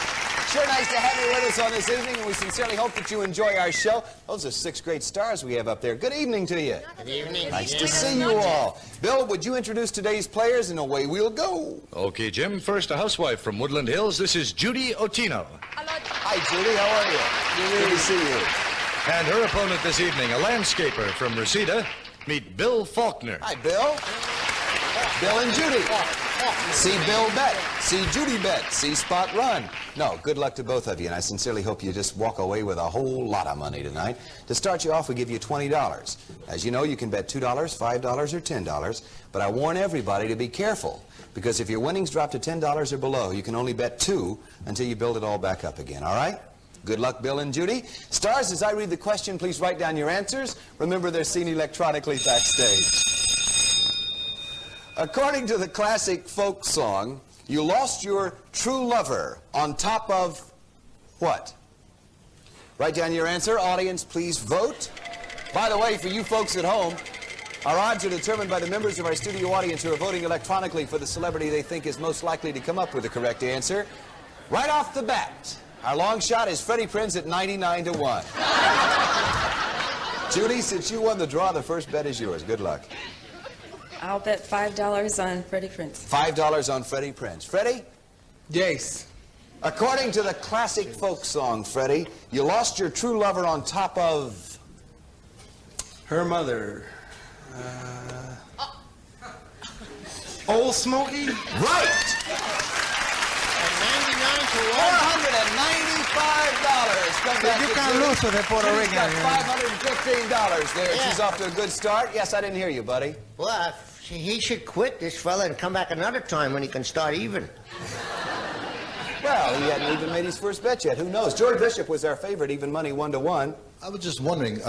Sure nice to have you with us on this evening, and we sincerely hope that you enjoy our show. Those are 6 great stars we have up there. Good evening to you. Good evening. Nice to see you all. Bill, would you introduce today's players, and away we'll go. Okay, Jim. First, a housewife from Woodland Hills. This is Judy Otino. Hi, Judy. How are you? Good to see you. And her opponent this evening, a landscaper from Reseda. Meet Bill Faulkner. Hi, Bill. Bill and Judy. See Bill bet. See Judy bet. See Spot run. No, good luck to both of you, and I sincerely hope you just walk away with a whole lot of money tonight. To start you off, we give you $20. As you know, you can bet $2, $5, or $10, but I warn everybody to be careful, because if your winnings drop to $10 or below, you can only bet $2 until you build it all back up again, all right? Good luck, Bill and Judy. Stars, as I read the question, please write down your answers. Remember, they're seen electronically backstage. According to the classic folk song, you lost your true lover on top of what? Write down your answer. Audience, please vote. By the way, for you folks at home, our odds are determined by the members of our studio audience who are voting electronically for the celebrity they think is most likely to come up with the correct answer. Right off the bat, our long shot is Freddie Prinze at 99-1. Judy, since you won the draw, the first bet is yours. Good luck. I'll bet $5 on Freddie Prinze. $5 on Freddie Prinze. Freddie? Yes. According to the classic folk song, Freddie, you lost your true lover on top of... Her mother. Old Smokey? Right! $495. You can't lose with a Puerto Rican. $515 there. Yeah. She's off to a good start. Yes, I didn't hear you, buddy. Well, he should quit, this fella, and come back another time when he can start even. Well, he hadn't even made his first bet yet. Who knows? Joey Bishop was our favorite, even money 1-to-1. I was just wondering,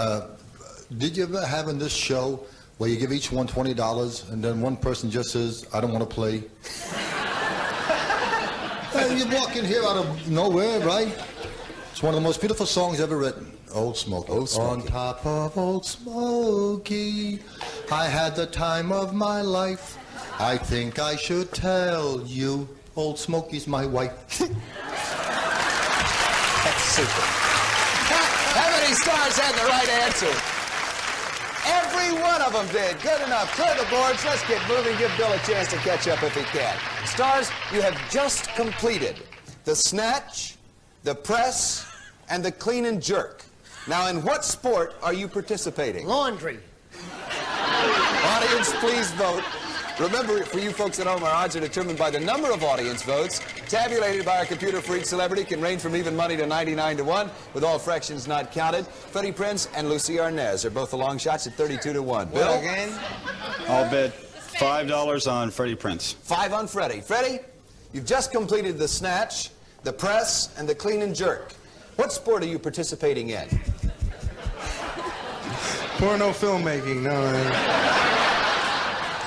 did you ever have in this show where you give each one $20, and then one person just says, I don't want to play. And you walk in here out of nowhere, right? It's one of the most beautiful songs ever written. Old Smokey. Old Smokey. On top of Old Smokey, I had the time of my life. I think I should tell you, Old Smokey's my wife. That's super. How many stars had the right answer? Every one of them did. Good enough. Clear the boards. Let's get moving. Give Bill a chance to catch up if he can. Stars, you have just completed the snatch, the press, and the clean and jerk. Now, in what sport are you participating? Laundry. Audience, please vote. Remember, for you folks at home, our odds are determined by the number of audience votes. Tabulated by our computer for each celebrity can range from even money to 99 to 1, with all fractions not counted. Freddie Prinze and Lucy Arnaz are both the long shots at 32 to 1. Bill? Again? I'll bet $5 on Freddie Prinze. 5 on Freddie. Freddie, you've just completed the snatch, the press, and the clean and jerk. What sport are you participating in? Porno filmmaking, no.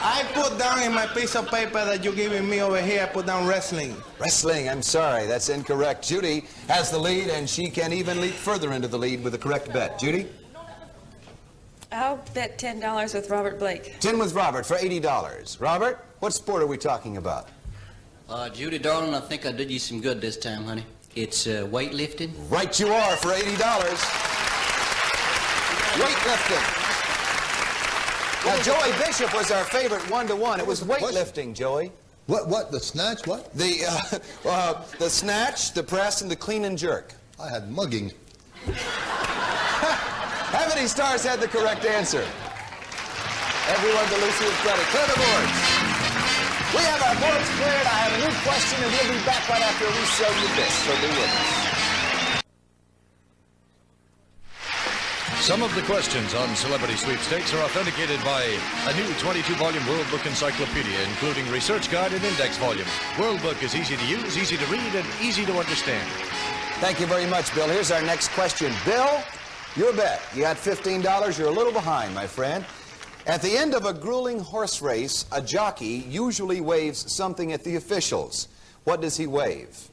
I put down in my piece of paper that you're giving me over here, I put down wrestling. Wrestling, I'm sorry, that's incorrect. Judy has the lead, and she can even leap further into the lead with the correct bet. Judy? I'll bet $10 with Robert Blake. 10 with Robert for $80. Robert, what sport are we talking about? Judy, darling, I think I did you some good this time, honey. It's weightlifting. Right you are for $80. Weightlifting. Now, Joey Bishop was our favorite 1-to-1. It was weightlifting, Joey. What? The snatch? What? The snatch, the press, and the clean and jerk. I had mugging. How many stars had the correct answer? Everyone to Lucy and Freddie. Clear the boards. We have our boards cleared. I have a new question, and we'll be back right after we show you this. So be with us. Some of the questions on Celebrity Sweepstakes are authenticated by a new 22-volume World Book Encyclopedia, including research guide and index volumes. World Book is easy to use, easy to read, and easy to understand. Thank you very much, Bill. Here's our next question. Bill, your bet. You got $15. You're a little behind, my friend. At the end of a grueling horse race, a jockey usually waves something at the officials. What does he wave?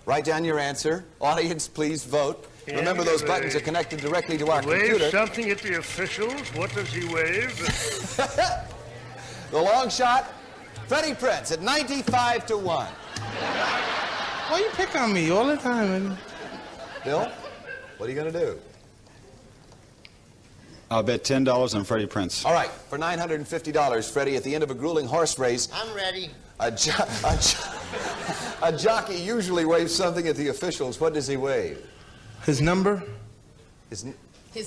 Write down your answer. Audience, please vote. Remember, those buttons are connected directly to our computer. Wave something at the officials? What does he wave? The long shot, Freddie Prinze at 95 to 1. Why you pick on me all the time? Man? Bill, what are you going to do? I'll bet $10 on Freddie Prinze. All right, for $950, Freddie, at the end of a grueling horse race, I'm ready. A jockey usually waves something at the officials. What does he wave? His number? His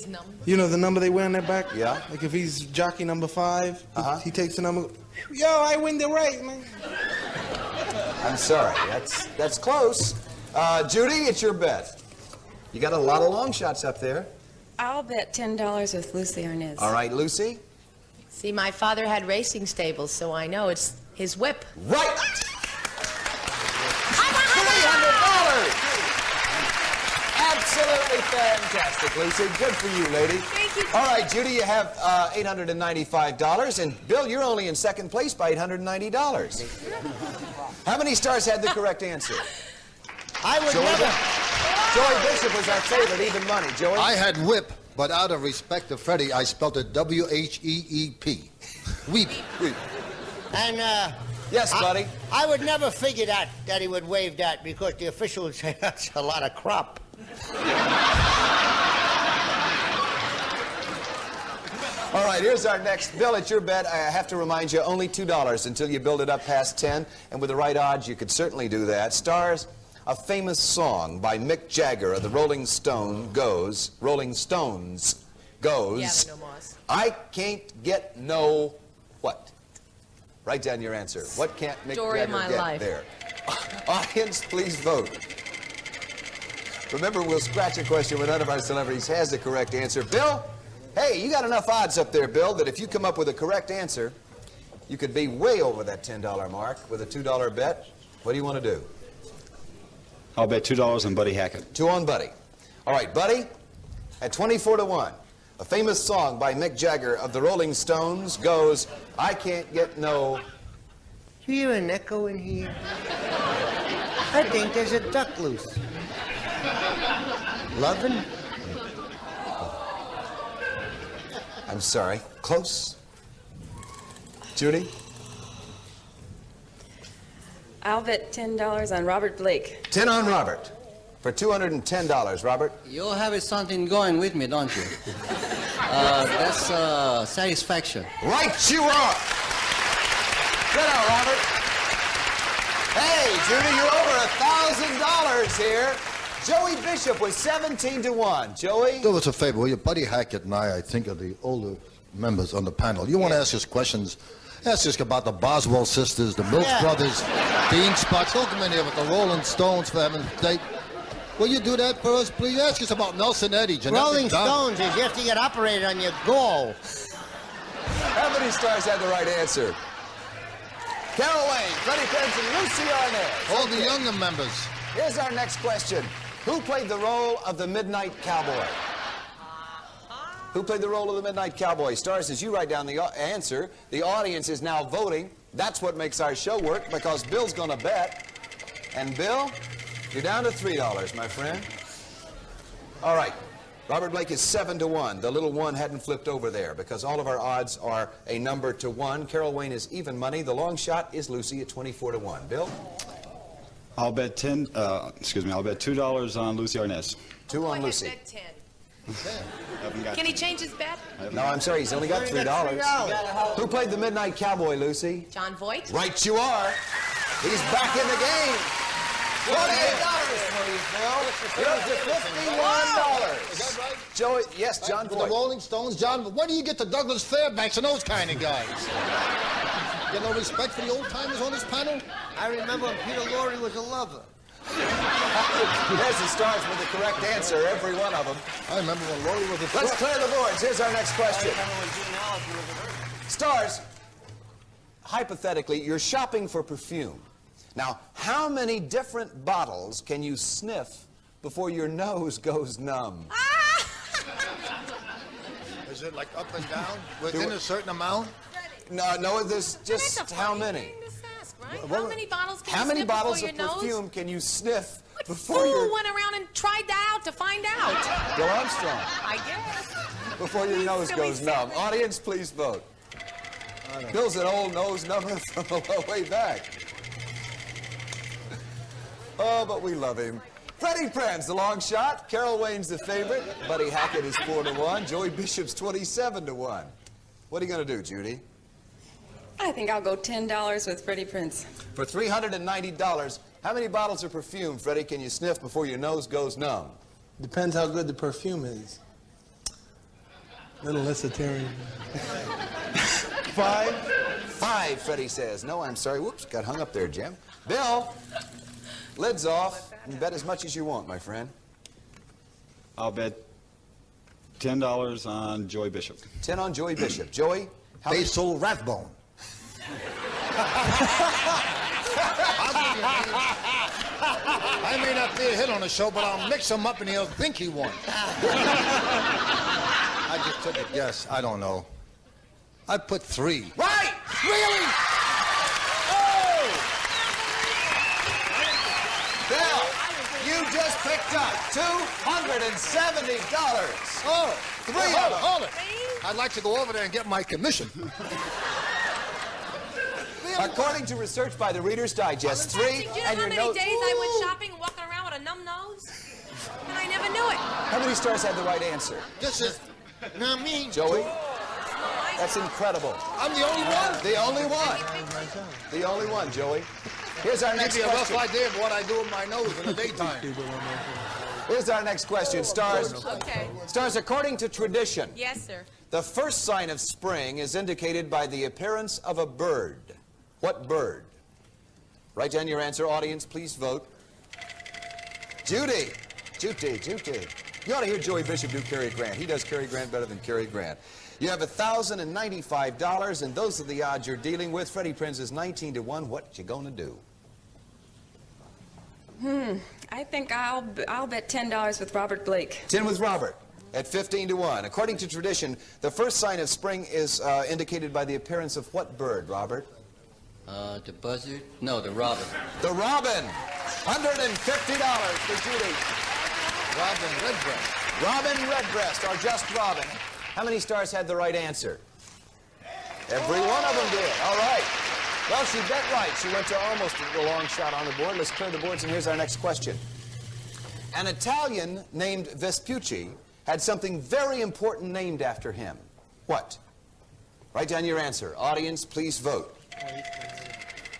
number? You know the number they wear on their back? Yeah. Like if he's jockey number 5, he takes the number. Yo, I win the race, man. I'm sorry, that's close. Judy, it's your bet. You got a lot of long shots up there. I'll bet $10 with Lucy Arnaz. All right, Lucy? See, my father had racing stables, so I know it's his whip. Right! $300! Absolutely fantastic, Lucy. Good for you, lady. Thank you. All right, Judy, you have $895. And Bill, you're only in second place by $890. How many stars had the correct answer? I would never. Joey Bishop was our favorite, even money. Joey? I had whip, but out of respect to Freddie, I spelled it W-H-E-E-P. Weep. Weep. And, yes, buddy? I would never figure that he would wave that because the official would say that's a lot of crop. All right, here's our next. Bill, it's your bet. I have to remind you, only $2 until you build it up past 10. And with the right odds, you could certainly do that. Stars, a famous song by Mick Jagger of the Rolling Stones goes, Yeah, no Moss. I can't get no what? Write down your answer. What can't Mick Story of Jagger my get life. there? Audience, please vote. Remember, we'll scratch a question when none of our celebrities has the correct answer. Bill, hey, you got enough odds up there, Bill, that if you come up with a correct answer, you could be way over that $10 mark with a $2 bet. What do you want to do? I'll bet $2 on Buddy Hackett. 2 on Buddy. All right, Buddy, at 24 to 1. A famous song by Mick Jagger of the Rolling Stones goes, I can't get no... Do you hear an echo in here? I think there's a duck loose. Lovin'? I'm sorry. Close. Judy? I'll bet $10 on Robert Blake. 10 on Robert. For $210, Robert. You have something going with me, don't you? That's satisfaction. Right you are! Good on, Robert. Hey, Judy, you're over $1,000 here. Joey Bishop was 17-1. Joey? Do us a favor, will you? Buddy Hackett and I think, are the older members on the panel. You want to ask us questions? Ask us about the Boswell sisters, the Mills brothers, the Ink Spots. Don't come in here with the Rolling Stones, for heaven's sake. Will you do that for us, please? Ask us about Nelson Eddy, Jeanette Rolling McDonald. Stones is you have to get operated on your gall. How many stars had the right answer? Carol Wayne, Freddie Prinze, and Lucy Arnaz. All the younger members. Here's our next question. Who played the role of the Midnight Cowboy? Who played the role of the Midnight Cowboy? Stars, as you write down the answer, the audience is now voting. That's what makes our show work, because Bill's going to bet. And Bill, you're down to $3, my friend. All right. Robert Blake is 7-1. The little one hadn't flipped over there, because all of our odds are a number to 1. Carol Wayne is even money. The long shot is Lucy at 24-1. Bill? I'll bet I'll bet $2 on Lucy Arnaz. 2 on Lucy. Bet 10. Can he change his bet? No, I'm sorry, he's only got $3. Who played the Midnight Cowboy, Lucy? John Voight. Right you are. He's back in the game. $48 for you, Phil. You're up to $51. Is that right? Joey, yes, John For Voight. the Rolling Stones, John, where do you get the Douglas Fairbanks and those kind of guys? You got no respect for the old-timers on this panel? I remember when Peter Lorre was a lover. There's the stars with the correct answer, every one of them. I remember when Lorre was a... Let's clear the boards. Here's our next question. Stars, hypothetically, you're shopping for perfume. Now, how many different bottles can you sniff before your nose goes numb? Is it like up and down within a certain amount? No, there's just how many? How many bottles can How you many sniff bottles before of your perfume nose? can you sniff What before fool your... went around and tried that out to find out? Bill Armstrong. I guess. Before your nose goes numb. Audience, please vote. Bill's an old nose number from a long way back. Oh, but we love him. Freddie Prinze, the long shot. Carol Wayne's the favorite. Buddy Hackett is 4-1. Joey Bishop's 27-1. What are you going to do, Judy? I think I'll go $10 with Freddie Prinze. For $390, how many bottles of perfume, Freddie, can you sniff before your nose goes numb? Depends how good the perfume is. Little esoteric. 5? 5, Freddie says. No, I'm sorry. Whoops, got hung up there, Jim. Bill, lid's off. You bet as much as you want, my friend. I'll bet $10 on Joey Bishop. 10 on Joey Bishop. Joey? Basil Rathbone. I may not be a hit on the show, but I'll mix him up and he'll think he won. I just took a guess. I don't know. I'd put 3. Right! Really? Oh! Bill, you just picked up $270. Oh, 3 hold it. I'd like to go over there and get my commission. According to research by the Reader's Digest, 3 Do you know and how your many nose... days I went shopping and walking around with a numb nose? And I never knew it. How many stars had the right answer? This is not me. Joey? That's incredible. I'm the only one? The only one. The only one, Joey. Here's our next Give you a question. rough idea of what I do with my nose in the daytime. Here's our next question. Stars. Okay. Stars, according to tradition, Yes, sir. the first sign of spring is indicated by the appearance of a bird. What bird? Write down your answer, audience. Please vote. Judy. Judy. You ought to hear Joey Bishop do Cary Grant. He does Cary Grant better than Cary Grant. You have $1,095, and those are the odds you're dealing with. Freddie Prinze is 19-1. What you gonna do? I think I'll bet $10 with Robert Blake. 10 with Robert. at 15 to 1. According to tradition, the first sign of spring is indicated by the appearance of what bird, Robert? The buzzard? No, the robin. The robin. $150 for Judy. Robin Redbreast. Robin Redbreast, or just Robin. How many stars had the right answer? Every one of them did. All right. Well, she bet right. She went to almost a long shot on the board. Let's clear the boards, and here's our next question. An Italian named Vespucci had something very important named after him. What? Write down your answer. Audience, please vote.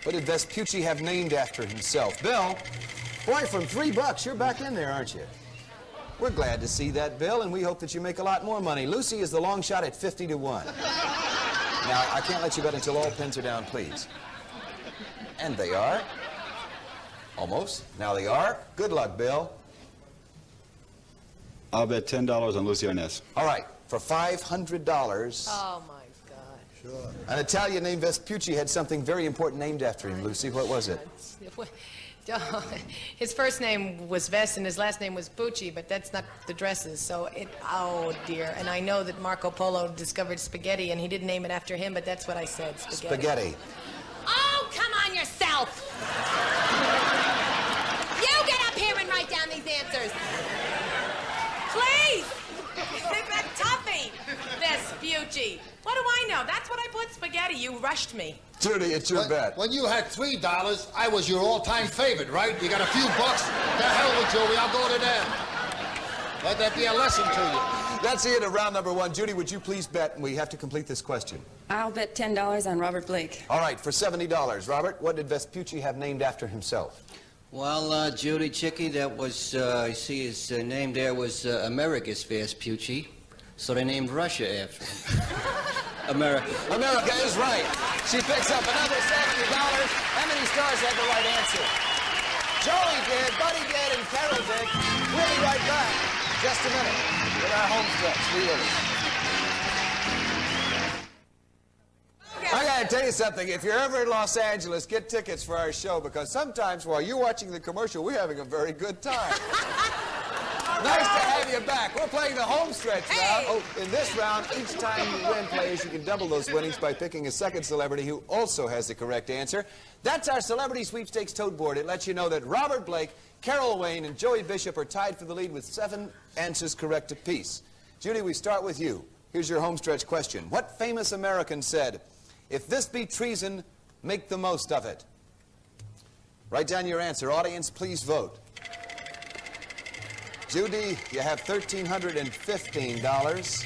What did Vespucci have named after himself? Bill, boy, from $3, you're back in there, aren't you? We're glad to see that, Bill, and we hope that you make a lot more money. Lucy is the long shot at 50 to 1. Now, I can't let you bet until all pens are down, please. And they are. Almost. Now they are. Good luck, Bill. I'll bet $10 on Lucy Arnaz. All right, for $500. Oh, my God. Sure. An Italian named Vespucci had something very important named after him, Lucy. What was it? His first name was Ves and his last name was Pucci, but that's not the dresses, so oh dear. And I know that Marco Polo discovered spaghetti and he didn't name it after him, but that's what I said, spaghetti. Spaghetti. Oh, come on yourself! You get up here and write down these answers. Please! Tuffy! Vespucci. What do I know? That's what I put, spaghetti. You rushed me. Judy, it's your bet. When you had $3, I was your all-time favorite, right? You got a few bucks. The hell with Joey. I'll go to them. Let that be a lesson to you. That's the end of round number 1. Judy, would you please bet? We have to complete this question. I'll bet $10 on Robert Blake. All right, for $70. Robert, what did Vespucci have named after himself? Well, Judy Chicky, that was, I see his name there was Americus Vespucci, so they named Russia after him. America. America is right. She picks up another $70. How many stars had the right answer? Joey did, Buddy did, and Carol did. We'll be right back. Just a minute with our home stretch. We will. I gotta tell you something. If you're ever in Los Angeles, get tickets for our show, because sometimes while you're watching the commercial, we're having a very good time. Nice to have you back. We're playing the home stretch now. Oh, in this round, each time you win, players, you can double those winnings by picking a second celebrity who also has the correct answer. That's our Celebrity Sweepstakes tote board. It lets you know that Robert Blake, Carol Wayne, and Joey Bishop are tied for the lead with 7 answers correct apiece. Judy, we start with you. Here's your home stretch question. What famous American said, "If this be treason, make the most of it"? Write down your answer. Audience, please vote. Judy, you have $1,315.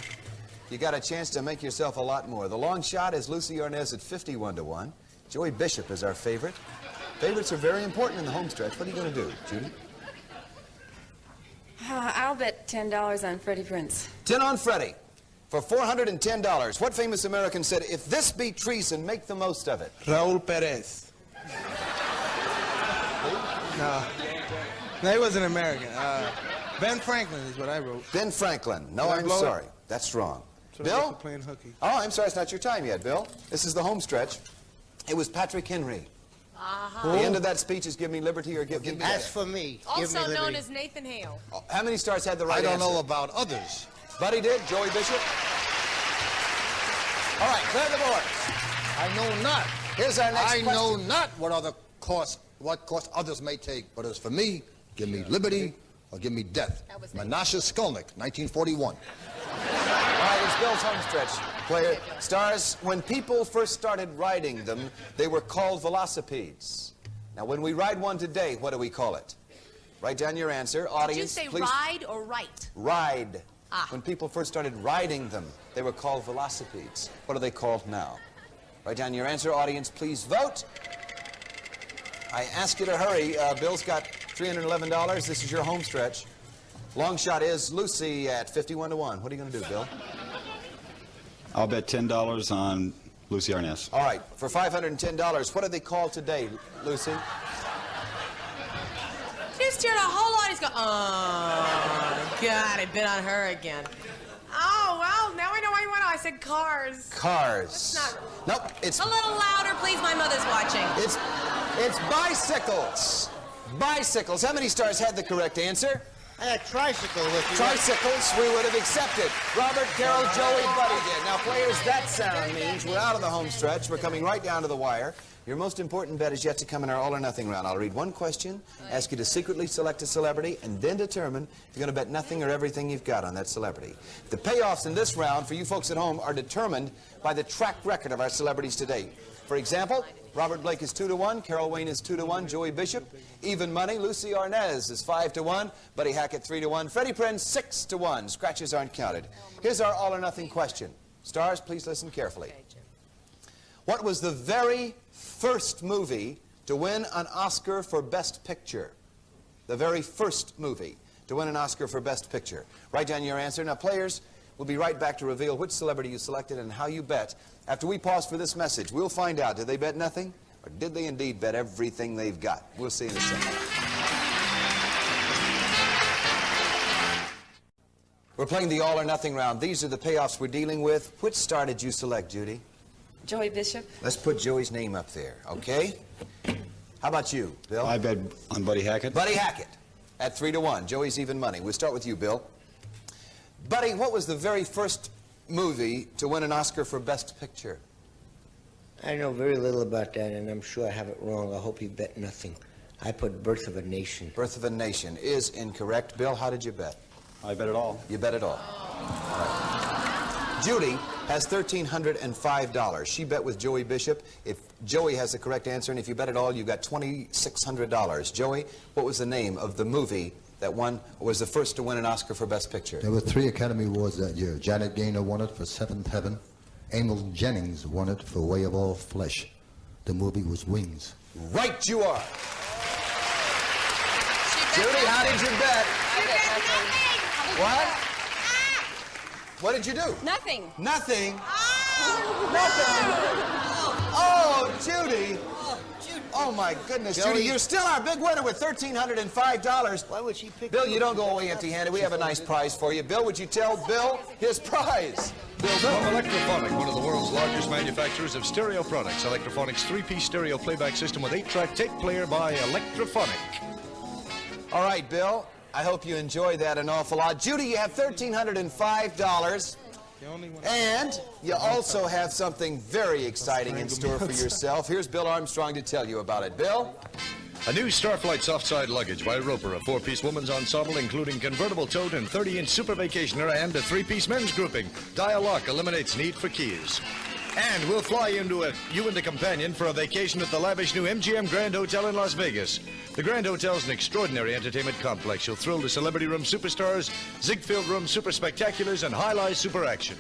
You got a chance to make yourself a lot more. The long shot is Lucy Arnaz at 51 to 1. Joey Bishop is our favorite. Favorites are very important in the home stretch. What are you going to do, Judy? I'll bet $10 on Freddie Prinze. 10 on Freddie. For $410, what famous American said, "If this be treason, make the most of it"? Raul Perez. No, he wasn't American. Ben Franklin is what I wrote. Ben Franklin. No, I'm sorry. That's wrong. So Bill? playing hooky. Oh, I'm sorry. It's not your time yet, Bill. This is the home stretch. It was Patrick Henry. The end of that speech is "Give me liberty" or give me death. As for me, give me Also liberty. known as Nathan Hale. Oh, how many stars had the right I don't answer? know about others. Buddy did. Joey Bishop. All right, clear the boards. I know not. Here's our next question. I know not what course others may take, but as for me, give me liberty or give me death. Menashe Skolnick, 1941. All right, it's Bill's home stretch. Player stars, when people first started riding them, they were called velocipedes. Now, when we ride one today, what do we call it? Write down your answer. Audience, Did you say please. ride or write? Ride. When people first started riding them, they were called velocipedes. What are they called now? Write down your answer. Audience, please vote. I ask you to hurry. Bill's got $311. This is your home stretch. Long shot is Lucy at 51 to 1. What are you going to do, Bill? I'll bet $10 on Lucy Arnaz. All right, for $510, what are they called today, Lucy? Just hear the whole audience go, oh, God, I bit on her again. Oh, well, now I know why you went. I said cars. Cars. That's Nope, it's... A little louder, please. My mother's watching. It's bicycles. Bicycles. How many stars had the correct answer? I had tricycle with you. Tricycles, we would have accepted. Robert, Carol, Joey, Buddy did. Now, players, that sound means we're out of the home stretch. We're coming right down to the wire. Your most important bet is yet to come in our all or nothing round. I'll read one question, ask you to secretly select a celebrity, and then determine if you're going to bet nothing or everything you've got on that celebrity. The payoffs in this round for you folks at home are determined by the track record of our celebrities to date. For example, Robert Blake is 2-1, Carol Wayne is 2-1, Joey Bishop, even money, Lucy Arnaz is 5-1, Buddy Hackett 3-1, Freddie Prinze 6-1. Scratches aren't counted. Here's our all or nothing question. Stars, please listen carefully. What was the very first movie to win an Oscar for Best Picture? The very first movie to win an Oscar for Best Picture. Write down your answer. Now, players, we'll be right back to reveal which celebrity you selected and how you bet. After we pause for this message, we'll find out, did they bet nothing? Or did they indeed bet everything they've got? We'll see in a second. We're playing the all or nothing round. These are the payoffs we're dealing with. Which star did you select, Judy? Joey Bishop. Let's put Joey's name up there, okay? How about you, Bill? I bet on Buddy Hackett. Buddy Hackett at 3-1. Joey's even money. We'll start with you, Bill. Buddy, what was the very first movie to win an Oscar for Best Picture? I know very little about that, and I'm sure I have it wrong. I hope you bet nothing. I put Birth of a Nation. Birth of a Nation is incorrect. Bill, how did you bet? I bet it all. You bet it all. All right. Judy has $1,305. She bet with Joey Bishop. If Joey has the correct answer, and if you bet it all, you've got $2,600. Joey, what was the name of the movie that was the first to win an Oscar for Best Picture? There were 3 Academy Awards that year. Janet Gaynor won it for Seventh Heaven. Emil Jennings won it for Way of All Flesh. The movie was Wings. Right you are. Judy, how did you bet? What? What did you do? Nothing. Nothing? Nothing? Oh, Judy. Oh, my goodness, Judy, you're still our big winner with $1,305. Why would she pick Bill, you don't go away empty-handed. We have a nice prize for you. Bill, would you tell Bill his prize? Bill, from Electrophonic, one of the world's largest manufacturers of stereo products. Electrophonic's 3-piece stereo playback system with 8-track tape player by Electrophonic. All right, Bill, I hope you enjoyed that an awful lot. Judy, you have $1,305. And you also have something very exciting in store for yourself. Here's Bill Armstrong to tell you about it. Bill? A new Starflight soft-side luggage by Roper, a 4-piece women's ensemble including convertible tote and 30-inch super vacationer and a 3-piece men's grouping. Dial lock eliminates need for keys. And we'll fly into you and the companion for a vacation at the lavish new MGM Grand Hotel in Las Vegas. The Grand Hotel's an extraordinary entertainment complex. You'll thrill to Celebrity Room superstars, Ziegfeld Room super spectaculars, and High-Life super action.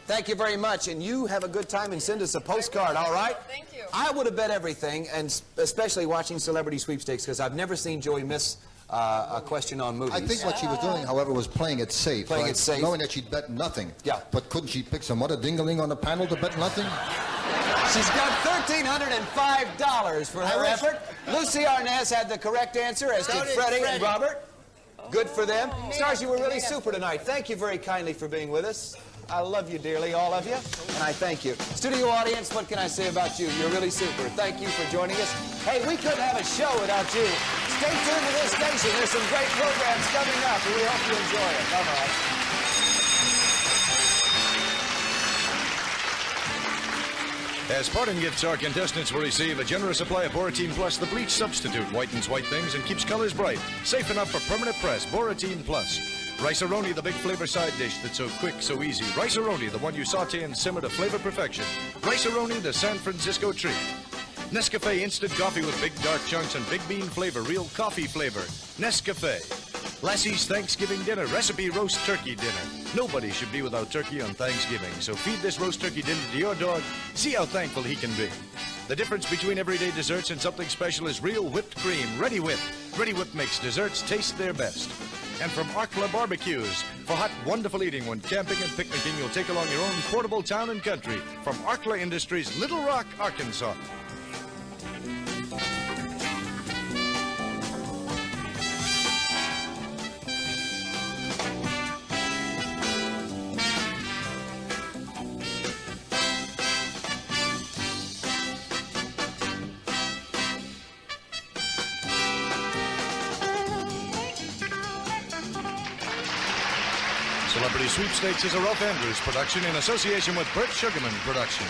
Thank you very much, and you have a good time and send us a postcard, all right? Thank you. I would have bet everything, and especially watching Celebrity Sweepstakes, because I've never seen Joey miss a question on movies. I think what she was doing, however, was playing it safe. Playing it safe. Knowing that she'd bet nothing. Yeah. But couldn't she pick some other dingaling on the panel to bet nothing? She's got $1,305 for her effort. Lucy Arnaz had the correct answer, as did Freddie and Robert. Good for them. Stars, you were really super tonight. Thank you very kindly for being with us. I love you dearly, all of you, and I thank you. Studio audience, what can I say about you? You're really super. Thank you for joining us. Hey, we couldn't have a show without you. Stay tuned to this station. There's some great programs coming up, and we hope you enjoy it. Bye-bye. As parting gifts, our contestants will receive a generous supply of Boratine Plus, the bleach substitute. Whitens white things and keeps colors bright. Safe enough for permanent press. Boratine Plus. Rice-A-Roni, the big flavor side dish that's so quick, so easy. Rice-A-Roni, the one you saute and simmer to flavor perfection. Rice-A-Roni, the San Francisco treat. Nescafe instant coffee with big dark chunks and big bean flavor, real coffee flavor. Nescafe. Lassie's Thanksgiving dinner, recipe roast turkey dinner. Nobody should be without turkey on Thanksgiving, so feed this roast turkey dinner to your dog. See how thankful he can be. The difference between everyday desserts and something special is real whipped cream, Ready Whip. Ready Whip makes desserts taste their best. And from Arkla Barbecues, for hot, wonderful eating when camping and picnicking, you'll take along your own portable town and country. From Arkla Industries, Little Rock, Arkansas. Celebrity Sweepstakes is a Ralph Andrews production in association with Burt Sugarman Productions.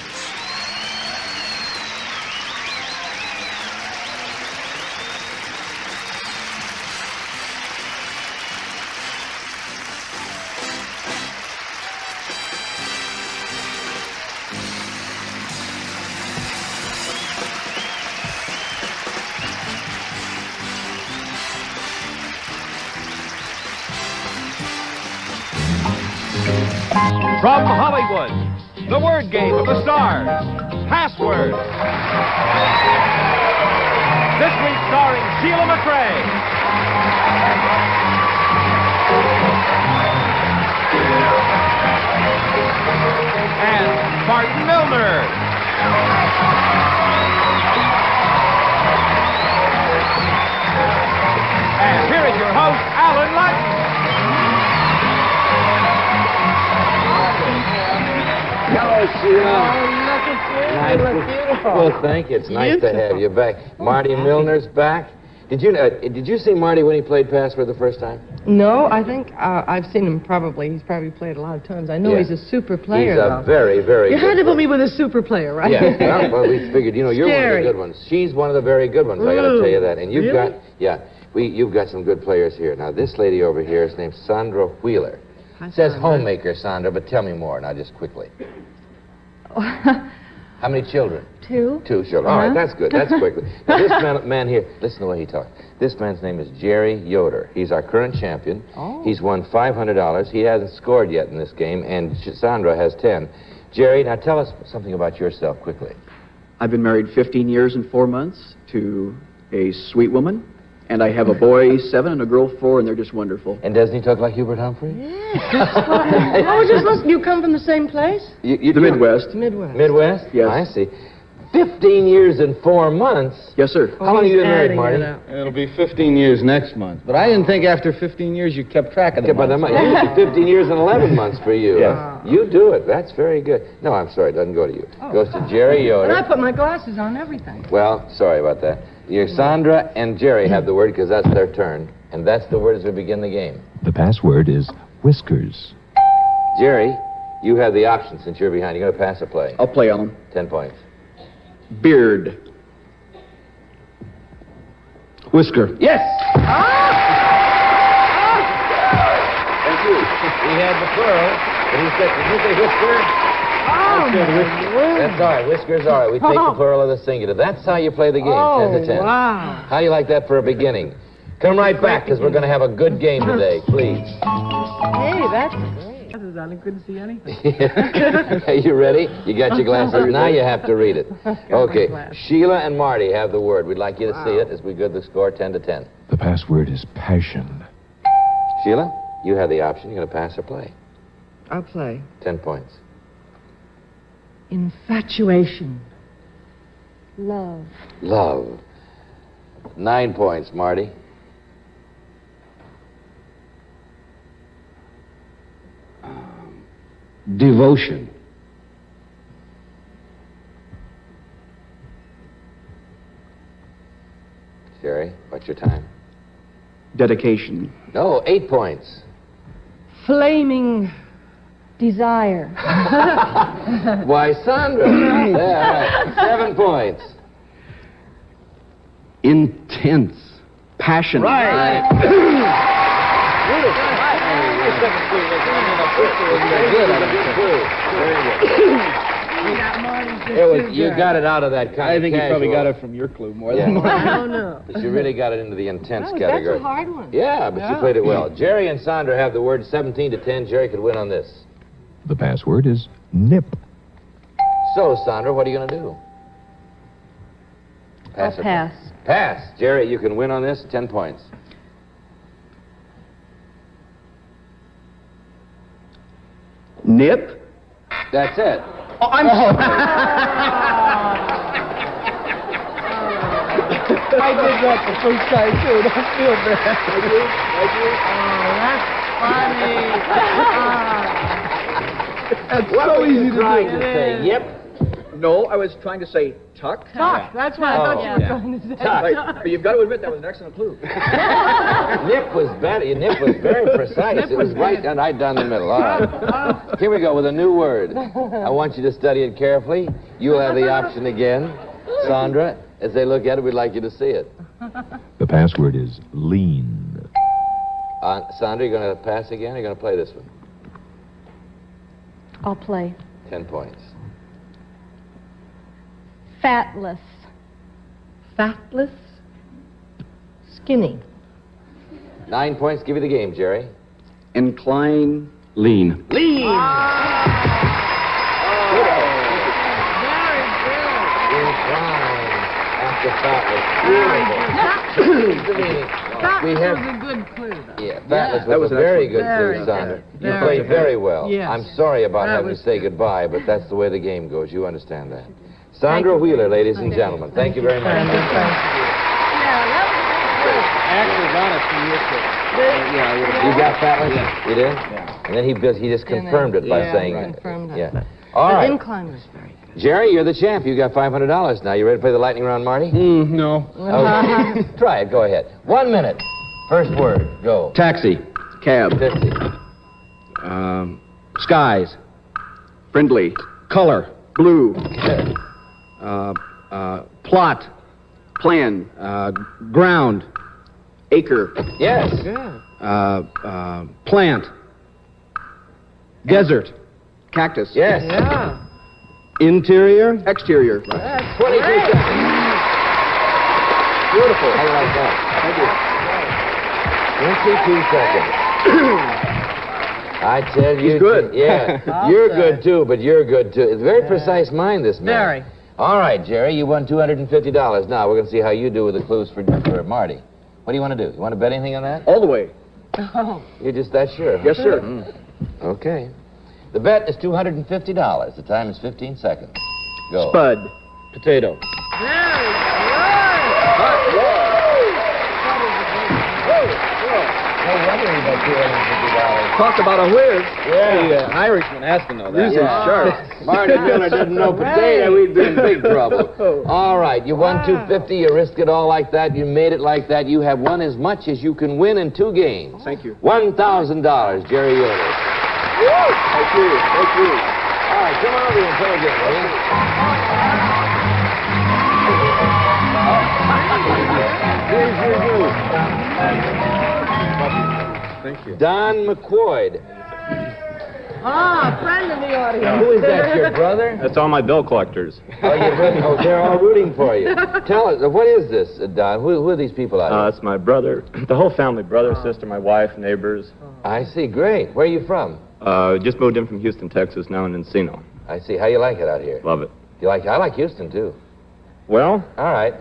From Hollywood, the word game of the stars, Password. This week starring Sheila McRae. And Martin Milner. And here is your host, Alan Latin. Hello, Sheila. Oh, look at you. You look beautiful. Well, thank you. It's nice to have you back. Marty Milner's back. Did you see Marty when he played Password the first time? No, I think I've seen him probably. He's probably played a lot of times. I know he's a super player, He's a very, very You good had to put player. me with a super player, right? Yeah, well, we figured, you're one of the good ones. She's one of the very good ones, I got to tell you that. And you've Really? you've got some good players here. Now, this lady over here is named Sandra Wheeler. It says homemaker, Sandra, but tell me more, now, just quickly. How many children? 2. 2 children. All right, that's good. That's quickly. Now, this man here, listen to the way he talks. This man's name is Jerry Yoder. He's our current champion. Oh. He's won $500. He hasn't scored yet in this game, and Sandra has 10. Jerry, now tell us something about yourself quickly. I've been married 15 years and 4 months to a sweet woman, and I have a boy 7 and a girl 4, and they're just wonderful. And doesn't he talk like Hubert Humphrey? Oh, just listen. You come from the same place? The Midwest. Midwest. Midwest? Yes. I see. 15 years and 4 months? Yes, sir. How long have you been married, Marty? It'll be 15 years next month. But I didn't think after 15 years you kept track of the months. Usually 15 years and 11 months for you. Yes. You do it. That's very good. No, I'm sorry. It doesn't go to you. It goes to Jerry Yoder. And I put my glasses on everything. Well, sorry about that. Your Sandra and Jerry have the word because that's their turn. And that's the word as we begin the game. The password is whiskers. Jerry, you have the option since you're behind. You're going to pass or play? I'll play, Alan. 10 points. Beard. Whisker. Yes! Thank you. He had the plural, but he said, did you say whisker? Oh, That's all right. Whisker's all right. We take the plural of the singular. That's how you play the game, 10 to 10. Wow. How do you like that for a beginning? Come right back, because we're going to have a good game today, please. Hey, that's great. I couldn't see anything. Are you ready? You got your glasses. Now you have to read it. Okay. Sheila and Marty have the word. We'd like you to see it as we good the score 10 to 10. The password is passion. Sheila, you have the option. You're going to pass or play. I'll play. 10 points. Infatuation. Love. Love. 9 points, Marty. Devotion. Jerry, what's your time? Dedication. No, 8 points. Flaming desire. Why, Sandra. Yeah, right. 7 points. Intense. Passion. Right. You got it out of that kind I of think casual. you probably got it from your clue more than mine. I don't know. But you really got it into the intense Oh, category. that's a hard one. Yeah, but you played it well. Jerry and Sandra have the word 17 to 10. Jerry could win on this. The password is nip. So, Sandra, what are you going to do? Pass or Pass. Pass. Jerry, you can win on this. 10 points. Nip. That's it. Oh, I'm sorry. I did that the first time, too. Don't feel bad. Oh, that's funny. That's What so were you easy to trying do. to say? Yep. No, I was trying to say tuck. Tuck. That's what I thought you were trying to say. Tuck. But you've got to admit that was an excellent clue. Nip was better. Nip was very precise. It was right down the middle. All right. Here we go with a new word. I want you to study it carefully. You'll have the option again. Sandra, as they look at it, we'd like you to see it. The password is lean. Sandra, you're going to pass again, or you're going to play this one? I'll play. 10 points. Fatless. Fatless? Skinny. 9 points. Give you the game, Jerry. Incline. Lean. Lean! Fatless was a good clue, though. Yeah, Fatless was a very good clue, Sandra. You played very well. Yes. I'm sorry about having to say goodbye, but that's the way the game goes. You understand that. Sandra Wheeler, ladies and gentlemen. Thank you very much. Yeah, that was You got Fatless? Yeah. You did? Yeah. And then he just confirmed it by saying it. Yeah. All right. The incline was very good. Jerry, you're the champ. You got $500 now. You ready to play the lightning round, Marty? No. Okay. Try it. Go ahead. 1 minute. First word. Go. Taxi. Cab. 50. Skies. Friendly. Color. Blue. Plot. Plan. Ground. Acre. Yes. Plant. Desert. Cactus. Yes. Yeah. Interior. Exterior. That's 22 seconds. Beautiful. How do you like that? Thank you. 22 seconds. I tell you. He's good. Yeah. You're good, too, but you're good, too. It's a very precise mind, this man. Very. All right, Jerry, you won $250. Now, we're going to see how you do with the clues for Marty. What do you want to do? You want to bet anything on that? All the way. Oh. You're just that sure? Yes, sir. Okay. The bet is $250. The time is 15 seconds. Go. Spud. Potato. Very No wonder he got $250. Talk about a whiz. Yeah. The Irishman has to know that. These are sharp. Marty Miller didn't know potato. We'd be in big trouble. All right, you won $250. You risked it all like that. You made it like that. You have won as much as you can win in 2 games. Thank you. $1,000, Jerry Euler. Thank you. Thank you. All right, come on over and play again, will you? Here's your group. Thank you. Don McQuoid. Ah, friend of the audience. Who is that, your brother? That's all my bill collectors. Oh, they're all rooting for you. Tell us, what is this, Don? Who are these people out here? It's my brother, the whole family, brother, sister, my wife, neighbors. I see, great. Where are you from? Just moved in from Houston, Texas, now in Encino. I see. How you like it out here? Love it. You like? I like Houston, too. Well? All right.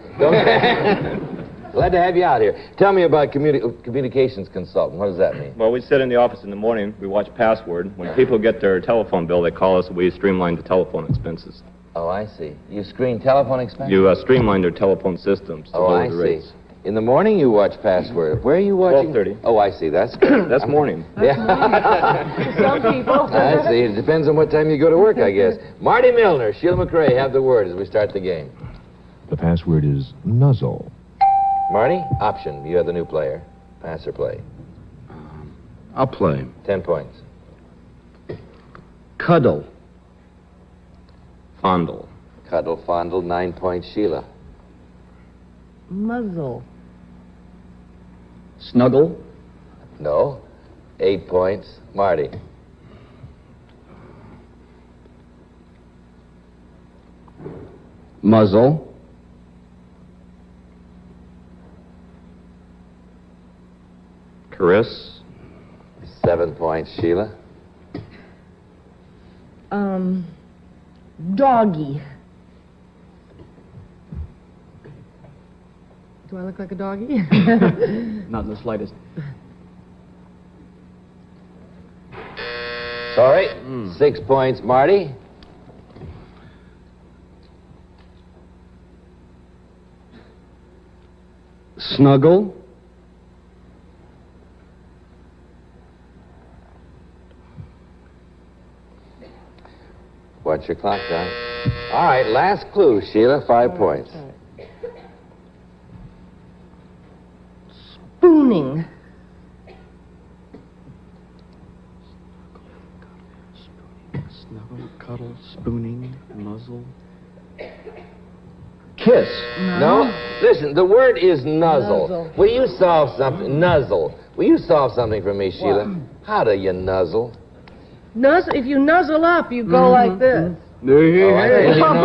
Glad to have you out here. Tell me about communications consultant. What does that mean? Well, we sit in the office in the morning, we watch Password. When people get their telephone bill, they call us, we streamline the telephone expenses. Oh, I see. You screen telephone expenses? You streamline their telephone systems to lower the rates. See. In the morning, you watch Password. Where are you watching? 12:30. Oh, I see. That's good. That's morning. Yeah. Some people. I see. It depends on what time you go to work, I guess. Marty Milner, Sheila McRae have the word as we start the game. The password is nuzzle. Marty, option. You are the new player. Pass or play? I'll play. 10 points. Cuddle. Fondle. Cuddle, fondle, 9 points. Sheila. Muzzle. Snuggle. No. 8 points. Marty. Muzzle. Caress. 7 points. Sheila. Doggy. Do I look like a doggy? Not in the slightest. Sorry. 6 points. Marty. Snuggle. Watch your clock, Don. All right, last clue, Sheila, 5 points. Spooning. Snuggle, cuddle, spooning, muzzle. Kiss. No? Listen, the word is nuzzle. Nuzzle. Will you solve something? Nuzzle. Will you solve something for me, Sheila? How do you nuzzle? Nuzzle. If you nuzzle up, you go like this. Oh, I think you know.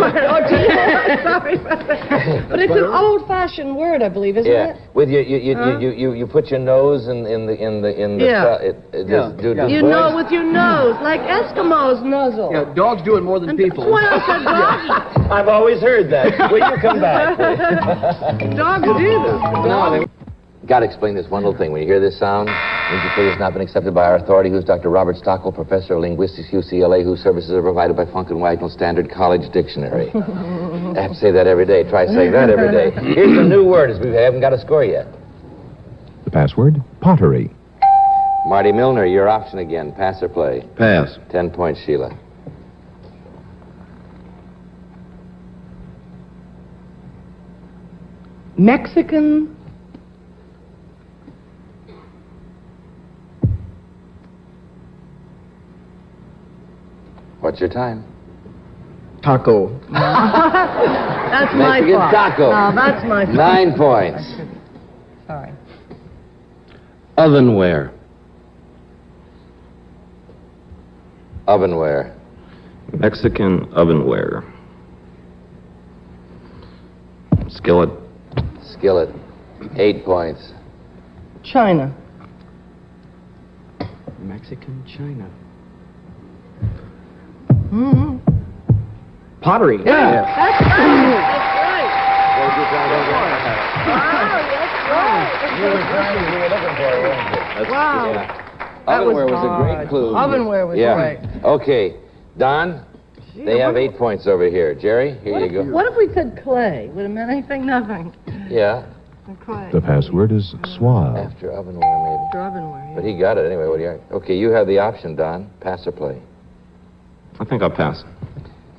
Sorry about that. But it's an old-fashioned word, I believe, isn't it? With you put your nose in the Yeah. You know with your nose, like Eskimos nuzzle. Yeah, dogs do it more than people. That's why I said doggy. I've always heard that. Will you come back? Dogs do this. Got to explain this one little thing. When you hear this sound, means your plea has not been accepted by our authority, who's Dr. Robert Stockwell, professor of linguistics, UCLA, whose services are provided by Funk and Wagnall Standard College Dictionary. I have to say that every day. Try saying that every day. Here's the new word, as we haven't got a score yet. The password, pottery. Marty Milner, your option again. Pass or play? Pass. 10 points, Sheila. Mexican. What's your time? Taco. That's my Mexican fault. taco. No, that's my fault. 9 points. Sorry. Ovenware. Ovenware. Mexican ovenware. Skillet. Skillet. 8 points. China. Mexican China. Mm-hmm. Pottery. Yeah. That's right. That's Wow. That Ovenware was a hard. great clue. Ovenware was great. Okay. Don, they have 8 points over here. Jerry, here you go. What if we said clay? Would it mean anything? Nothing. Yeah. Clay. The password is suave. After ovenware, maybe. After ovenware, yeah. But he got it anyway. What do you? Okay, you have the option, Don. Pass or play? I think I'll pass.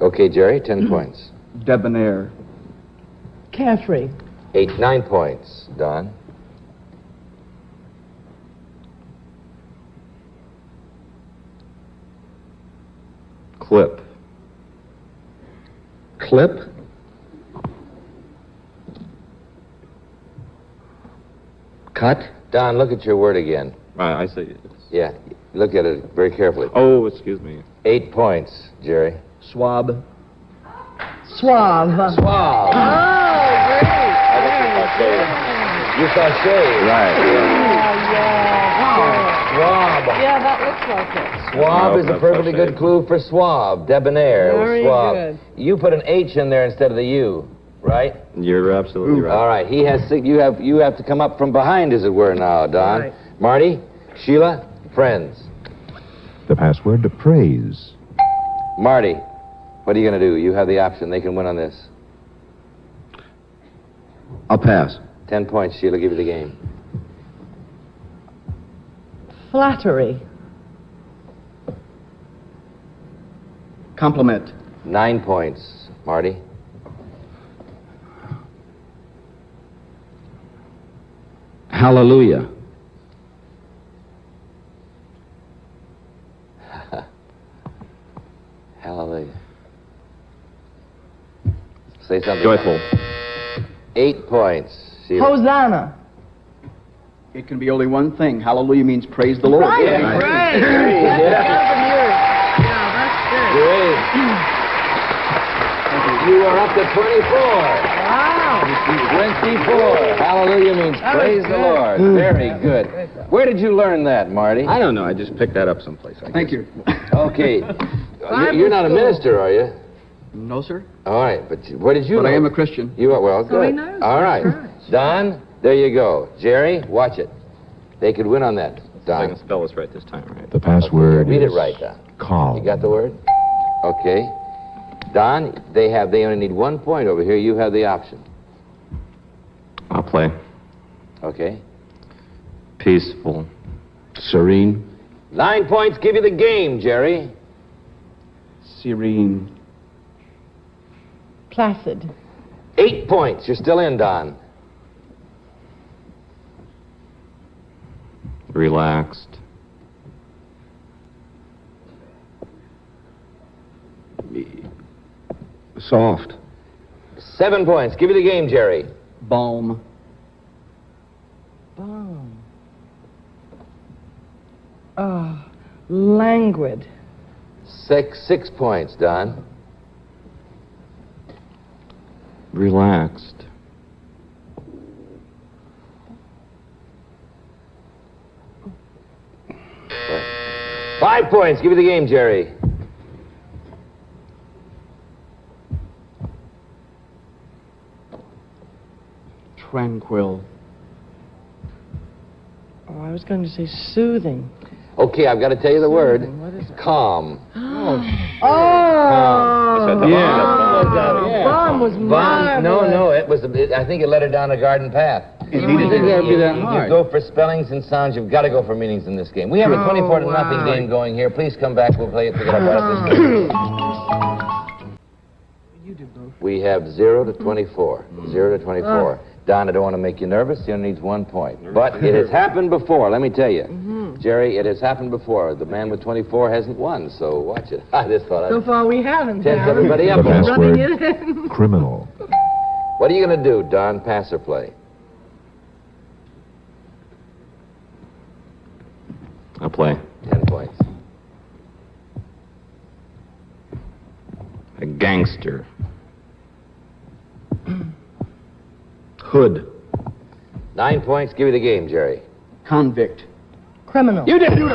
Okay, Jerry, 10 points. Debonair. Carefree. 9 points, Don. Clip. Clip. Cut. Don, look at your word again. I say it's... Yeah, look at it very carefully. Oh, excuse me. 8 points, Jerry. Swab. Suave. Suave. Oh, great. You saw shade. Right. Suave. Yeah, that looks like it. Suave is a perfectly good clue for suave. Debonair. Very suave. good. You put an H in there instead of the U, right? You're absolutely right. All right. He has. You have to come up from behind, as it were, now, Don. Right. Marty, Sheila, friends. The password, praise. Marty, what are you going to do? You have the option. They can win on this. I'll pass. 10 points. Sheila, give you the game. Flattery. Compliment. 9 points. Marty. Hallelujah. Hallelujah. Say something. Joyful. 8 points. Sheila. Hosanna. It can be only one thing. Hallelujah means praise the Lord. Right. Yeah. Right. You are up to 24. Wow. 24. Hallelujah means praise the Lord. Very good. Where did you learn that, Marty? I don't know. I just picked that up someplace. Thank you. Okay. You're not a minister, are you? No, sir. All right, but where did you But I learn? am a Christian. You are, well, So good. he knows. All right. That's Don, there you go. Jerry, watch it. They could win on that, I Don. can spell this right this time, right? The password Read is it right, Don. calm. You got the word? Okay. Don, they only need 1 point over here. You have the option. I'll play. Okay. Peaceful. Serene. 9 points give you the game, Jerry. Serene. Placid. 8 points. You're still in, Don. Relaxed. Soft. 7 points. Give me the game, Jerry. Balm. Balm. Languid. 6 points, Don. Relaxed. Right. 5 points. Give me the game, Jerry. Tranquil. Oh, I was going to say soothing. Okay, I've got to tell you the word. What is it? Calm. Oh! Yeah. Balm was marvelous. No, it was. I think it led her down a garden path. It needed to be that hard. You go for spellings and sounds. You've got to go for meanings in this game. We have a 24-0 game going here. Please come back. We'll play it together. You did both. We have 0 to 24. 0 to 24. Don, I don't want to make you nervous. He only needs 1 point. But it has happened before, let me tell you. Jerry, it has happened before. The man with 24 hasn't won, so watch it. I just thought So far we haven't. Tense everybody up. The Rubbing password, it in. criminal. What are you going to do, Don? Pass or play? I'll play. 10 points. A gangster. Hood. 9 points. Give me the game, Jerry. Convict. Criminal. You did. Thank you.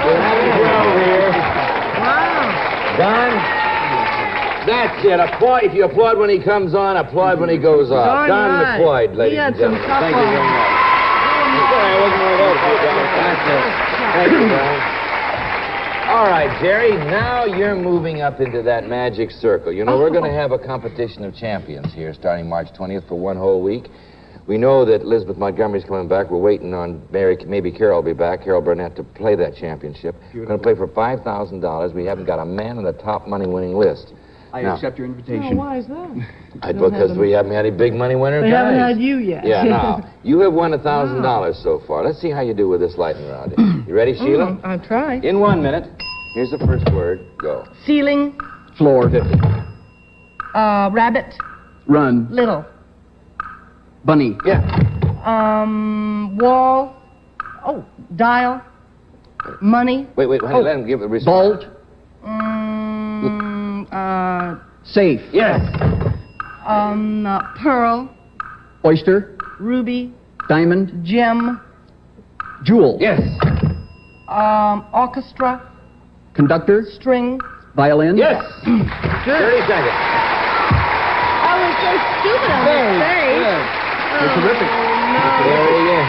We're having a row here. Wow. Don, that's it. Applaud. If you applaud when he comes on, applaud when he goes off. Darn Don right. McCloyd, ladies He had and gentlemen. some tough Thank you very ones. much. Sorry, I wasn't worried about you, Don. That's it. Thank you, Don. All right, Jerry, now you're moving up into that magic circle. You know, we're going to have a competition of champions here starting March 20th for 1 whole week. We know that Elizabeth Montgomery's coming back. We're waiting on maybe Carol will be back, Carol Burnett, to play that championship. We're going to play for $5,000. We haven't got a man on the top money-winning list. I Now, accept your Oh, invitation. why is that? Because we haven't had any big money winner They guys. haven't had you yet. Yeah, now, you have won $1,000 so far. Let's see how you do with this lightning round. You ready, Sheila? I'll try. In 1 minute, here's the first word. Go. Ceiling. Floor. 50. Rabbit. Run. Little. Bunny. Yeah. Wall. Oh, dial. Money. Wait, honey, let him give the response. Bolt. Safe. Yes. Pearl. Oyster. Ruby. Diamond. Gem. Jewel. Yes. Orchestra. Conductor. String. Violin. Yes. Good. 30 seconds. I was so stupid on the stage. You're terrific. There he is.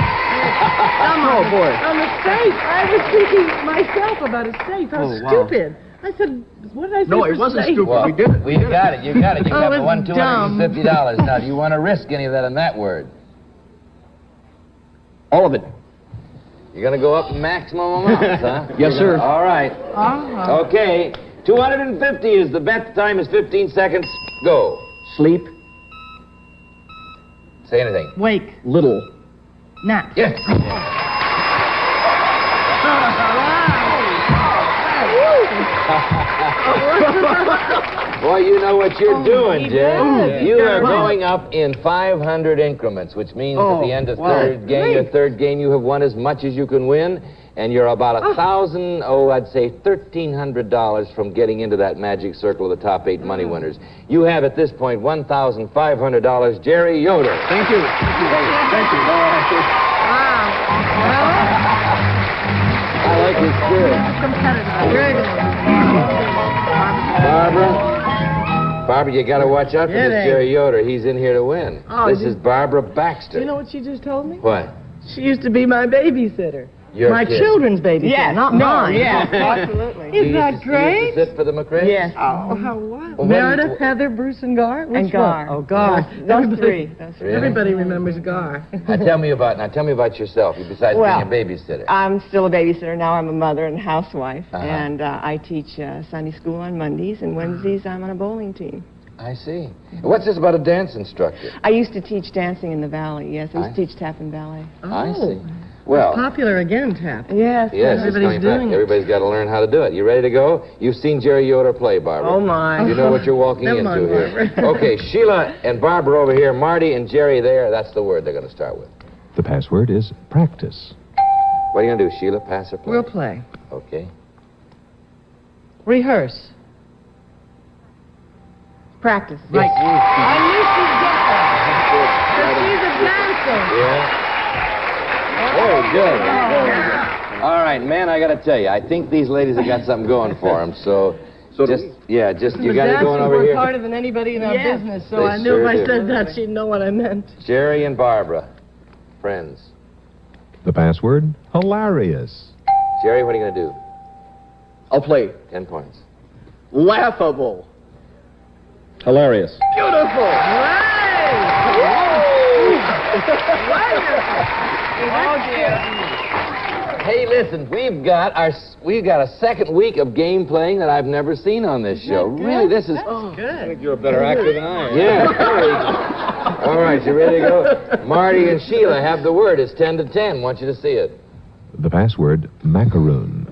Oh, boy. On the safe. I was thinking myself about a safe. How Oh, wow. stupid. I said, what did I say? No, for it wasn't safe? stupid. Well, We did it. You got it. You got it. You Oh, got it the was $250. Now, do you want to risk any of that on that word? All of it. You're going to go up maximum amounts, huh? Yes, sir. All right. Uh-huh. Okay. 250 is the bet. The time is 15 seconds. Go. Sleep. Say anything. Wake. Little. Nap. Yes. Boy, you know what you're doing, Jen. You are going up in 500 increments, which means at the end of your third game, you have won as much as you can win, and you're about I'd say $1,300 from getting into that magic circle of the top 8 money winners. You have at this point $1,500, Jerry Yoder. Thank you. Thank you. I like his spirit. Barbara, you got to watch out for Yeah, this they- Jerry Yoder. He's in here to win. Oh, This is Barbara Baxter. You know what she just told me? What? She used to be my babysitter. Your My kid. children's babysitter, Yes, not no, mine. yes, absolutely. You Isn't that used to great? sit for the McRae? Yes. Oh, how wild. Well, Meredith, Heather, Bruce, and Gar? Which And Gar. one? Oh, Gar. Those three. Really? Everybody remembers Gar. Now tell me about yourself. Besides Well, being a babysitter. I'm still a babysitter now. I'm a mother and housewife, Uh-huh. and I teach Sunday school on Mondays, and Wednesdays I'm on a bowling team. I see. What's this about a dance instructor? I used to teach dancing in the valley. Yes, I used to teach tap and ballet. I see. Oh, Well, popular again, tap. Yes. yes, it's Everybody's coming back. doing it. Everybody's got to learn how to do it. You ready to go? You've seen Jerry Yoder play, Barbara. Oh, my. You know what you're walking Never into mind, here. Barbara. Okay, Sheila and Barbara over here, Marty and Jerry there. That's the word they're going to start with. The password is practice. What are you going to do, Sheila? Pass or play? We'll play. Okay. Rehearse. Practice. Right. I knew she'd get that. 'Cause she's a dancer. Yeah. Very good. All right, man, I got to tell you, I think these ladies have got something going for them. So just you got it going over work here. harder than anybody in our Yes. business, so They I knew sure if I do. said that, she'd know what I meant. Jerry and Barbara, friends. The password, hilarious. Jerry, what are you going to do? I'll play 10 points. laughable. Hilarious. Beautiful. Oh, dear. Hey, listen, we've got a second week of game playing that I've never seen on this show. Really, this is Good. You're a better actor than I am. yeah. Very good. All right, you ready to go? Marty and Sheila have the word. It's 10 to 10. Want you to see it. The password, macaroon.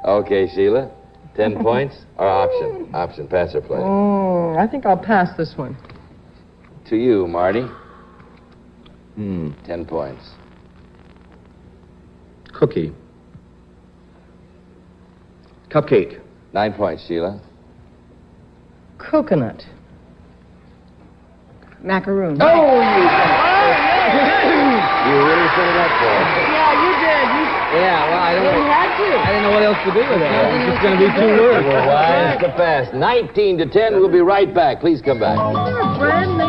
Okay, Sheila. 10 points or option? Option, pass or play. Oh, I think I'll pass this one. To you, Marty. 10 points. Cookie. Cupcake. 9 points, Sheila. Coconut. Macaroon. You really set it up for us. Yeah, you did. Yeah, well, I don't You know. had to. I didn't know what else to do with it. It was just going to be 2 words. We're wise to pass. 19 to 10. We'll be right back. Please come back. Brand name.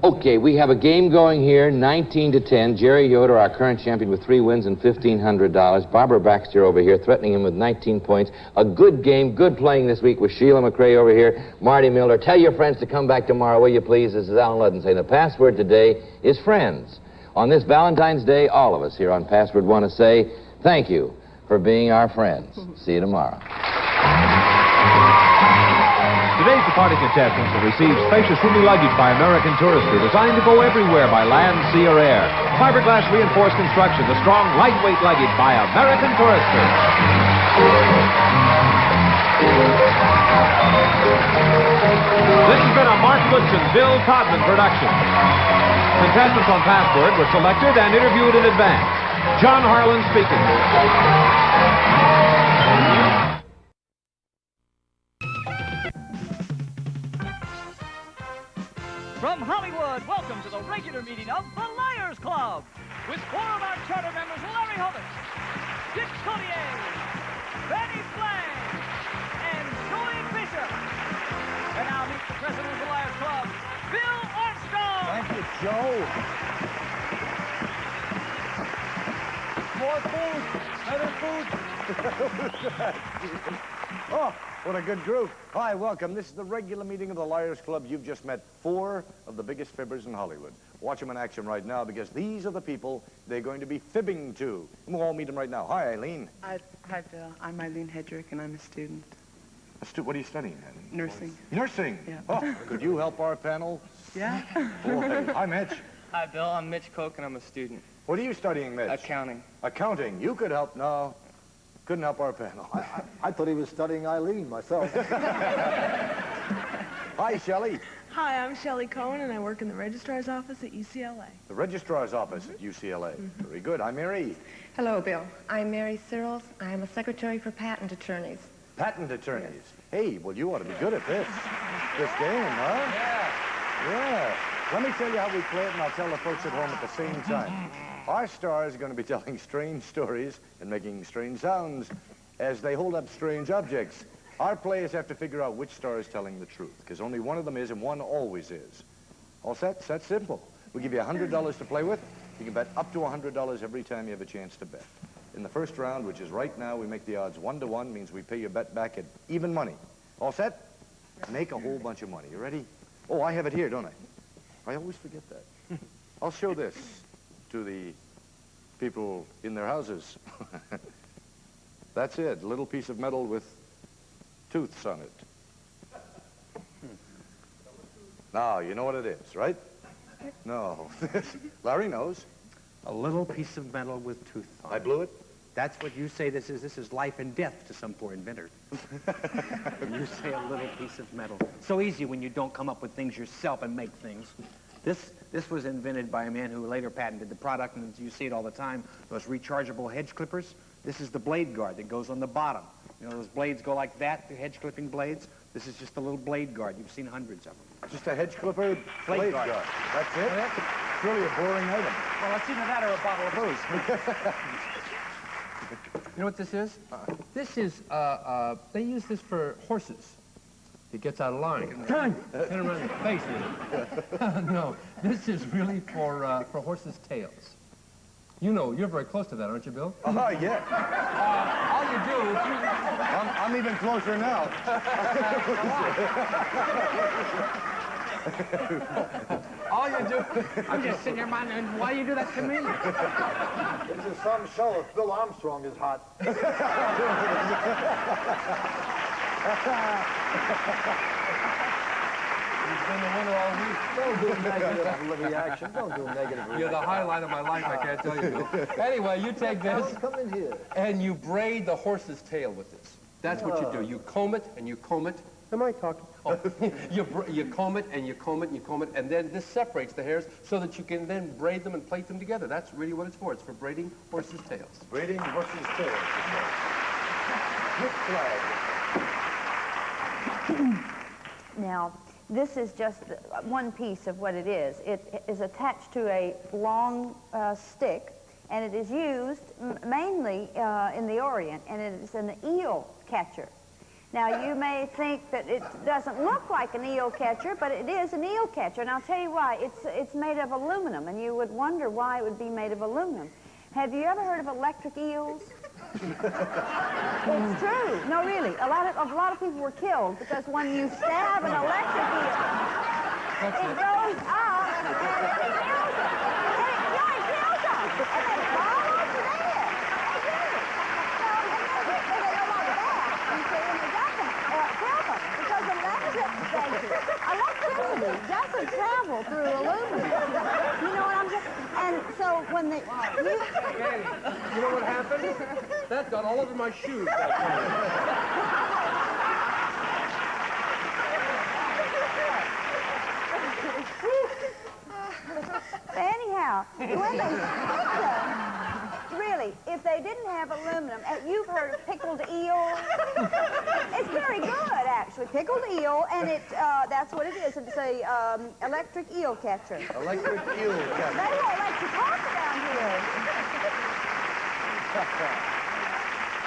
Okay, we have a game going here, 19 to 10. Jerry Yoder, our current champion, with 3 wins and $1,500. Barbara Baxter over here, threatening him with 19 points. A good game, good playing this week with Sheila McRae over here, Marty Miller. Tell your friends to come back tomorrow, will you please? This is Alan Ludden saying the password today is friends. On this Valentine's Day, all of us here on Password want to say thank you for being our friends. See you tomorrow. Today's departing contestants have received spacious roomy luggage by American Tourister, designed to go everywhere by land, sea, or air. Fiberglass reinforced construction, the strong, lightweight luggage by American Tourister. This has been a Mark Goodson, Bill Codman production. Contestants on Password were selected and interviewed in advance. John Harlan speaking. From Hollywood, welcome to the regular meeting of the Liars Club with 4 of our charter members, Larry Hovis, Dick Cotier, Benny Blank, and Joey Bishop. And now meet the president of the Liars Club, Bill Armstrong. Thank you, Joe. More food. Better food. Oh, what a good group. Hi, welcome. This is the regular meeting of the Liars Club. You've just met 4 of the biggest fibbers in Hollywood. Watch them in action right now because these are the people they're going to be fibbing to. And we'll all meet them right now. Hi, Eileen. Hi, Bill. I'm Eileen Hedrick, and I'm a student. What are you studying, Eileen? Nursing. Nursing? Yeah. Oh, could you help our panel? Yeah. Boy. Hi, Mitch. Hi, Bill. I'm Mitch Koch, and I'm a student. What are you studying, Mitch? Accounting. Accounting. You could help. No, couldn't help our panel. I thought he was studying Eileen myself. Hi, Shelley. Hi, I'm Shelley Cohen, and I work in the registrar's office at UCLA. The registrar's office at UCLA. Very good. I'm Mary. Hello, Bill. I'm Mary Searles. I'm a secretary for patent attorneys. Patent attorneys. Hey, well, you ought to be good at this game, huh? Yeah. Let me tell you how we play it, and I'll tell the folks at home at the same time. Our stars are going to be telling strange stories and making strange sounds as they hold up strange objects. Our players have to figure out which star is telling the truth, because only one of them is and one always is. All set? That's simple. We'll give you $100 to play with. You can bet up to $100 every time you have a chance to bet. In the first round, which is right now, we make the odds 1-to-1, means we pay your bet back at even money. All set? Make a whole bunch of money. You ready? Oh, I have it here, don't I? I always forget that. I'll show this to the people in their houses. That's it, a little piece of metal with tooths on it. Now, you know what it is, right? No. Larry knows. A little piece of metal with tooth on it. I blew it? That's what you say this is. This is life and death to some poor inventor. You say a little piece of metal. So easy when you don't come up with things yourself and make things. This was invented by a man who later patented the product, and you see it all the time, those rechargeable hedge clippers. This is the blade guard that goes on the bottom. You know, those blades go like that, the hedge clipping blades. This is just a little blade guard. You've seen hundreds of them. Just a hedge clipper blade guard. That's it? It's really a boring item. Well, it's either that or a bottle of booze. You know what this is? This is, they use this for horses. It gets out of line. Turn around your face with it. No, this is really for horses' tails. You know, you're very close to that, aren't you, Bill? Oh, yeah. All you do is I'm even closer now. all you do, I'm just sitting here minding, why do you do that to me? This is some show if Bill Armstrong is hot. He's been the winner all week. Don't do negative reaction. Don't do negative reaction. You're the highlight of my life, I can't tell you, Bill. Anyway, you take this, Come in here. and you braid the horse's tail with this. That's what you do. You comb it, and you comb it. Am I talking? Oh, you comb it, and you comb it, and you comb it, and then this separates the hairs so that you can then braid them and plait them together. That's really what it's for. It's for braiding horses' tails. Braiding horses' tails. Now, this is just one piece of what it is. It is attached to a long stick, and it is used mainly in the Orient, and it is an eel catcher. Now, you may think that it doesn't look like an eel catcher, but it is an eel catcher, and I'll tell you why. It's made of aluminum, and you would wonder why it would be made of aluminum. Have you ever heard of electric eels? It's true. No, really. A lot of people were killed because when you stab an electric eel, it goes up and it kills them. And it kills them. And they fall off to death. They do. So, and they no longer there. You see, when they got them, kill them because electricity doesn't travel through aluminum. You know what I'm saying? And so when they... You know what happened? That got all over my shoes. Anyhow, when they stick them, really, if they didn't have aluminum, you've heard of pickled eel? It's very good, actually. Pickled eel, and that's what it is. It's a electric eel catcher. Electric eel catcher. They won't let you talk around here.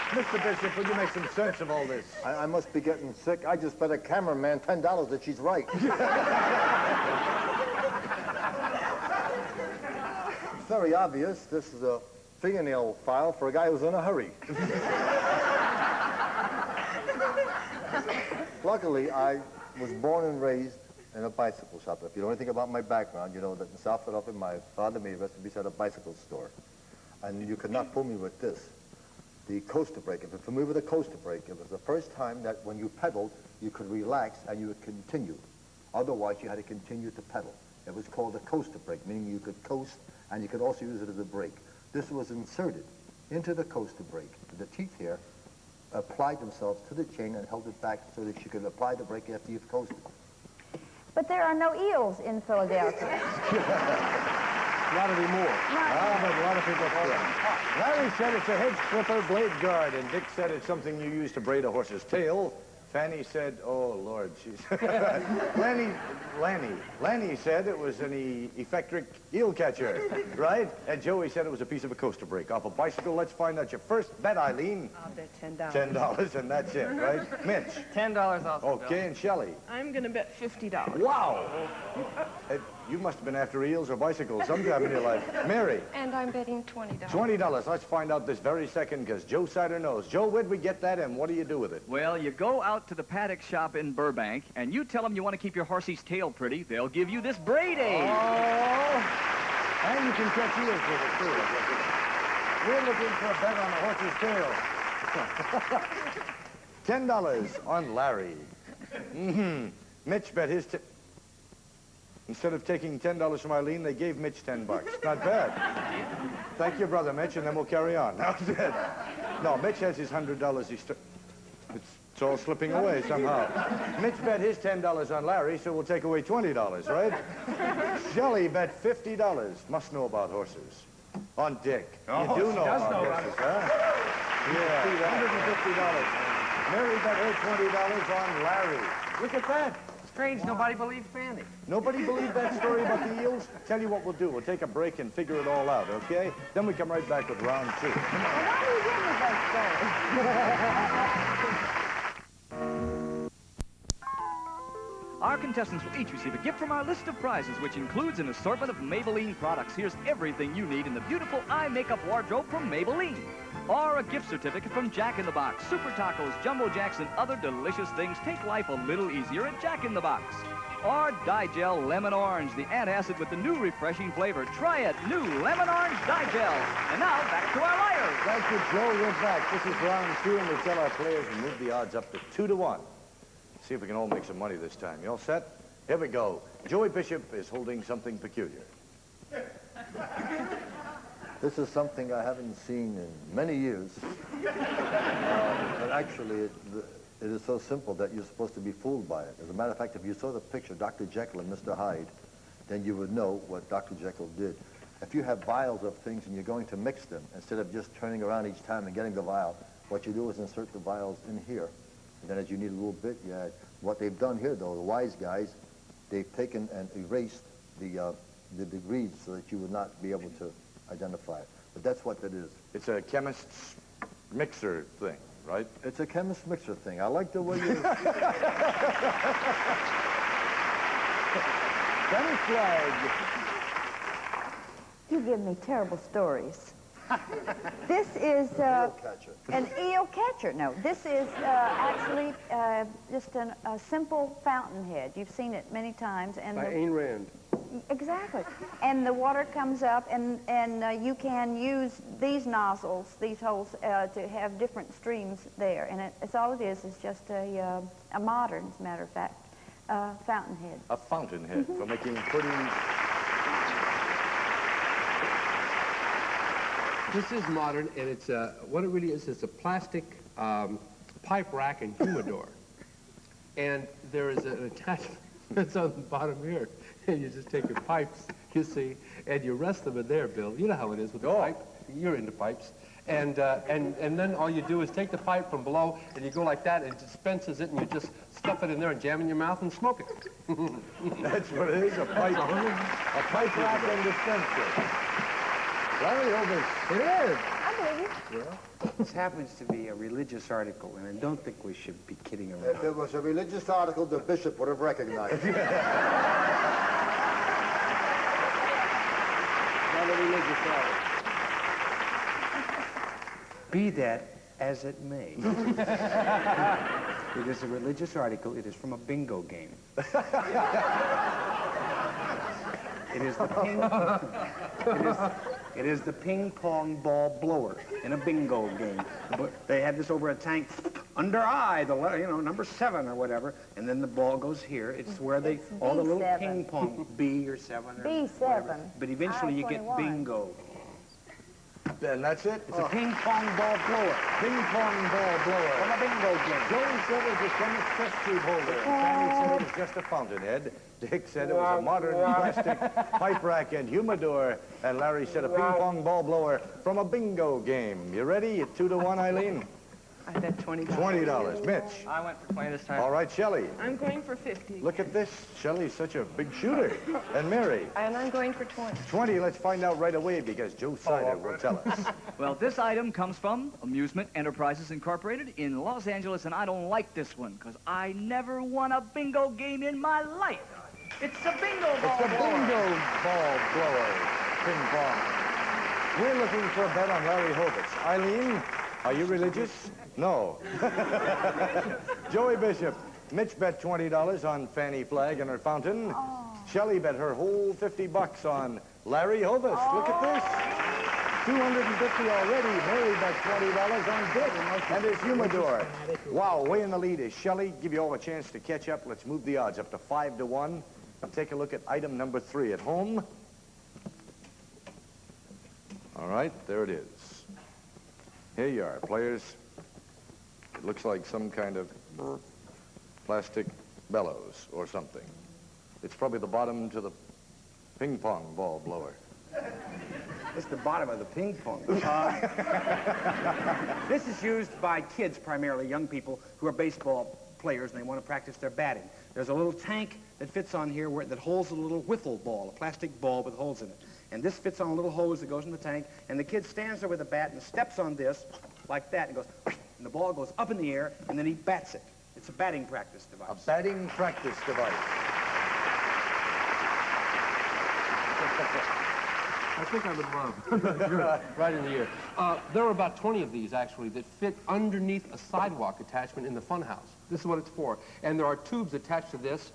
Mr. Bishop, would you make some sense of all this? I must be getting sick. I just bet a cameraman $10 that she's right. It's very obvious. This is a fingernail file for a guy who's in a hurry. Luckily, I was born and raised in a bicycle shop. If you know anything about my background, you know that in South Philadelphia, my father made recipes at a bicycle store. And you could not fool me with this. The coaster brake. If you're familiar with a coaster brake, it was the first time that when you pedaled, you could relax and you would continue. Otherwise, you had to continue to pedal. It was called a coaster brake, meaning you could coast and you could also use it as a brake. This was inserted into the coaster brake. The teeth here applied themselves to the chain and held it back so that you could apply the brake after you've coasted. But there are no eels in Philadelphia. Not anymore. But a lot of people call it. Larry said it's a hedge clipper blade guard, and Dick said it's something you use to braid a horse's tail. Fanny said, oh, Lord, she's... Lanny said it was an electric eel catcher, right? And Joey said it was a piece of a coaster brake off a bicycle. Let's find out your first bet, Eileen. I'll bet $10. $10, and that's it, right? Mitch? $10 also. Okay, and Shelley? I'm going to bet $50. Wow. You must have been after eels or bicycles sometime in your life. Mary. And I'm betting $20. $20. Let's find out this very second, because Joe Sider knows. Joe, where'd we get that, and what do you do with it? Well, you go out to the paddock shop in Burbank, and you tell them you want to keep your horsey's tail pretty. They'll give you this braid aid. Oh, and you can catch eels with it, too. We're looking for a bet on a horse's tail. $10 on Larry. Mitch bet his... Instead of taking $10 from Eileen, they gave Mitch $10. Not bad. Thank you, brother Mitch, and then we'll carry on. No, Mitch has his $100. It's all slipping away somehow. Mitch bet his $10 on Larry, so we'll take away $20, right? Shelley bet $50. Must know about horses. On Dick. Oh, you do know does about know horses, huh? Yeah, $150. Mary bet her $20 on Larry. Look at that. Strange, nobody believed Fanny. Nobody believed that story about the eels? Tell you what we'll do. We'll take a break and figure it all out, okay? Then we come right back with round 2. Why do you give me that Our contestants will each receive a gift from our list of prizes, which includes an assortment of Maybelline products. Here's everything you need in the beautiful eye makeup wardrobe from Maybelline. Or a gift certificate from Jack in the Box. Super tacos, jumbo jacks, and other delicious things take life a little easier at Jack in the Box. Or Digel Lemon Orange, the antacid with the new refreshing flavor. Try it, new Lemon Orange Digel. And now, back to our liars. Thank you, Joe. We're back. This is round 2, and we tell our players to move the odds up to 2-1. See if we can all make some money this time. You all set? Here we go. Joey Bishop is holding something peculiar. This is something I haven't seen in many years. But actually, it is so simple that you're supposed to be fooled by it. As a matter of fact, if you saw the picture, Dr. Jekyll and Mr. Hyde, then you would know what Dr. Jekyll did. If you have vials of things and you're going to mix them, instead of just turning around each time and getting the vial, what you do is insert the vials in here. And then as you need a little bit, you add. What they've done here, though, the wise guys, they've taken and erased the degrees so that you would not be able to identify it. But that's what that is. It's a chemist's mixer thing, right? It's a chemist's mixer thing. I like the way you... Penny Flag. You give me terrible stories. This is an eel catcher. No, this is actually just a simple fountainhead. You've seen it many times. And by Ayn Rand. Exactly. And the water comes up, and you can use these nozzles, these holes, to have different streams there. And it's all it is just a modern, as a matter of fact, fountainhead. A fountainhead for making pretty... This is modern, and it's what it really is a plastic pipe rack and humidor. And there is an attachment that's on the bottom here. And you just take your pipes, you see, and you rest them in there, Bill. You know how it is with the pipe. You're into pipes. And then all you do is take the pipe from below, and you go like that, and it dispenses it, and you just stuff it in there and jam it in your mouth and smoke it. That's what it is, a pipe rack and dispenser. Larry Hovis. It is. I believe you. Well, this happens to be a religious article, and I don't think we should be kidding around. If it was a religious article, the bishop would have recognized it. Not a religious article. Be that as it may. It is a religious article. It is from a bingo game. It is the it is the ping pong ball blower in a bingo game. But they had this over a tank under I, the number 7 or whatever, and then the ball goes here. It's where they all the little B7. ping pong B or 7 or B7. whatever. But eventually you get I-21. bingo. And that's it? It's a ping pong ball blower. Ping pong ball blower. From a bingo game. Joey said it was a chemist's test tube holder. Fanny said it was just a fountainhead. Dick said it was a modern plastic pipe rack and humidor. And Larry said a ping pong ball blower from a bingo game. You ready? At 2-1, Eileen? I bet $20. $20. Mitch? I went for 20 this time. All right, Shelley. I'm going for 50. Look at this. Shelley's such a big shooter. And Mary? And I'm going for 20. 20. Let's find out right away because Joe Sider will tell us. Well, this item comes from Amusement Enterprises Incorporated in Los Angeles, and I don't like this one because I never won a bingo game in my life. It's a bingo It's ball the blower. bingo ball blower. Ping pong. We're looking for a bet on Larry Hovitz. Eileen, are you religious? No. Joey Bishop. Mitch bet $20 on Fanny Flagg and her fountain. Shelley bet her whole $50 on Larry Hovitz. Look at this. $250 already. Mary bet $20 on Dick and his humidor. Wow, way in the lead is Shelley. Give you all a chance to catch up. Let's move the odds up to 5-1 and take a look at item number 3 at home. All right, there it is. Here you are, players. It looks like some kind of plastic bellows or something. It's probably the bottom to the ping pong ball blower. It's the bottom of the ping pong. This is used by kids, primarily young people, who are baseball players and they want to practice their batting. There's a little tank that fits on here that holds a little wiffle ball, a plastic ball with holes in it. And this fits on a little hose that goes in the tank, and the kid stands there with a bat and steps on this like that and goes, and the ball goes up in the air, and then he bats it. It's a batting practice device. A batting practice device. I think I would love. You're right in the ear. There are about 20 of these, actually, that fit underneath a sidewalk attachment in the funhouse. This is what it's for. And there are tubes attached to this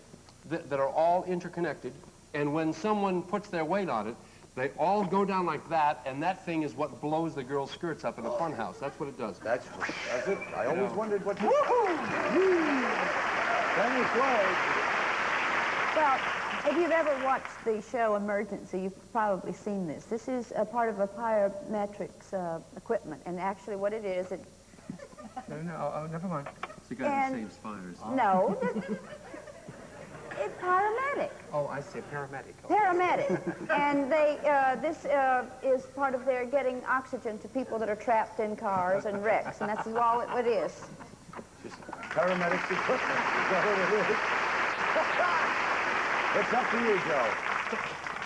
that are all interconnected. And when someone puts their weight on it, they all go down like that, and that thing is what blows the girls' skirts up in the funhouse. That's what it does. That's it. I always wondered what... Fanny Flagg. Well, if you've ever watched the show Emergency, you've probably seen this. This is a part of a pyrometrics equipment, and actually what it is, it... No, never mind. It's the guy that saves fires. No, it's paramedic. Oh, I see, paramedic. Oh. Paramedic. And they, this is part of their getting oxygen to people that are trapped in cars and wrecks, and that's all it is. Just paramedics equipment. Is that what it is? It's up to you, Joe.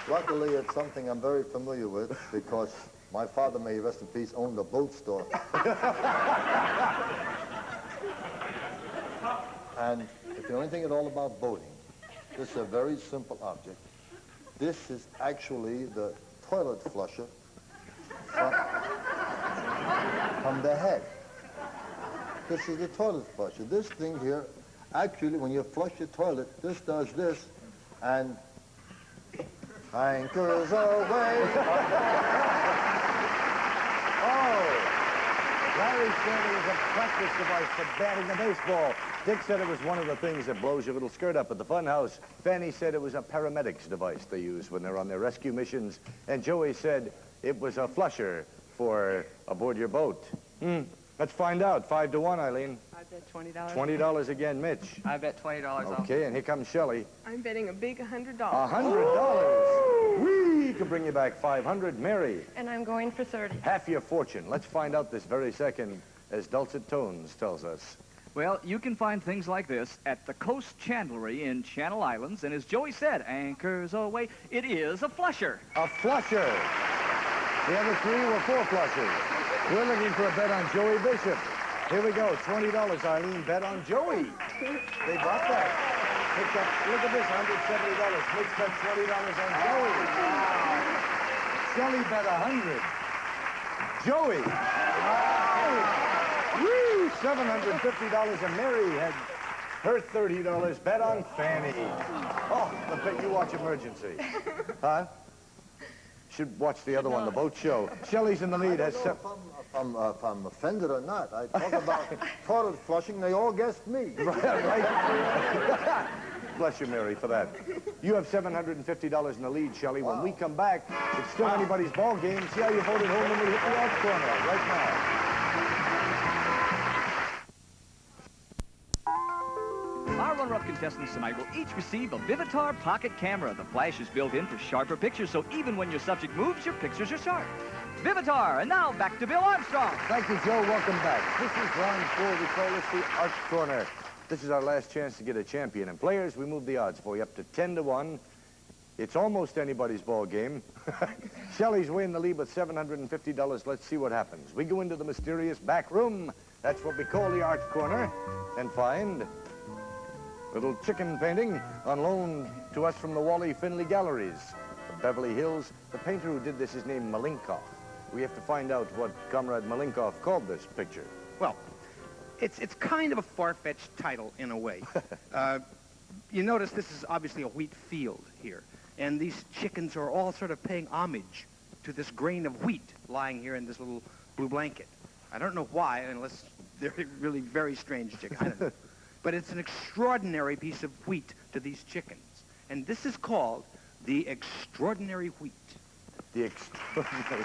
Luckily, it's something I'm very familiar with because my father, may he rest in peace, owned a boat store. And if you know anything at all about boating, this is a very simple object. This is actually the toilet flusher from the head. This is the toilet flusher. This thing here, actually, when you flush your toilet, this does this, and anchors away. Larry said it was a practice device for batting a baseball. Dick said it was one of the things that blows your little skirt up at the funhouse. Fanny said it was a paramedics device they use when they're on their rescue missions. And Joey said it was a flusher for aboard your boat. Let's find out. 5-1, Eileen. I bet $20. $20 again, Mitch. I bet $20 off. Okay, and here comes Shelley. I'm betting a big $100. $100. We can bring you back 500. Mary. And I'm going for 30. Half your fortune. Let's find out this very second, as Dulcet Tones tells us. Well, you can find things like this at the Coast Chandlery in Channel Islands, and as Joey said, anchors away, it is a flusher. A flusher. The other three were 4 flushers. We're looking for a bet on Joey Bishop. Here we go, $20, Eileen, bet on Joey. They bought that. Picked up, look at this, $170. Mitch bet $20 on Joey. Shelley bet 100. Joey. Woo! $750, and Mary had her $30 bet on Fanny. Oh, I bet you watch Emergency. Huh? Should watch the other one, the boat show. Shelley's in the lead. I don't know if I'm offended or not. I talk about toilet flushing, they all guessed me. Right. Bless you, Mary, for that. You have $750 in the lead, Shelley. When we come back, it's still anybody's ball game. See how you hold it home when we hit the off corner right now. Our runner-up contestants tonight will each receive a Vivitar pocket camera. The flash is built in for sharper pictures, so even when your subject moves, your pictures are sharp. Vivitar, and now back to Bill Armstrong. Thank you, Joe. Welcome back. This is round 4. We call this the Art Corner. This is our last chance to get a champion. And players, we move the odds for you up to 10-1. It's almost anybody's ball game. Shelley's way in the lead with $750. Let's see what happens. We go into the mysterious back room. That's what we call the Art Corner. And find... Little chicken painting on loan to us from the Wally Finley Galleries of Beverly Hills. The painter who did this is named Malinkoff. We have to find out what Comrade Malinkoff called this picture. Well, it's kind of a far-fetched title in a way. You notice this is obviously a wheat field here, and these chickens are all sort of paying homage to this grain of wheat lying here in this little blue blanket. I don't know why, unless they're really very strange chickens. I don't know. But it's an extraordinary piece of wheat to these chickens. And this is called the extraordinary wheat. The extraordinary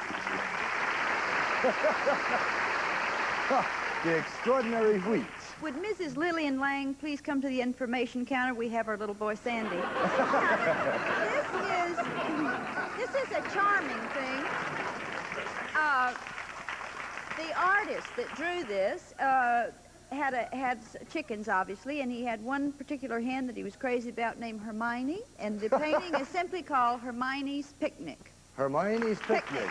The extraordinary wheat. Would Mrs. Lillian Lang please come to the information counter? We have our little boy Sandy. This is a charming thing. The artist that drew this had chickens, obviously, and he had one particular hen that he was crazy about named Hermione, and the painting is simply called Hermione's Picnic. Hermione's Picnic.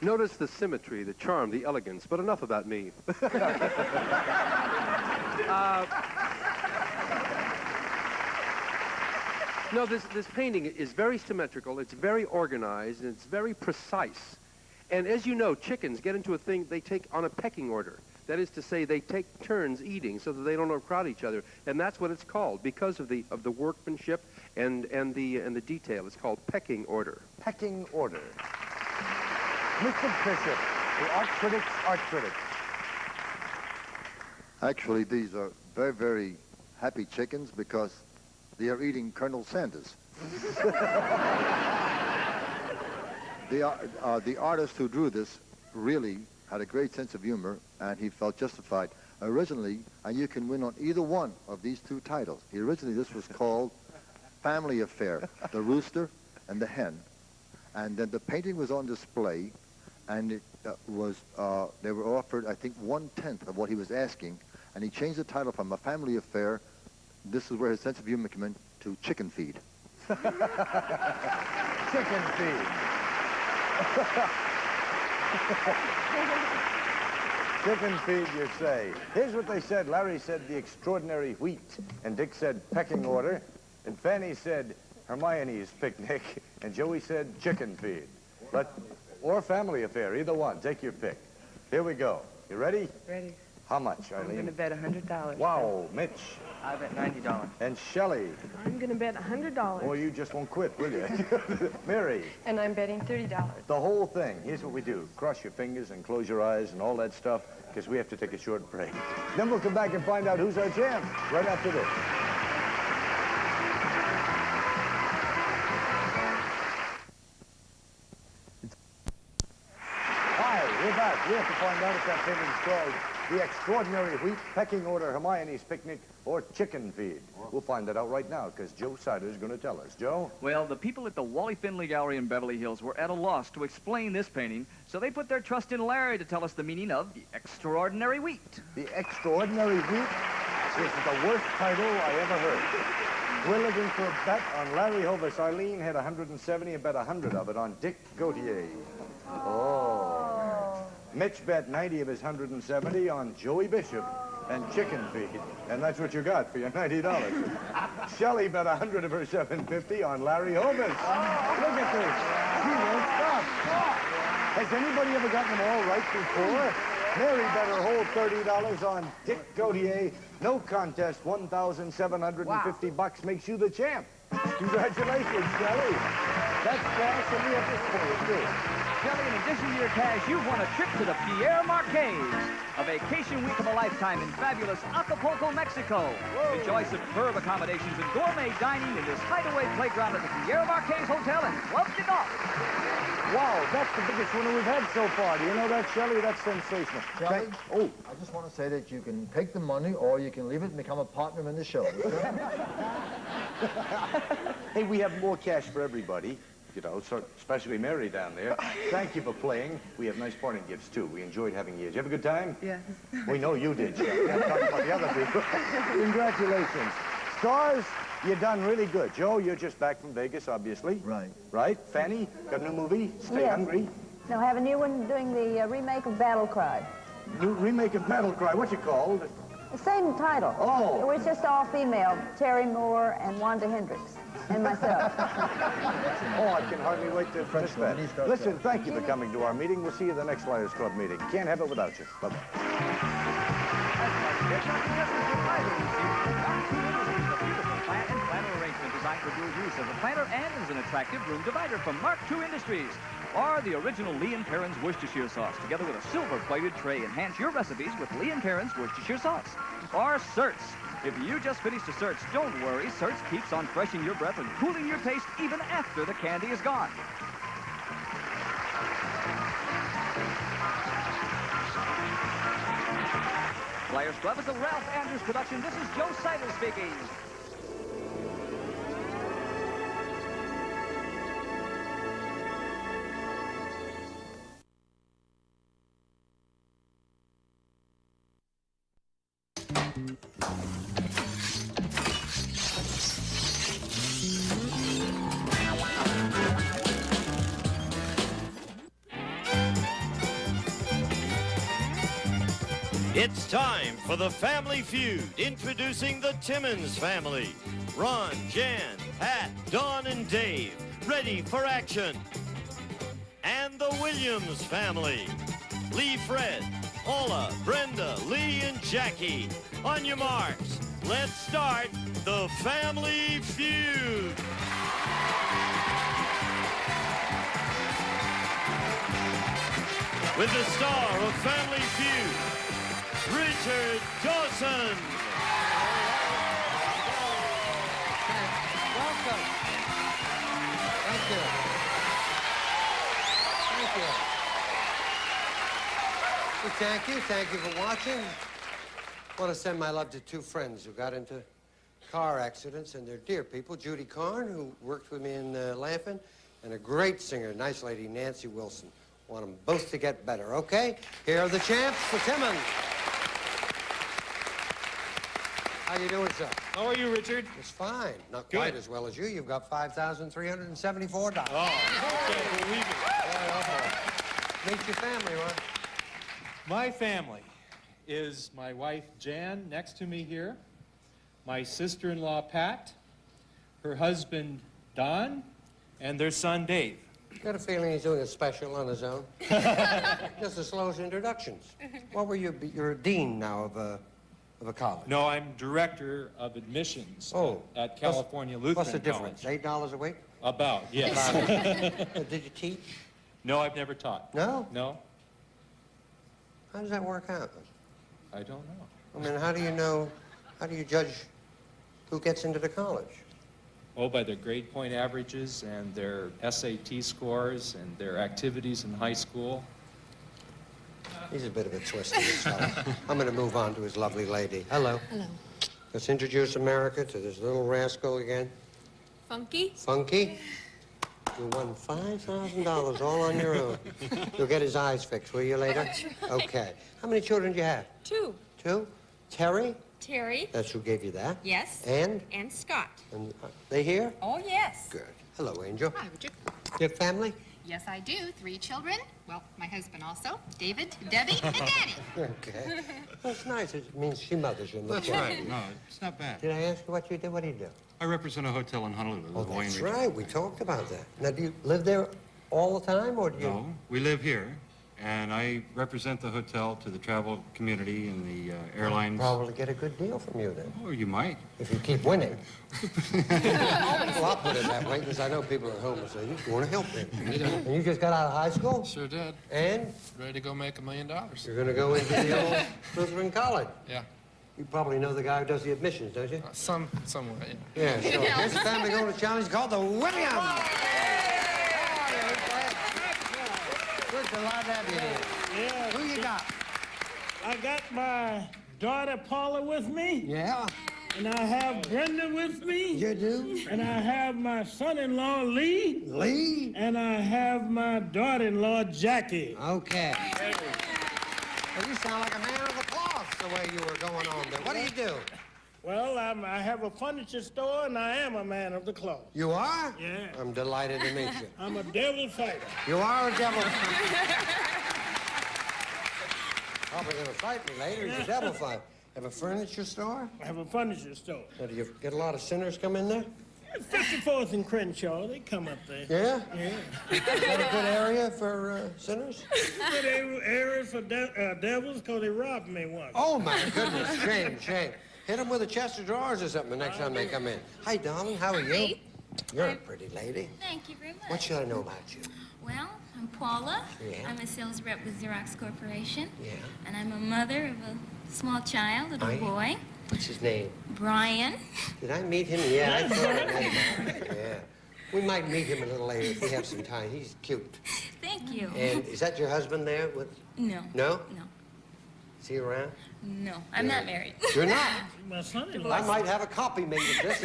Notice the symmetry, the charm, the elegance, but enough about me. No, this painting is very symmetrical, it's very organized, and it's very precise. And as you know, chickens get into a thing they take on a pecking order. That is to say, they take turns eating so that they don't overcrowd each other. And that's what it's called because of the workmanship and the detail. It's called pecking order. Pecking order. Mr. Bishop, the art critic. Actually, these are very, very happy chickens because they are eating Colonel Sanders. The artist who drew this really had a great sense of humor, and he felt justified. Originally, and you can win on either one of these two titles. Originally, this was called Family Affair, the rooster and the hen. And then the painting was on display, and it they were offered, I think, 1/10 of what he was asking, and he changed the title from A Family Affair, this is where his sense of humor came in, to Chicken Feed. Chicken feed. Chicken feed, you say. Here's what they said. Larry said the extraordinary wheat, and Dick said pecking order, and Fanny said Hermione's Picnic, and Joey said chicken feed. Or Family Affair, either one. Take your pick. Here we go. You ready? Ready. How much, Eileen? I'm going to bet $100. Wow, Mitch. I bet $90. And Shelley. I'm going to bet $100. Or you just won't quit, will you? Mary. And I'm betting $30. The whole thing. Here's what we do. Cross your fingers and close your eyes and all that stuff, because we have to take a short break. Then we'll come back and find out who's our champ right after this. Hi, we're back. We have to find out if that painting's called The Extraordinary Wheat, Pecking Order, Hermione's Picnic, or Chicken Feed. We'll find that out right now, because Joe Sider's going to tell us. Joe? Well, the people at the Wally Finley Gallery in Beverly Hills were at a loss to explain this painting, so they put their trust in Larry to tell us the meaning of The Extraordinary Wheat. The Extraordinary Wheat is the worst title I ever heard. We're looking for a bet on Larry Hovis. Eileen had 170 and bet 100 of it on Dick Gautier. Oh. Mitch bet 90 of his 170 on Joey Bishop and Chicken Feed. And that's what you got for your $90. Shelley bet 100 of her 750 on Larry Hovis. Look at this. He won't stop. Has anybody ever gotten them all right before? Mary bet her whole $30 on Dick Gautier. No contest, $1,750 bucks makes you the champ. Congratulations, Shelley. That's cash, and we have this for you, too. Shelley, in addition to your cash, you've won a trip to the Pierre Marquez, a vacation week of a lifetime in fabulous Acapulco, Mexico. Whoa. Enjoy superb accommodations and gourmet dining in this hideaway playground at the Pierre Marquez Hotel and Club de Golf. Wow, that's the biggest winner we've had so far. Do you know that, Shelley? That's sensational. Shelley, I just want to say that you can take the money or you can leave it and become a partner in the show. Hey, we have more cash for everybody. You know, so especially Mary down there. Thank you for playing. We have nice parting gifts, too. We enjoyed having you. Did you have a good time? Yes. We know you did, Shelley. I'm talking about the other people. Congratulations. Stars, you done really good. Joe, you're just back from Vegas, obviously. Right. Right? Fanny, got a new movie? Stay Yes. Hungry. No, I have a new one doing the remake of Battle Cry. new remake of Battle Cry. What's it called? The same title. Oh. It was just all female. Terry Moore and Wanda Hendricks and myself. Oh, I can hardly wait to finish that. Listen, thank you for coming to our meeting. We'll see you at the next Liars Club meeting. Can't have it without you. Bye-bye. Plant and planter arrangement designed for dual use as a planter and as an attractive room divider from Mark II Industries. Or the original Lee & Perrins Worcestershire sauce, together with a silver-plated tray. Enhance your recipes with Lee & Perrins Worcestershire sauce. Or Certs. If you just finished a Certs, don't worry. Certs keeps on freshening your breath and cooling your taste even after the candy is gone. Liars Club is a Ralph Andrews production. This is Joe Seidel speaking. It's time for the Family Feud, introducing the Timmons family. Ron, Jan, Pat, Don, and Dave, ready for action. And the Williams family. Lee, Fred, Paula, Brenda, Lee, and Jackie. On your marks, let's start the Family Feud. With the star of Family Feud, Richard Dawson. Welcome. Thank you. Thank you. Well, thank you. Thank you for watching. I want to send my love to two friends who got into car accidents, and they're dear people. Judy Carn, who worked with me in Laugh-In, and a great singer, nice lady, Nancy Wilson. Want them both to get better, okay? Here are the champs, the Timmons. How you doing, sir? How are you, Richard? It's fine. Not quite as well as you. You've got $5,374. Oh, I can't believe it. Meet your family, Ron. My family is my wife, Jan, next to me here, my sister-in-law, Pat, her husband, Don, and their son, Dave. Got a feeling he's doing a special on his own. Just as slow as introductions. What were you? You're a dean now of a college. No, I'm director of admissions at California Lutheran What's the difference? College. $8 a week? About, yes. Did you teach? No, I've never taught. No? No, How does that work out? I don't know. I mean, how do you judge who gets into the college? Oh, by their grade point averages and their SAT scores and their activities in high school. He's a bit of a twister, this fellow. I'm going to move on to his lovely lady. Hello. Hello. Let's introduce America to this little rascal again. Funky? Funky? You won $5,000 all on your own. You'll get his eyes fixed, will you, later? Okay. How many children do you have? 2. 2? Terry? Terry. That's who gave you that? Yes. And? And Scott. And they here? Oh, yes. Good. Hello, Angel. Hi, Richard. You have family? Yes, I do. 3 children. Well, my husband also. David, Debbie, and Danny. Okay. That's nice. It means she mothers you. That's right. No, it's not bad. Did I ask you what you do? What do you do? I represent a hotel in Honolulu. Oh, the Hawaiian that's Region. right. We talked about that. Now, do you live there all the time, or do you? No, we live here, and I represent the hotel to the travel community and the airlines. Probably get a good deal from you then. Oh, you might. If you keep winning. Well, I'll put it that way, because I know people at home will say, you want to help them. And you just got out of high school? Sure did. And? Ready to go make $1 million. You're going to go into the old Lutheran College? Yeah. You probably know the guy who does the admissions, don't you? Somewhat, yeah. Yeah, sure. Here's the family going to a challenge called the Williams. Good to have you here. Yeah. Who you got? I got my daughter Paula with me. Yeah. And I have Brenda with me. You do? And I have my son-in-law Lee. Lee? And I have my daughter-in-law Jackie. Okay. Well, you sound like a man of the cloth the way you were going on there. What do you do? Well, I have a furniture store, and I am a man of the cloth. You are? Yeah. I'm delighted to meet you. I'm a devil fighter. You are a devil. Probably gonna fight me later. He's a devil fight. Have a furniture store? I have a furniture store. Now, do you get a lot of sinners come in there? 54th and Crenshaw, they come up there. Yeah? Yeah. Is that a good area for sinners? Good area for devils, because they robbed me once. Oh, my goodness. Shame, shame. Hit them with a chest of drawers or something the next time they come in. Hi, darling. How are you? Hi. You're a pretty lady. Thank you very much. What should I know about you? Well, I'm Paula. Yeah. I'm a sales rep with Xerox Corporation. Yeah. And I'm a mother of a small child, a little boy, What's his name? Brian. Did I meet him? Yeah, I saw him. Yeah. We might meet him a little later if we have some time. He's cute. Thank you. And is that your husband there with? No. No? No. Is he around? No, I'm not married. You're not? My son-in-law. I might have a copy made of this.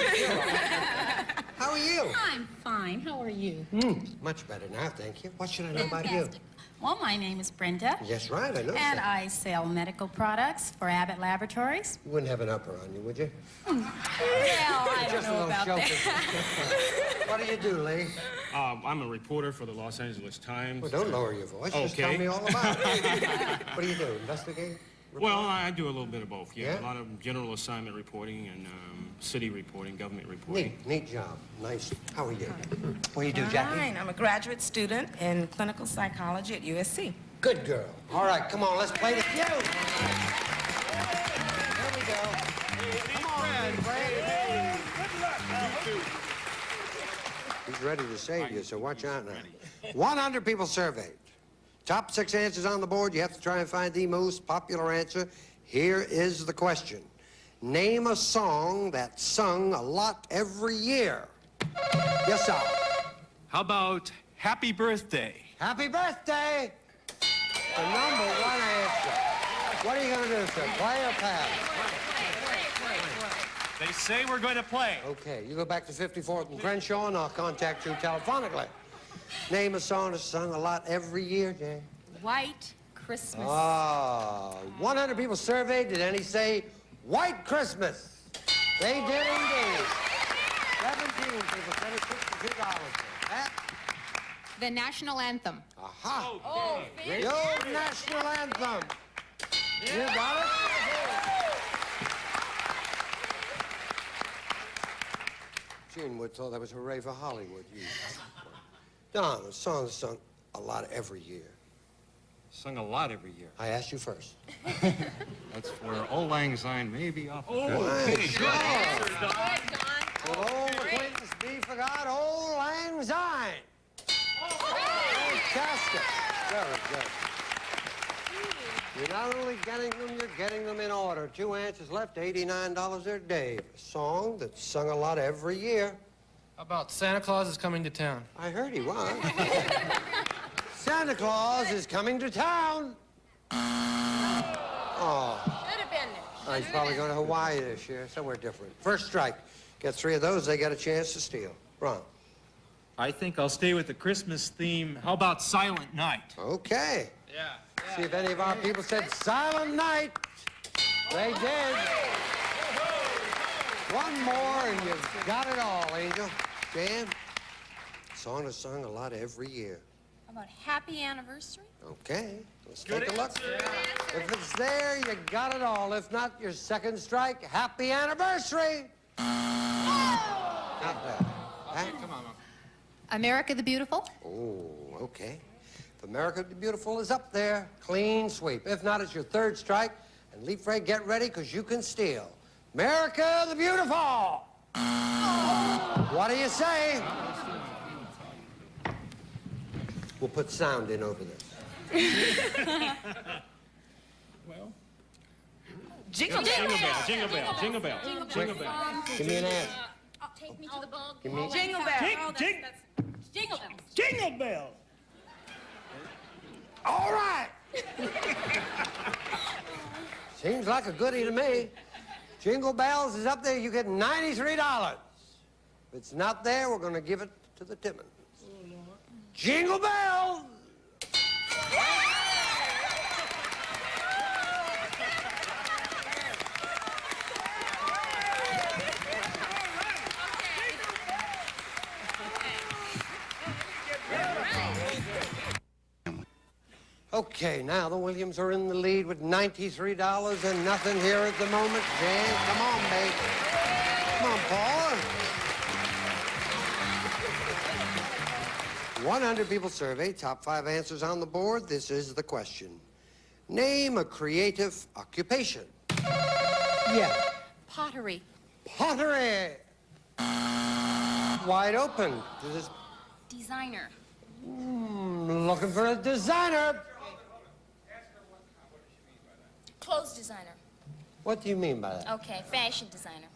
How are you? I'm fine. How are you? Much better now, thank you. What should I know about you? Fantastic. Well, my name is Brenda. Yes, right, I know. And that. I sell medical products for Abbott Laboratories. You wouldn't have an upper on you, would you? Well, I don't Just a know little about joke. that. What do you do, Lee? I'm a reporter for the Los Angeles Times. Well, don't lower your voice. Just tell Okay. me all about it. What do you do, investigate? Well, I do a little bit of both, yeah. Yeah? A lot of general assignment reporting and city reporting, government reporting. Neat job. Nice. How are you? What do you do, Jackie? Fine. I'm a graduate student in clinical psychology at USC. Good girl. All right, come on, let's play the Feud. Here we go. Come on, Fred. He's ready to save you, so watch out now. 100 people surveyed. Top 6 answers on the board. You have to try and find the most popular answer. Here is the question. Name a song that's sung a lot every year. Yes, sir. How about Happy Birthday? Happy birthday! The number one answer. What are you going to do, sir? Play or pass? They say we're going to play. Okay, you go back to 54th and Crenshaw, and I'll contact you telephonically. Name a song that's sung a lot every year, Jay. White Christmas. Ah, 100 people surveyed. Did any say White Christmas? They did indeed. 17 people said it's $62. Pat? The national anthem. Aha. Oh, The old national anthem. You got it? Gene Wood thought that was hooray for Hollywood. Don, a song that's sung a lot every year. Sung a lot every year. I asked you first. That's where Old Lang Syne may be off. Right, sure. Will old acquaintance be forgot? Old Lang Syne. Fantastic. Very good. You're not only getting them, you're getting them in order. 2 answers left, $89 there, Dave. A song that's sung a lot every year. How about Santa Claus is coming to town? I heard he was. Santa Claus is coming to town. Oh. Should have been there. He's probably going to Hawaii this year, somewhere different. First strike. Get 3 of those, they got a chance to steal. Ron. I think I'll stay with the Christmas theme. How about Silent Night? Okay. Yeah. See if any of our people said Silent Night. They did. One more and you've got it all, Angel. Jan, song is sung a lot every year. How about Happy Anniversary? Okay, let's take a look. If it's there, you got it all. If not, your second strike. Happy anniversary. Not bad. Huh? Come on, America the Beautiful. Oh, okay. If America the Beautiful is up there, clean sweep. If not, it's your third strike. And Leap Fred, get ready, because you can steal. America the Beautiful! What do you say? We'll put sound in over this. Well, Jingle jingle bell. bell, jingle bell, jingle bell, jingle bell. Give me an answer. Take me to the ball. Give me... Jingle bell. Jingle bells. Jingle bell. All right! Seems like a goodie to me. Jingle Bells is up there. You get $93. If it's not there, we're going to give it to the Timmons. Jingle Bells! Okay, now the Williams are in the lead with $93 and nothing here at the moment. Jan, come on, babe. Come on, Paul. 100 people surveyed, top 5 answers on the board. This is the question. Name a creative occupation. Yeah. Pottery. Pottery. Wide open. This is Designer. looking for a designer. Clothes designer. What do you mean by that? Okay, fashion designer.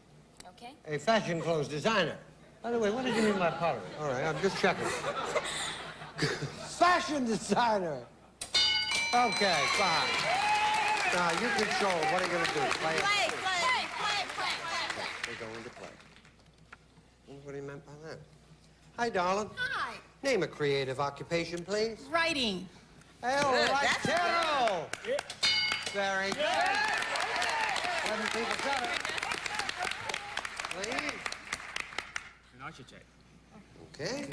Okay? A fashion clothes designer. By the way, what did you mean by pottery? All right, I'm just checking. Fashion designer. Okay, fine. Now, you control. What are you going to do? Play. We're going to play. What do you meant by that? Hi, darling. Hi. Name a creative occupation, please. Writing. All right, Carol. Very good. 7 people said it. Please. An architect. Okay.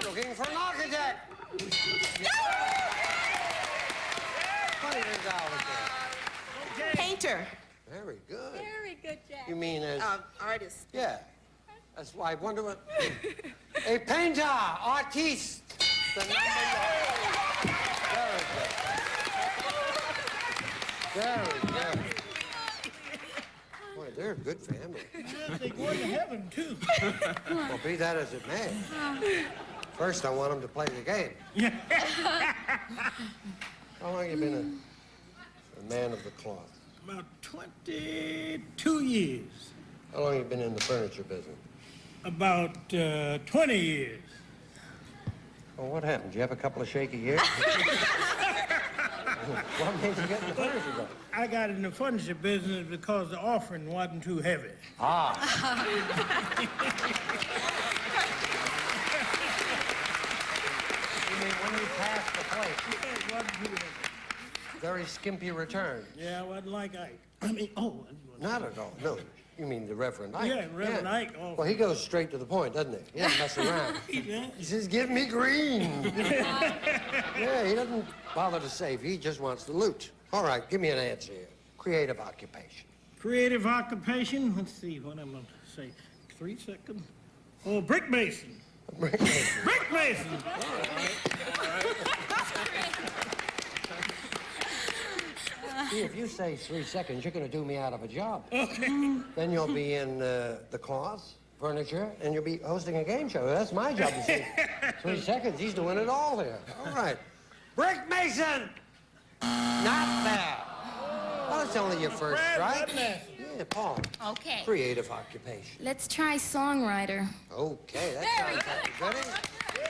Looking for an architect. $20 there. Painter. Very good. Very good, Jack. You mean as... Artist. Yeah. That's why I wonder what... A painter, artiste. The number Very good. Boy, they're a good family. Yeah, they go to heaven, too. Well, be that as it may. First, I want them to play the game. How long have you been a man of the cloth? About 22 years. How long have you been in the furniture business? About 20 years. Well, what happened? Did you have a couple of shaky years? What made you get in the furniture business? I got in the furniture business because the offering wasn't too heavy. Ah. You mean when you passed the plate? It wasn't too heavy. Very skimpy return. Yeah, I wasn't like Ike. I mean, oh. Not at all. No. You mean the Reverend Ike? Yeah, Reverend Ike. Oh. Well, he goes straight to the point, doesn't he? He doesn't mess around. He says, give me green. Yeah, he doesn't bother to save. He just wants the loot. All right, give me an answer here. Creative occupation. Creative occupation? Let's see what I'm going to say. 3 seconds. Oh, brick mason. Brick mason. Brick mason. All right. See, if you say 3 seconds, you're going to do me out of a job. Okay. Then you'll be in the cloth, furniture, and you'll be hosting a game show. That's my job to say 3 seconds. He's doing it all here. All right. Brick mason! Not there. Well, it's only your first strike. Yeah, Paul. Okay. Creative occupation. Let's try songwriter. Okay, that sounds like goodie.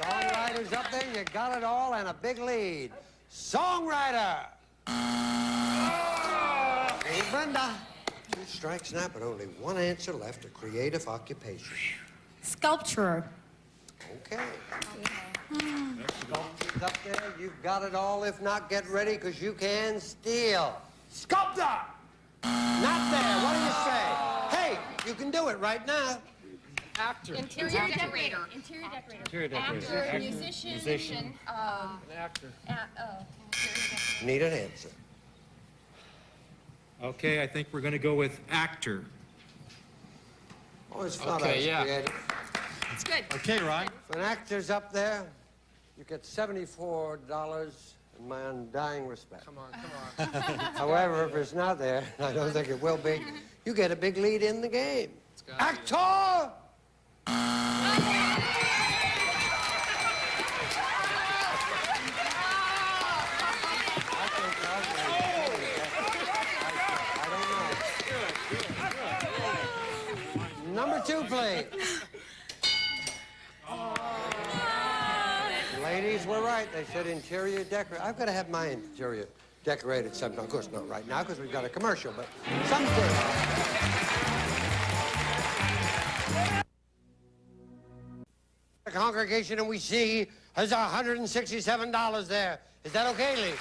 Songwriter's up there, you got it all, and a big lead. Songwriter! Hey, Brenda. 2 strikes now, but only 1 answer left. A creative occupation. Sculpturer. Okay. Sculpture's up there. You've got it all. If not, get ready, because you can steal. Sculptor! Not there. What do you say? Hey, you can do it right now. Actor. Interior decorator. Interior decorator. Interior decorator. Actor, musician. An actor. Need an answer. Okay, I think we're going to go with actor. Always thought Okay, I was yeah. creative. It's good. Okay, Ron. If an actor's up there, you get $74 in my undying respect. Come on. However, if it's not there, and I don't think it will be, you get a big lead in the game. Actor! Number 2, please. Ladies were right. They said interior decorator. I've got to have my interior decorated sometime. Of course, not right now because we've got a commercial, but someday. The congregation, and we see, has $167 there. Is that okay, Lee?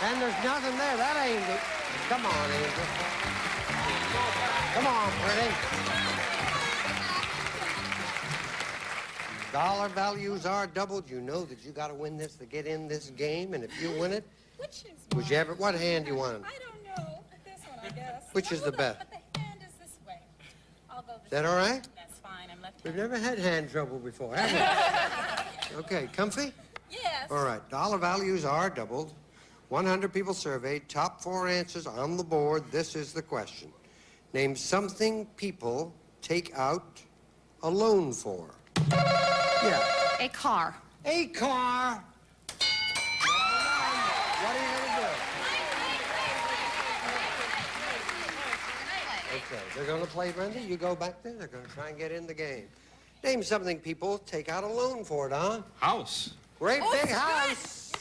And there's nothing there. That ain't it. Come on, Angel. Come on, pretty. Dollar values are doubled. You know that you got to win this to get in this game, and if you win it, whichever. What hand do you want? I don't know. This one, I guess. Which is the best? But the hand is this way. I'll go Is that all right? That's fine. I'm left. We've never had hand trouble before, have we? Okay, comfy? Yes. All right, dollar values are doubled. 100 people surveyed, top 4 answers on the board. This is the question. Name something people take out a loan for. Yeah. A car. A car. What are you going to do? Okay, they're going to play, Brenda. You go back there. They're going to try and get in the game. Name something people take out a loan for, Don. House. Great big house.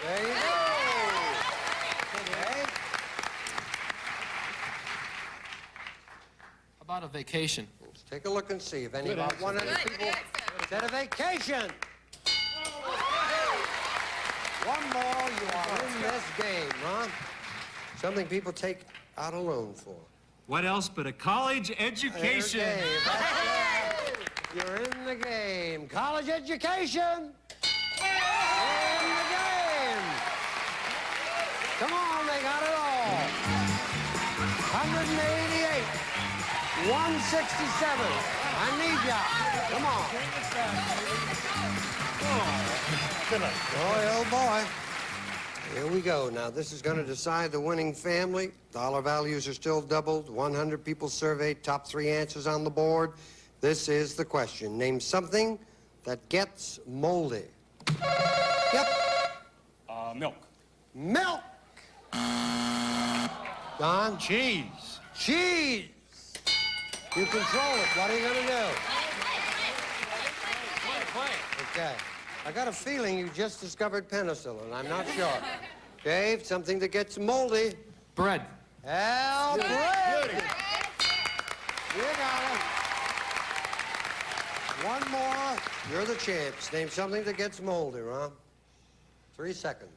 There you go. Okay. About a vacation. Let's take a look and see if any Good about answer. 100 people said a vacation. One more, you are in this game, Ron. Something people take out a loan for. What else but a college education? There, Dave. That's it. You're in the game. College education. In the game. Come on, they got it all. 188. 167. I need ya. Come on. Boy, oh boy. Here we go. Now, this is going to decide the winning family. Dollar values are still doubled. 100 people surveyed. Top 3 answers on the board. This is the question. Name something that gets moldy. Yep. Milk. Milk. Don? Cheese. Cheese. You control it. What are you going to do? Okay. I got a feeling you just discovered penicillin. I'm not sure. Dave, something that gets moldy. Bread. Hell, bread. You got it. One more. You're the champs. Name something that gets moldy, Ron. 3 seconds.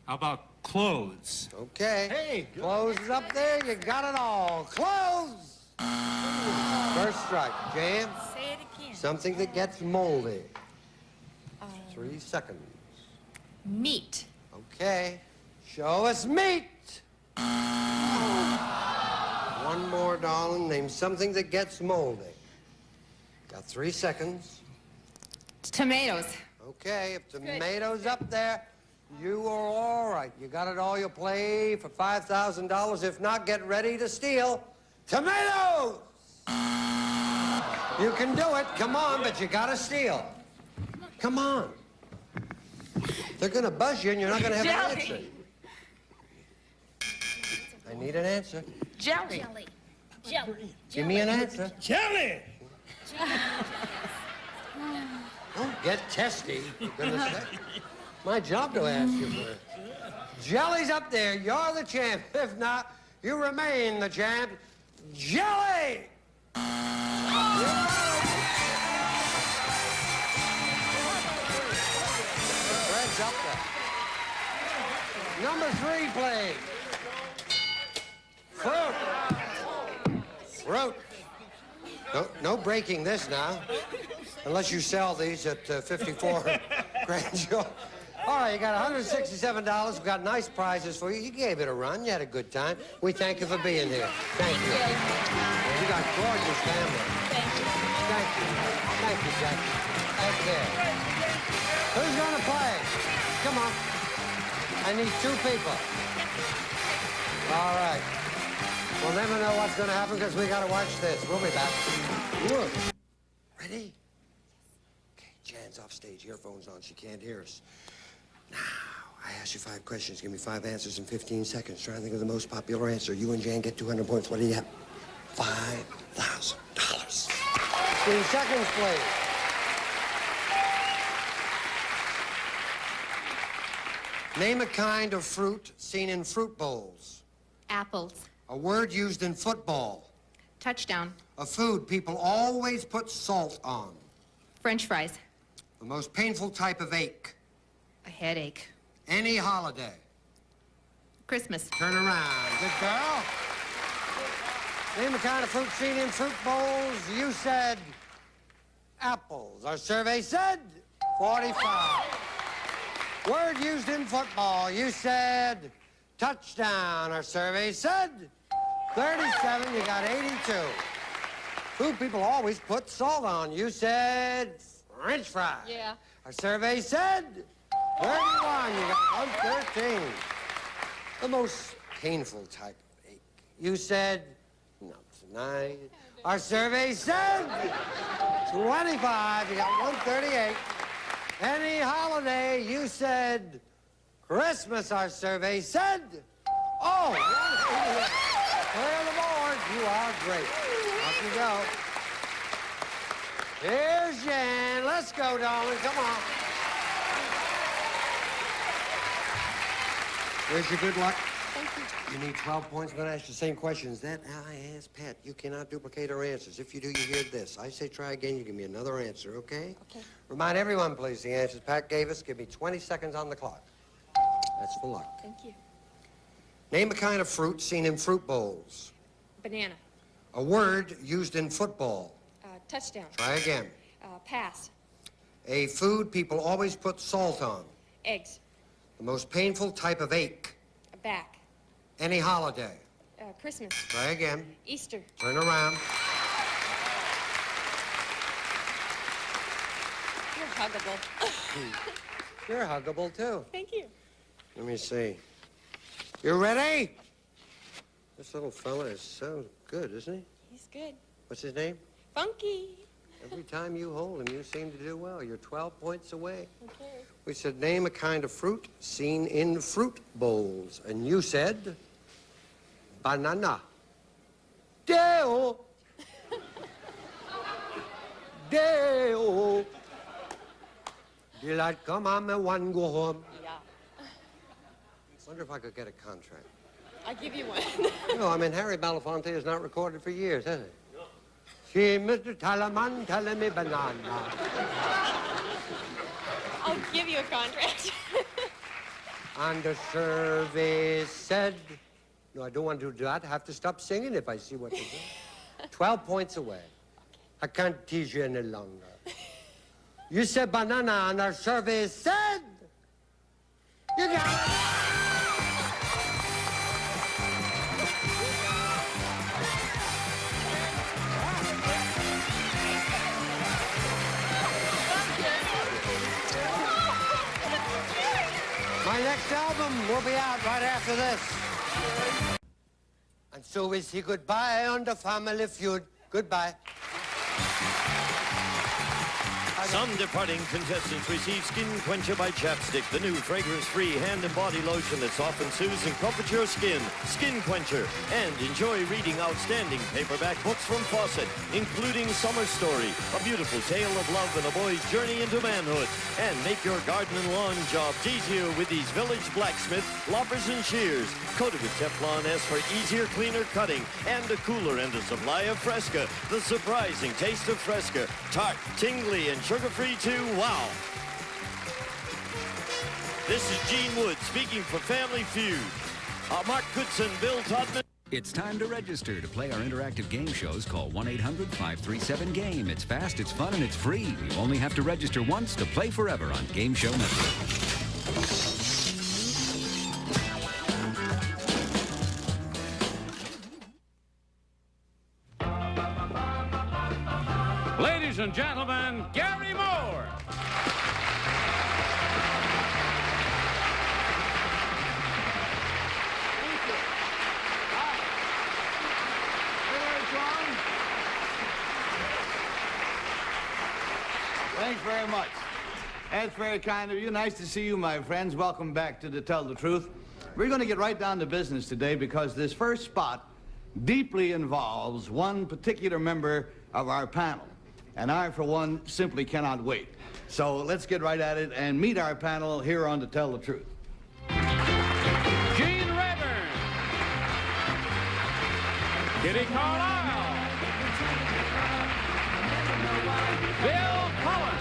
How about clothes? Okay. Hey, clothes is up there. You got it all. Clothes. First strike. Jan? Say it again. Something that gets moldy. 3 seconds. Meat. Okay. Show us meat. One more, darling. Name something that gets moldy. Got 3 seconds. Tomatoes. Okay, if tomatoes up there, you are all right. You got it all. You'll play for $5,000. If not, get ready to steal. Tomatoes! You can do it. Come on, but you got to steal. Come on. They're going to buzz you, and you're not going to have an answer. I need an answer. Jelly. Jelly. Jelly. Give me an answer. Jelly! Don't get testy, for goodness sake. My job to ask you for it. Jelly's up there. You're the champ. If not, you remain the champ. Jelly! Bread's up there. Number 3, please. Fruit. Fruit. No breaking this now. Unless you sell these at 54 grand. All right, you got $167. We've got nice prizes for you. You gave it a run. You had a good time. We thank you for being here. Thank you. You got gorgeous family. Thank you. Thank you. Thank you, Jackie. Right there. Who's going to play? Come on. I need 2 people. All right. We'll never know what's going to happen because we got to watch this. We'll be back. Look. Ready? Okay, Jan's off stage. Earphones on. She can't hear us. Now, I ask you 5 questions. Give me 5 answers in 15 seconds. Try and think of the most popular answer. You and Jan get 200 points. What do you have? $5,000. 15 seconds, please. Name a kind of fruit seen in fruit bowls. Apples. A word used in football. Touchdown. A food people always put salt on. French fries. The most painful type of ache. A headache. Any holiday. Christmas. Turn around. Good girl. Name a kind of fruit seen in fruit bowls. You said apples. Our survey said 45. Word used in football. You said touchdown. Our survey said 37. You got 82. Food people always put salt on. You said French fries. Yeah. Our survey said 31. You got 113. The most painful type of ache. You said not tonight. Our survey said 25. You got 138. Any holiday, you said Christmas. Our survey said, oh, clear the board. You are great. Off you go. Here's Jan. Let's go, darling. Come on. Here's your good luck. Thank you. You need 12 points. I'm going to ask you the same questions that I asked Pat. You cannot duplicate her answers. If you do, you hear this. I say try again, you give me another answer, okay? Okay. Remind everyone, please, the answers Pat gave us. Give me 20 seconds on the clock. That's for luck. Thank you. Name a kind of fruit seen in fruit bowls. Banana. A word used in football. Touchdown. Try again. Pass. A food people always put salt on. Eggs. The most painful type of ache. Back. Any holiday. Christmas. Try again. Easter. Turn around. You're huggable. You're huggable, too. Thank you. Let me see. You ready? This little fella is so good, isn't he? He's good. What's his name? Funky. Every time you hold him, you seem to do well. You're 12 points away. Okay. We said name a kind of fruit seen in fruit bowls. And you said banana. Deo. Deo. Daylight come on, me one go home. Yeah. Wonder if I could get a contract. I'll give you one. No, I mean, Harry Belafonte has not recorded for years, has he? See, Mr. Talaman telling me banana. I'll give you a contract. And the service said, no, I don't want to do that. I have to stop singing if I see what they do. 12 points away. I can't tease you any longer. You said banana, and our survey said, you got it. My next album will be out right after this. And so we say goodbye on the Family Feud. Goodbye. Some departing contestants receive Skin Quencher by Chapstick, the new fragrance-free hand and body lotion that softens, soothes, and comforts your skin. Skin Quencher. And enjoy reading outstanding paperback books from Fawcett, including Summer Story, a beautiful tale of love and a boy's journey into manhood. And make your garden and lawn jobs easier with these Village Blacksmith loppers and shears. Coated with Teflon S for easier, cleaner cutting. And a cooler and a supply of Fresca, the surprising taste of Fresca. Tart, tingly, and sugar-free too. Wow. This is Gene Wood speaking for Family Feud. Mark Goodson, Bill Todman. It's time to register to play our interactive game shows. Call 1-800-537-GAME. It's fast, it's fun, and it's free. You only have to register once to play forever on Game Show Network. Ladies and gentlemen, Gary Moore. Thanks very much. That's very kind of you. Nice to see you, my friends. Welcome back to Tell the Truth. We're going to get right down to business today because this first spot deeply involves one particular member of our panel. And I, for one, simply cannot wait. So let's get right at it and meet our panel here on Tell the Truth. Gene Rayburn. Kitty Carlisle. Bill Cullen.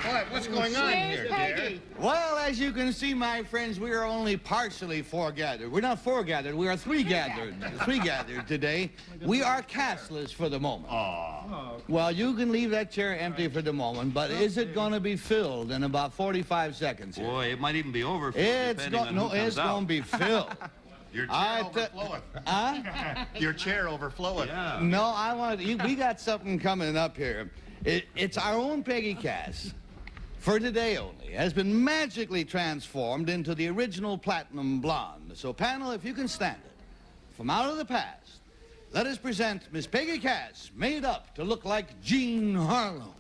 What? What's going on here, dear? Well, as you can see, my friends, we are only partially foregathered. We're not foregathered, we are three gathered today. We are castless for the moment. Well, you can leave that chair empty for the moment, but is it going to be filled in about 45 seconds here? Boy, it might even be over. It's going to be filled. Your chair overflowing. Huh? Your chair overflowing. Yeah. No, we got something coming up here. It's our own Peggy Cass. For today only, has been magically transformed into the original platinum blonde. So, panel, if you can stand it, from out of the past, let us present Miss Peggy Cass, made up to look like Jean Harlow.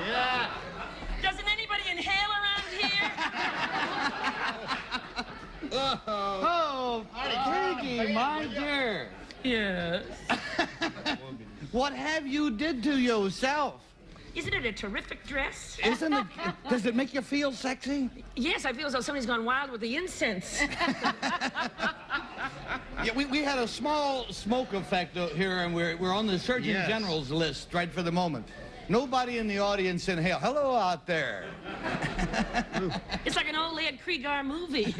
Yeah. Doesn't anybody inhale around here? Oh, Peggy, my dear. Yes. What have you did to yourself? Isn't it a terrific dress? Isn't it? Does it make you feel sexy? Yes, I feel as though somebody's gone wild with the incense. Yeah, we had a small smoke effect here, and we're on the Surgeon General's list right for the moment. Nobody in the audience inhale. Hello out there. It's like an old Ed Krieger movie.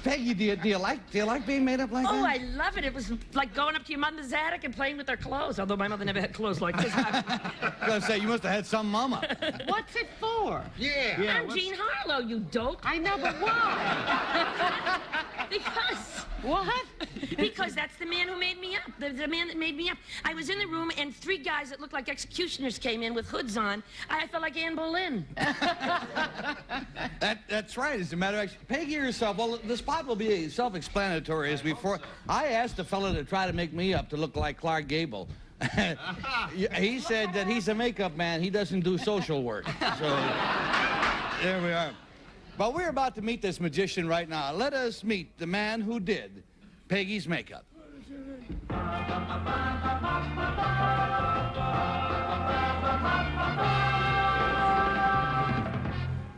Peggy, do you like being made up like that? Oh, I love it. It was like going up to your mother's attic and playing with her clothes, although my mother never had clothes like this. I was gonna say, you must have had some mama. What's it for? Yeah. I'm Jean Harlow, you dope. I know, but why? Because... What? Because that's the man who made me up. The man that made me up. I was in the room and three guys that looked like executioners came in with hoods on. I felt like Anne Boleyn. That's right. As a matter of fact, Peggy herself, well, the spot will be self-explanatory as before. I asked a fellow to try to make me up to look like Clark Gable. He said that he's a makeup man. He doesn't do social work. So, there we are. But we're about to meet this magician right now. Let us meet the man who did Peggy's makeup.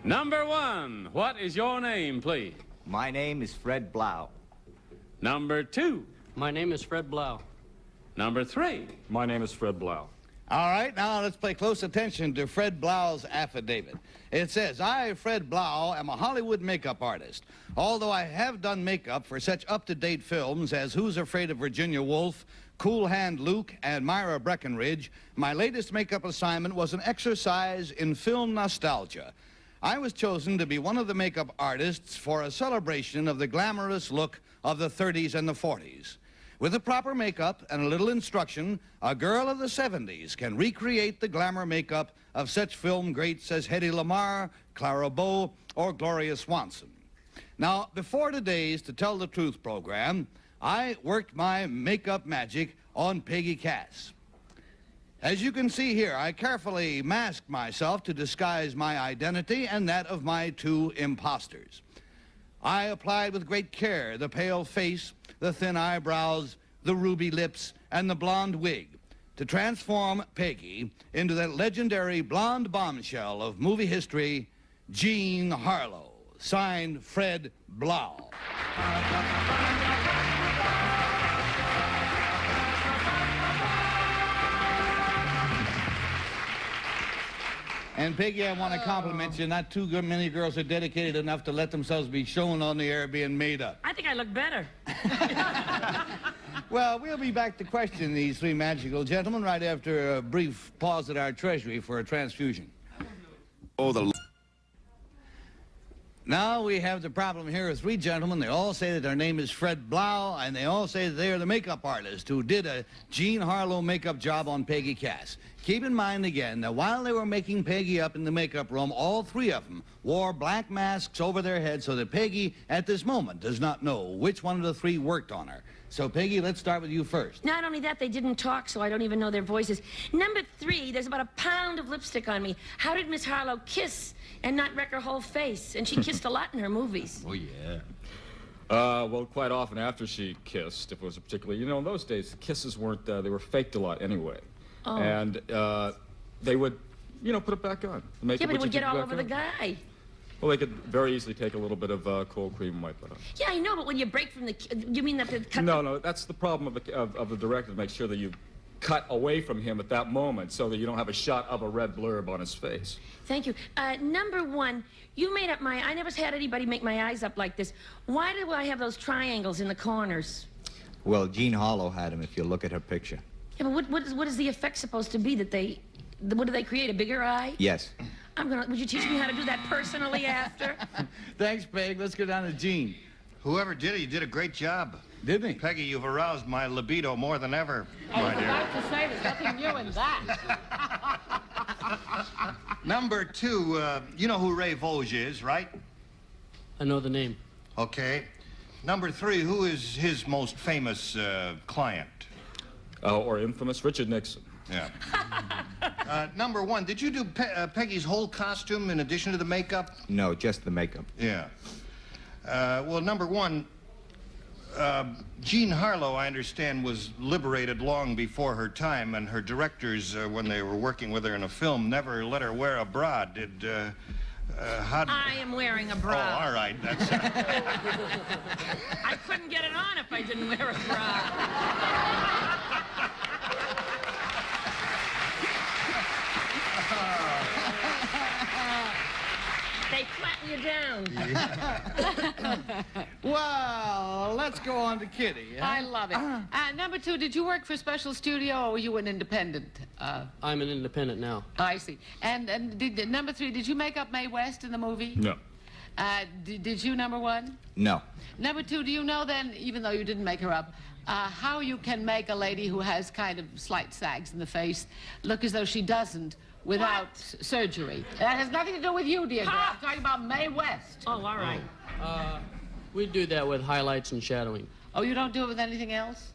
Number one, what is your name, please? My name is Fred Blau. Number two. My name is Fred Blau. Number three. My name is Fred Blau. All right, now let's pay close attention to Fred Blau's affidavit. It says, I, Fred Blau, am a Hollywood makeup artist. Although I have done makeup for such up-to-date films as Who's Afraid of Virginia Woolf, Cool Hand Luke, and Myra Breckenridge, my latest makeup assignment was an exercise in film nostalgia. I was chosen to be one of the makeup artists for a celebration of the glamorous look of the 30s and the 40s. With the proper makeup and a little instruction, a girl of the 70s can recreate the glamour makeup of such film greats as Hedy Lamarr, Clara Bow, or Gloria Swanson. Now, before today's To Tell the Truth program, I worked my makeup magic on Peggy Cass. As you can see here, I carefully masked myself to disguise my identity and that of my two imposters. I applied with great care the pale face, the thin eyebrows, the ruby lips, and the blonde wig to transform Peggy into that legendary blonde bombshell of movie history, Jean Harlow, signed Fred Blau. And Peggy, I want to compliment you. Not too many girls are dedicated enough to let themselves be shown on the air being made up. I think I look better. Well, we'll be back to question these three magical gentlemen right after a brief pause at our treasury for a transfusion. Oh, the... Now we have the problem here with three gentlemen. They all say that their name is Fred Blau, and they all say that they are the makeup artist who did a Jean Harlow makeup job on Peggy Cass. Keep in mind again that while they were making Peggy up in the makeup room, all three of them wore black masks over their heads so that Peggy, at this moment, does not know which one of the three worked on her. So, Peggy, let's start with you first. Not only that, they didn't talk, so I don't even know their voices. Number three, there's about a pound of lipstick on me. How did Miss Harlow kiss and not wreck her whole face? And she kissed a lot in her movies. Oh, yeah. Well, quite often after she kissed, if it was a particularly, in those days, kisses weren't, they were faked a lot anyway. Oh. And they would, put it back on. Yeah, but it would get all over the guy. Well, they could very easily take a little bit of cold cream and wipe it off. Yeah, I know, but when you break from the... You mean that the cut... No, that's the problem of the director, to make sure that you cut away from him at that moment so that you don't have a shot of a red blurb on his face. Thank you. Number one, you made up I never had anybody make my eyes up like this. Why do I have those triangles in the corners? Well, Jean Harlow had him, if you look at her picture. Yeah, but what is the effect supposed to be that they... What do they create, a bigger eye? Yes. Would you teach me how to do that personally after? Thanks, Peg. Let's go down to Gene. Whoever did it, you did a great job. Didn't he? Peggy, you've aroused my libido more than ever, my dear. I was about to say, there's nothing new in that. Number 2, you know who Ray Vosges is, right? I know the name. Okay. Number 3, who is his most famous client? Or infamous Richard Nixon. Yeah. Number 1, did you do Peggy's whole costume in addition to the makeup? No, just the makeup. Yeah. Well, number 1, Jean Harlow, I understand, was liberated long before her time, and her directors, when they were working with her in a film, never let her wear a bra. I am wearing a bra. Oh, all right. That's... I couldn't get it on if I didn't wear a bra. They flatten you down. Well, let's go on to Kitty. Huh? I love it. Number 2, did you work for a special studio or were you an independent? I'm an independent now. I see. And number 3, did you make up Mae West in the movie? No. Did you, number 1? No. Number 2, do you know then, even though you didn't make her up, how you can make a lady who has kind of slight sags in the face look as though she doesn't without surgery? That has nothing to do with you, dear girl. I'm talking about Mae West. Oh, all right. We do that with highlights and shadowing. Oh, you don't do it with anything else?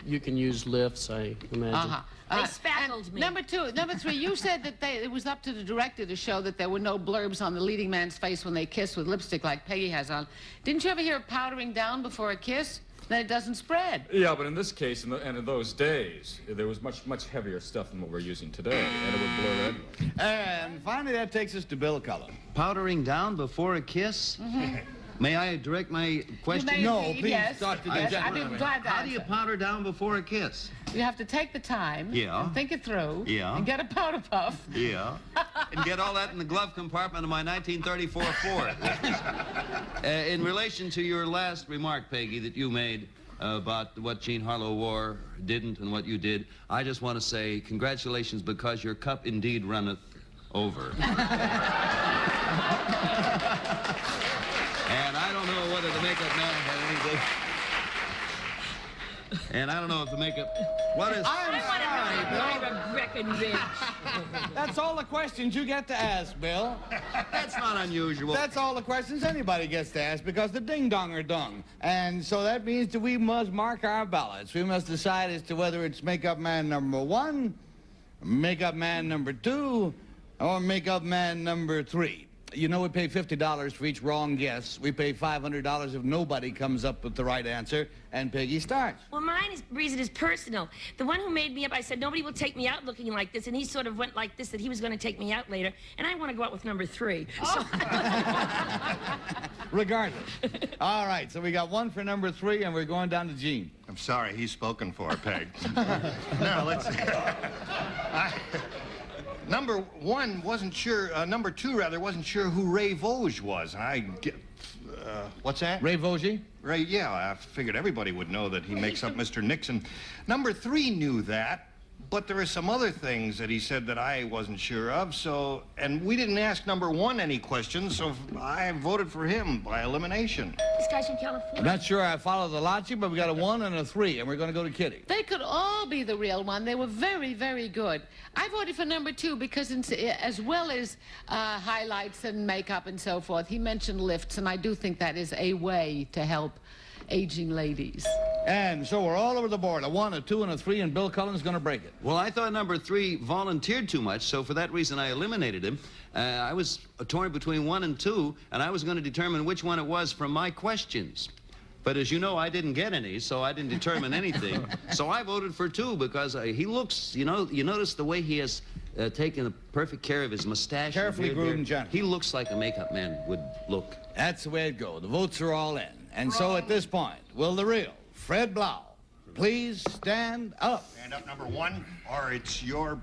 You can use lifts, I imagine. They spackled me. Number 3, you said that it was up to the director to show that there were no blurbs on the leading man's face when they kiss with lipstick like Peggy has on. Didn't you ever hear of powdering down before a kiss? Then it doesn't spread. Yeah, but in this case, and in those days, there was much heavier stuff than what we're using today, and it would blur anyway. And finally, that takes us to Bill Cullen. Powdering down before a kiss? Mm-hmm. May I direct my question? No, please, yes. Dr. Yes, I'd be glad to How do you powder down before a kiss? You have to take the time and think it through and get a powder puff. Yeah. And get all that in the glove compartment of my 1934 Ford. In relation to your last remark, Peggy, that you made about what Jean Harlow wore, didn't, and what you did, I just want to say congratulations, because your cup indeed runneth over. And I don't know whether the makeup man had anything. And I don't know if the makeup... What is... I'm sorry, Bill. Breckenridge. That's all the questions you get to ask, Bill. That's not unusual. That's all the questions anybody gets to ask, because the ding-dong are dung. And so that means that we must mark our ballots. We must decide as to whether it's makeup man number 1, makeup man number 2, or makeup man number 3. You know, we pay $50 for each wrong guess. We pay $500 if nobody comes up with the right answer, and Peggy starts. Well, reason is personal. The one who made me up, I said, nobody will take me out looking like this, and he sort of went like this, that he was going to take me out later, and I want to go out with number 3. So... Regardless. All right, so we got 1 for number 3, and we're going down to Gene. I'm sorry, he's spoken for, Peg. Now, let's see. Number 1 wasn't sure, number 2 rather, wasn't sure who Ray Vosges was. And I get, what's that? Ray Vosges? Ray, yeah, I figured everybody would know that he makes up Mr. Nixon. Number 3 knew that, but there are some other things that he said that I wasn't sure of, so, and we didn't ask number 1 any questions, so I voted for him by elimination. This guy's from California. I'm not sure I follow the logic, but we got a 1 and a 3, and we're going to go to Kitty. They could all be the real one. They were very, very good. I voted for number 2 because as well as highlights and makeup and so forth, he mentioned lifts, and I do think that is a way to help aging ladies. And so we're all over the board. A 1, a 2, and a 3, and Bill Cullen's going to break it. Well, I thought number 3 volunteered too much, so for that reason I eliminated him. I was torn between 1 and 2, and I was going to determine which one it was from my questions. But as you know, I didn't get any, so I didn't determine anything. So I voted for 2 because he looks, you notice the way he has taken perfect care of his mustache. Carefully groomed gentleman. He looks like a makeup man would look. That's the way it goes. The votes are all in. And so at this point, will the real Fred Blau please stand up? Stand up, number 1, or it's your...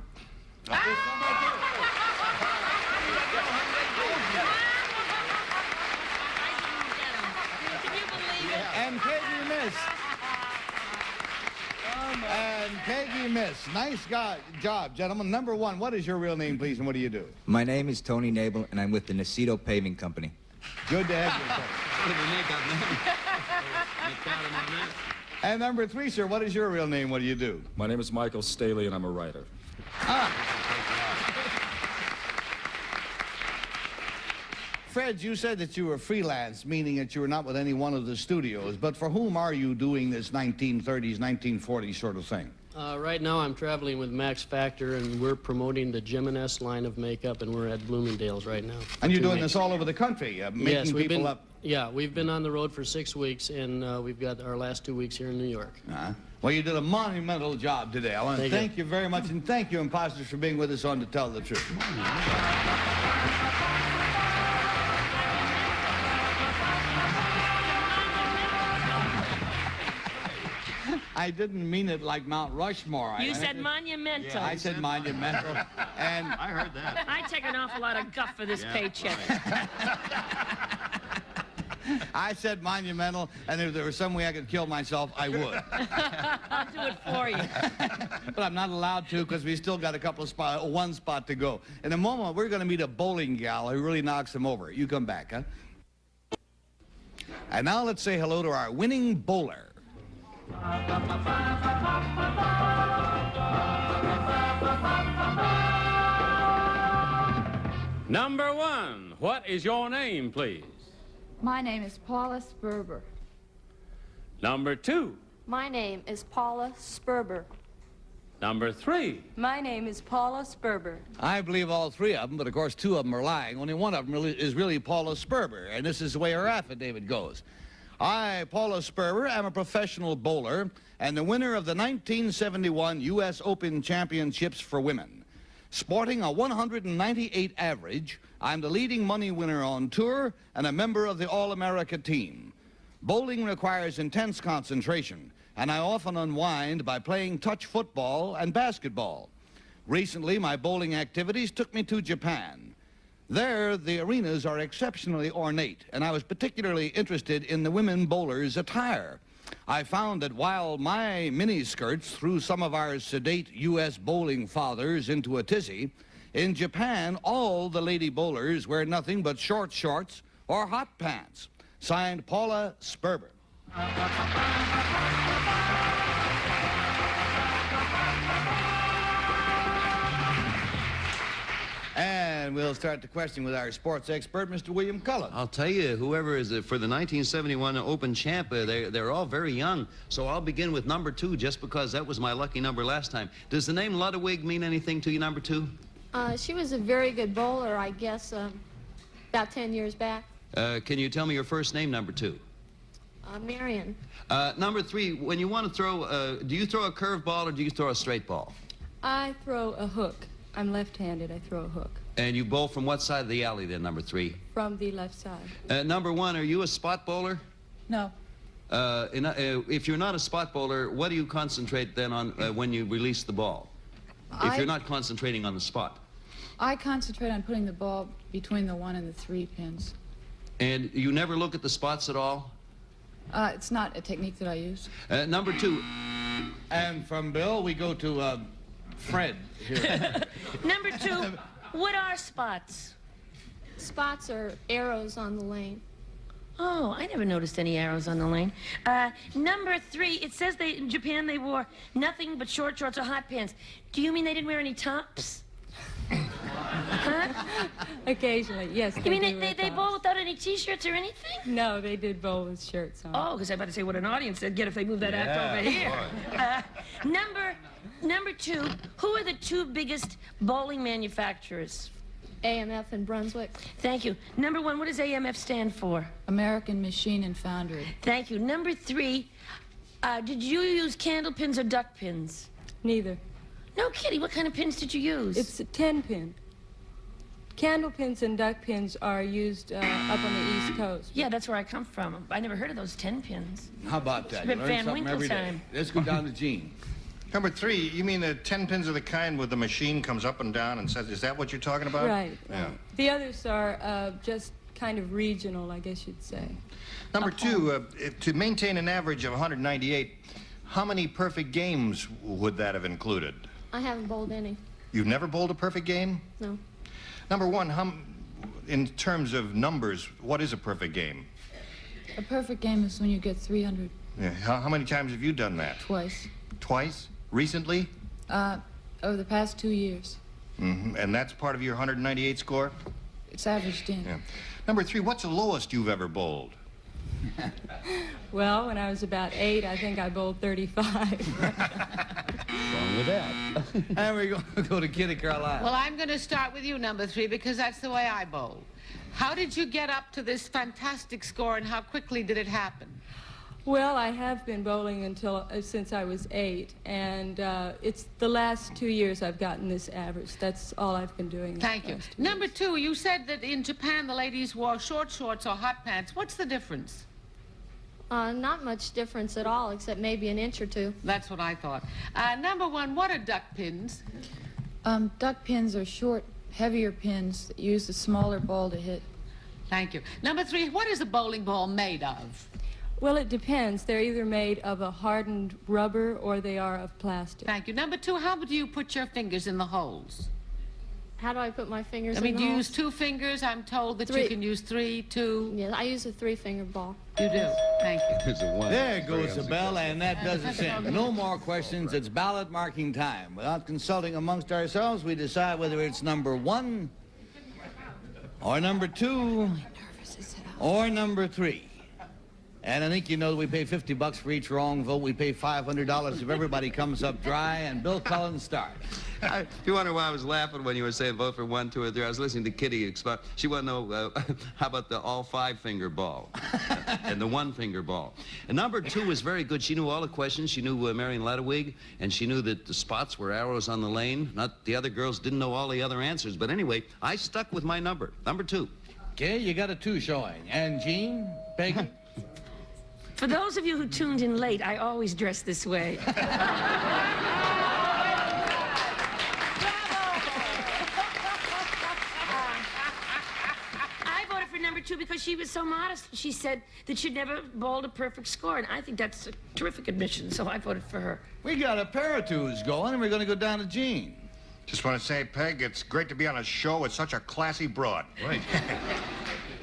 And Peggy missed. And Peggy missed. Nice job, gentlemen. Number 1, what is your real name, please, and what do you do? My name is Tony Nabel, and I'm with the Nacito Paving Company. Good to have you. And number 3, sir, what is your real name? What do you do? My name is Michael Staley, and I'm a writer. Fred, you said that you were freelance, meaning that you were not with any one of the studios. But for whom are you doing this 1930s, 1940s sort of thing? Right now I'm traveling with Max Factor, and we're promoting the Jimenez line of makeup, and we're at Bloomingdale's right now. And you're doing this all over the country, making people up? Yeah, we've been on the road for 6 weeks, and we've got our last 2 weeks here in New York. Well, you did a monumental job today. I want to thank you very much, and thank you, imposters, for being with us on To Tell the Truth. I didn't mean it like Mount Rushmore. You said monumental. Yeah, I said monumental. And I heard that. I take an awful lot of guff for this paycheck. I said monumental, and if there was some way I could kill myself, I would. I'll do it for you. But I'm not allowed to because we still got a couple of one spot to go. In a moment, we're going to meet a bowling gal who really knocks them over. You come back, huh? And now let's say hello to our winning bowler. Number 1, what is your name, please? My name is Paula Sperber. Number 2. My name is Paula Sperber. Number 3. My name is Paula Sperber. I believe all 3 of them, but of course 2 of them are lying. Only one of them is really Paula Sperber, and this is the way her affidavit goes. I, Paula Sperber, am a professional bowler and the winner of the 1971 U.S. Open Championships for Women. Sporting a 198 average, I'm the leading money winner on tour and a member of the All-America team. Bowling requires intense concentration, and I often unwind by playing touch football and basketball. Recently, my bowling activities took me to Japan. There, the arenas are exceptionally ornate, and I was particularly interested in the women bowlers' attire. I found that while my miniskirts threw some of our sedate U.S. bowling fathers into a tizzy, in Japan, all the lady bowlers wear nothing but short shorts or hot pants. Signed, Paula Sperber. And we'll start the question with our sports expert, Mr. William Cullen. I'll tell you, whoever is for the 1971 Open champ, they're all very young. So I'll begin with number 2, just because that was my lucky number last time. Does the name Ludwig mean anything to you, number 2? She was a very good bowler, I guess, about 10 years back. Can you tell me your first name, number 2? Marion. Number 3, when you want to throw, do you throw a curved ball or do you throw a straight ball? I throw a hook. I'm left-handed. I throw a hook. And you bowl from what side of the alley then, number 3? From the left side. Number 1, are you a spot bowler? No. If you're not a spot bowler, what do you concentrate then on when you release the ball? If you're not concentrating on the spot. I concentrate on putting the ball between the 1 and the 3 pins. And you never look at the spots at all? It's not a technique that I use. Number 2. And from Bill, we go to Fred here. Number 2, what are spots? Spots are arrows on the lane. Oh, I never noticed any arrows on the lane. Number 3, it says in Japan they wore nothing but short shorts or hot pants. Do you mean they didn't wear any tops? Huh? Occasionally, yes. You mean do they rip-offs. bowl without any T-shirts or anything? No, they did bowl with shirts on. Oh, because I was about to say what an audience they'd get if they moved that act over here. Number two, who are the two biggest bowling manufacturers? AMF in Brunswick. Thank you. Number one, what does AMF stand for? American Machine and Foundry. Thank you. Number three, did you use candle pins or duck pins? Neither. No, Kitty, what kind of pins did you use? It's a 10-pin. Candle pins and duck pins are used up on the East Coast. Yeah, that's where I come from. I never heard of those 10 pins. How about that? It's You been learn Van something every Winkle day. time. Let's go down to Gene. Number 3, you mean the 10 pins are the kind where the machine comes up and down and says, is that what you're talking about? Right. Yeah. The others are just kind of regional, I guess you'd say. Number 2, to maintain an average of 198, how many perfect games would that have included? I haven't bowled any. You've never bowled a perfect game? No. Number 1, in terms of numbers, what is a perfect game? A perfect game is when you get 300 Yeah. How many times have you done that? twice. Twice? Recently? Over the past 2 years. Mm-hmm. And that's part of your 198 score? It's averaged in. Yeah. Number 3, what's the lowest you've ever bowled? Well, when I was about 8, I think I bowled 35. Wrong with that. And we're going to go to Kitty Carlisle. Well, I'm going to start with you, number 3, because that's the way I bowl. How did you get up to this fantastic score, and how quickly did it happen? Well, I have been bowling since I was 8, and it's the last 2 years I've gotten this average. That's all I've been doing. Thank you. Number 2, you said that in Japan the ladies wore short shorts or hot pants. What's the difference? Not much difference at all, except maybe an inch or two. That's what I thought. Number 1, what are duck pins? Duck pins are short, heavier pins that use a smaller ball to hit. Thank you. Number 3, what is a bowling ball made of? Well, it depends. They're either made of a hardened rubber or they are of plastic. Thank you. Number 2, how do you put your fingers in the holes? How do I put my fingers I in mean, the do you holes? use 2 fingers? I'm told that you 3. can use 3, 2. Yeah, I use a 3-finger ball. You do. Thank you. There goes the bell, and that does us in. No more questions. It's ballot marking time. Without consulting amongst ourselves, we decide whether it's number 1, or number 2, or number 3. And I think you know that we pay $50 for each wrong vote. We pay $500 if everybody comes up dry, and Bill Cullen starts. If you wonder why I was laughing when you were saying vote for 1, 2, or 3, I was listening to Kitty explain. She wanted to know how about the all 5-finger ball and the 1-finger ball. And number 2 was very good. She knew all the questions. She knew Marion Ledwig, and she knew that the spots were arrows on the lane. Not the other girls didn't know all the other answers. But anyway, I stuck with my number 2. Okay, you got a 2 showing. And Gene, Peggy? For those of you who tuned in late, I always dress this way. I voted for number 2 because she was so modest. She said that she'd never bowled a perfect score, and I think that's a terrific admission, so I voted for her. We got a pair of 2s going, and we're going to go down to Gene. Just want to say, Peg, it's great to be on a show with such a classy broad. Right.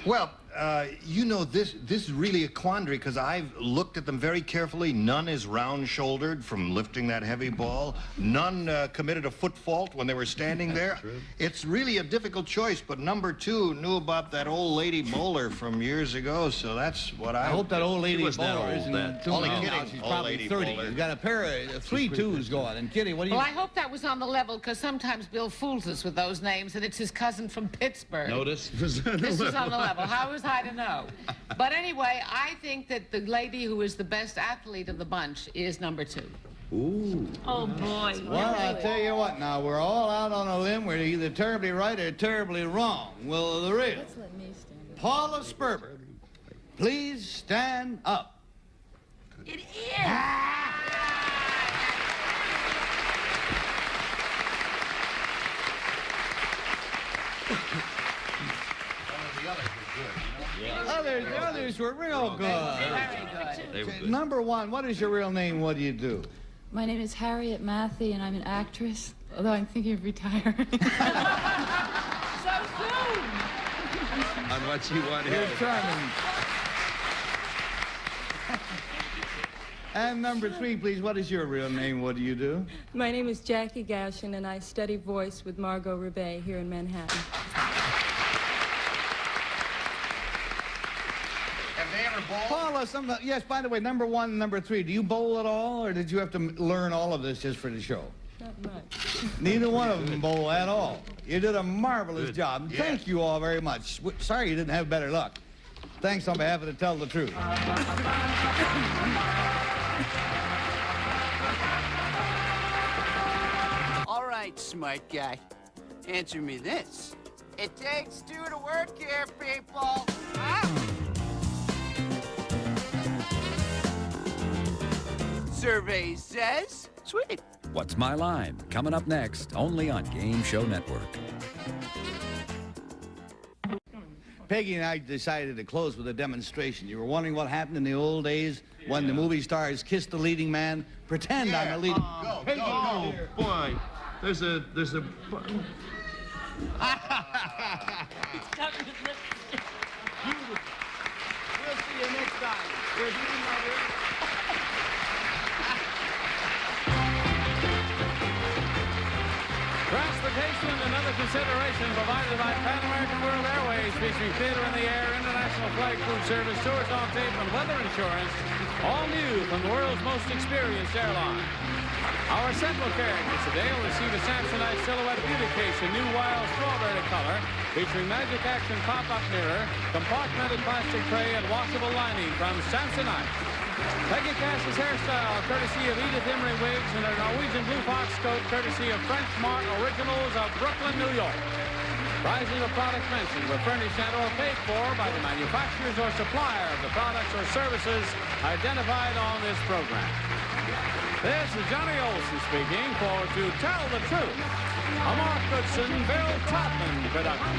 Well, you know, this is really a quandary because I've looked at them very carefully. None is round-shouldered from lifting that heavy ball. None committed a foot fault when they were standing there. It's really a difficult choice, but number 2 knew about that old lady bowler from years ago, so that's what I hope that old lady was that bowler old isn't then. too Only long kidding, now. She's old probably lady 30. bowler. You've got a pair of 3 2s going. And Kitty, what do you... Well, I hope that was on the level, because sometimes Bill fools us with those names, and it's his cousin from Pittsburgh. Notice? This was on the level. How was I to know? But anyway, I think that the lady who is the best athlete of the bunch is number 2. Ooh. Oh, boy. Well, I'll tell you what now. We're all out on a limb. We're either terribly right or terribly wrong. Well, the real Let's let me stand up. Paula Sperber, please stand up. It is. The others were real good. They were good. Number 1, what is your real name? What do you do? My name is Harriet Matthey, and I'm an actress, although I'm thinking of retiring. So soon! On what you want You're here. charming. And number 3, please, what is your real name? What do you do? My name is Jackie Gashin, and I study voice with Margot Rebay here in Manhattan. they ever bowl? Paula, yes, by the way, number 1 and number 3, do you bowl at all, or did you have to learn all of this just for the show? Not much. Neither one of them bowl at all. You did a marvelous job. Yeah. Thank you all very much. Sorry you didn't have better luck. Thanks on behalf of the Tell the Truth. All right, smart guy. Answer me this. It takes two to work here, people. Survey says, sweet. What's My Line? Coming up next, only on Game Show Network. Peggy and I decided to close with a demonstration. You were wondering what happened in the old days when the movie stars kissed the leading man? Pretend I'm a leading... Peggy, Oh, boy. There's a... We'll see you next time. Transportation and other consideration provided by Pan American World Airways, featuring theater in the air, international flight crew service, tours on tape, and weather insurance. All new from the world's most experienced airline. Our central characters today will receive a Samsonite Silhouette Beauty Case in new wild strawberry color, featuring magic action pop-up mirror, compartmented plastic tray, and washable lining from Samsonite. Peggy Cass's hairstyle, courtesy of Edith Emery Wigs, and her Norwegian Blue Fox coat, courtesy of French Mart Originals of Brooklyn, New York. Prices of products mentioned were furnished and or paid for by the manufacturers or supplier of the products or services identified on this program. This is Johnny Olson speaking for To Tell the Truth, a Mark Goodson, Bill Todman production.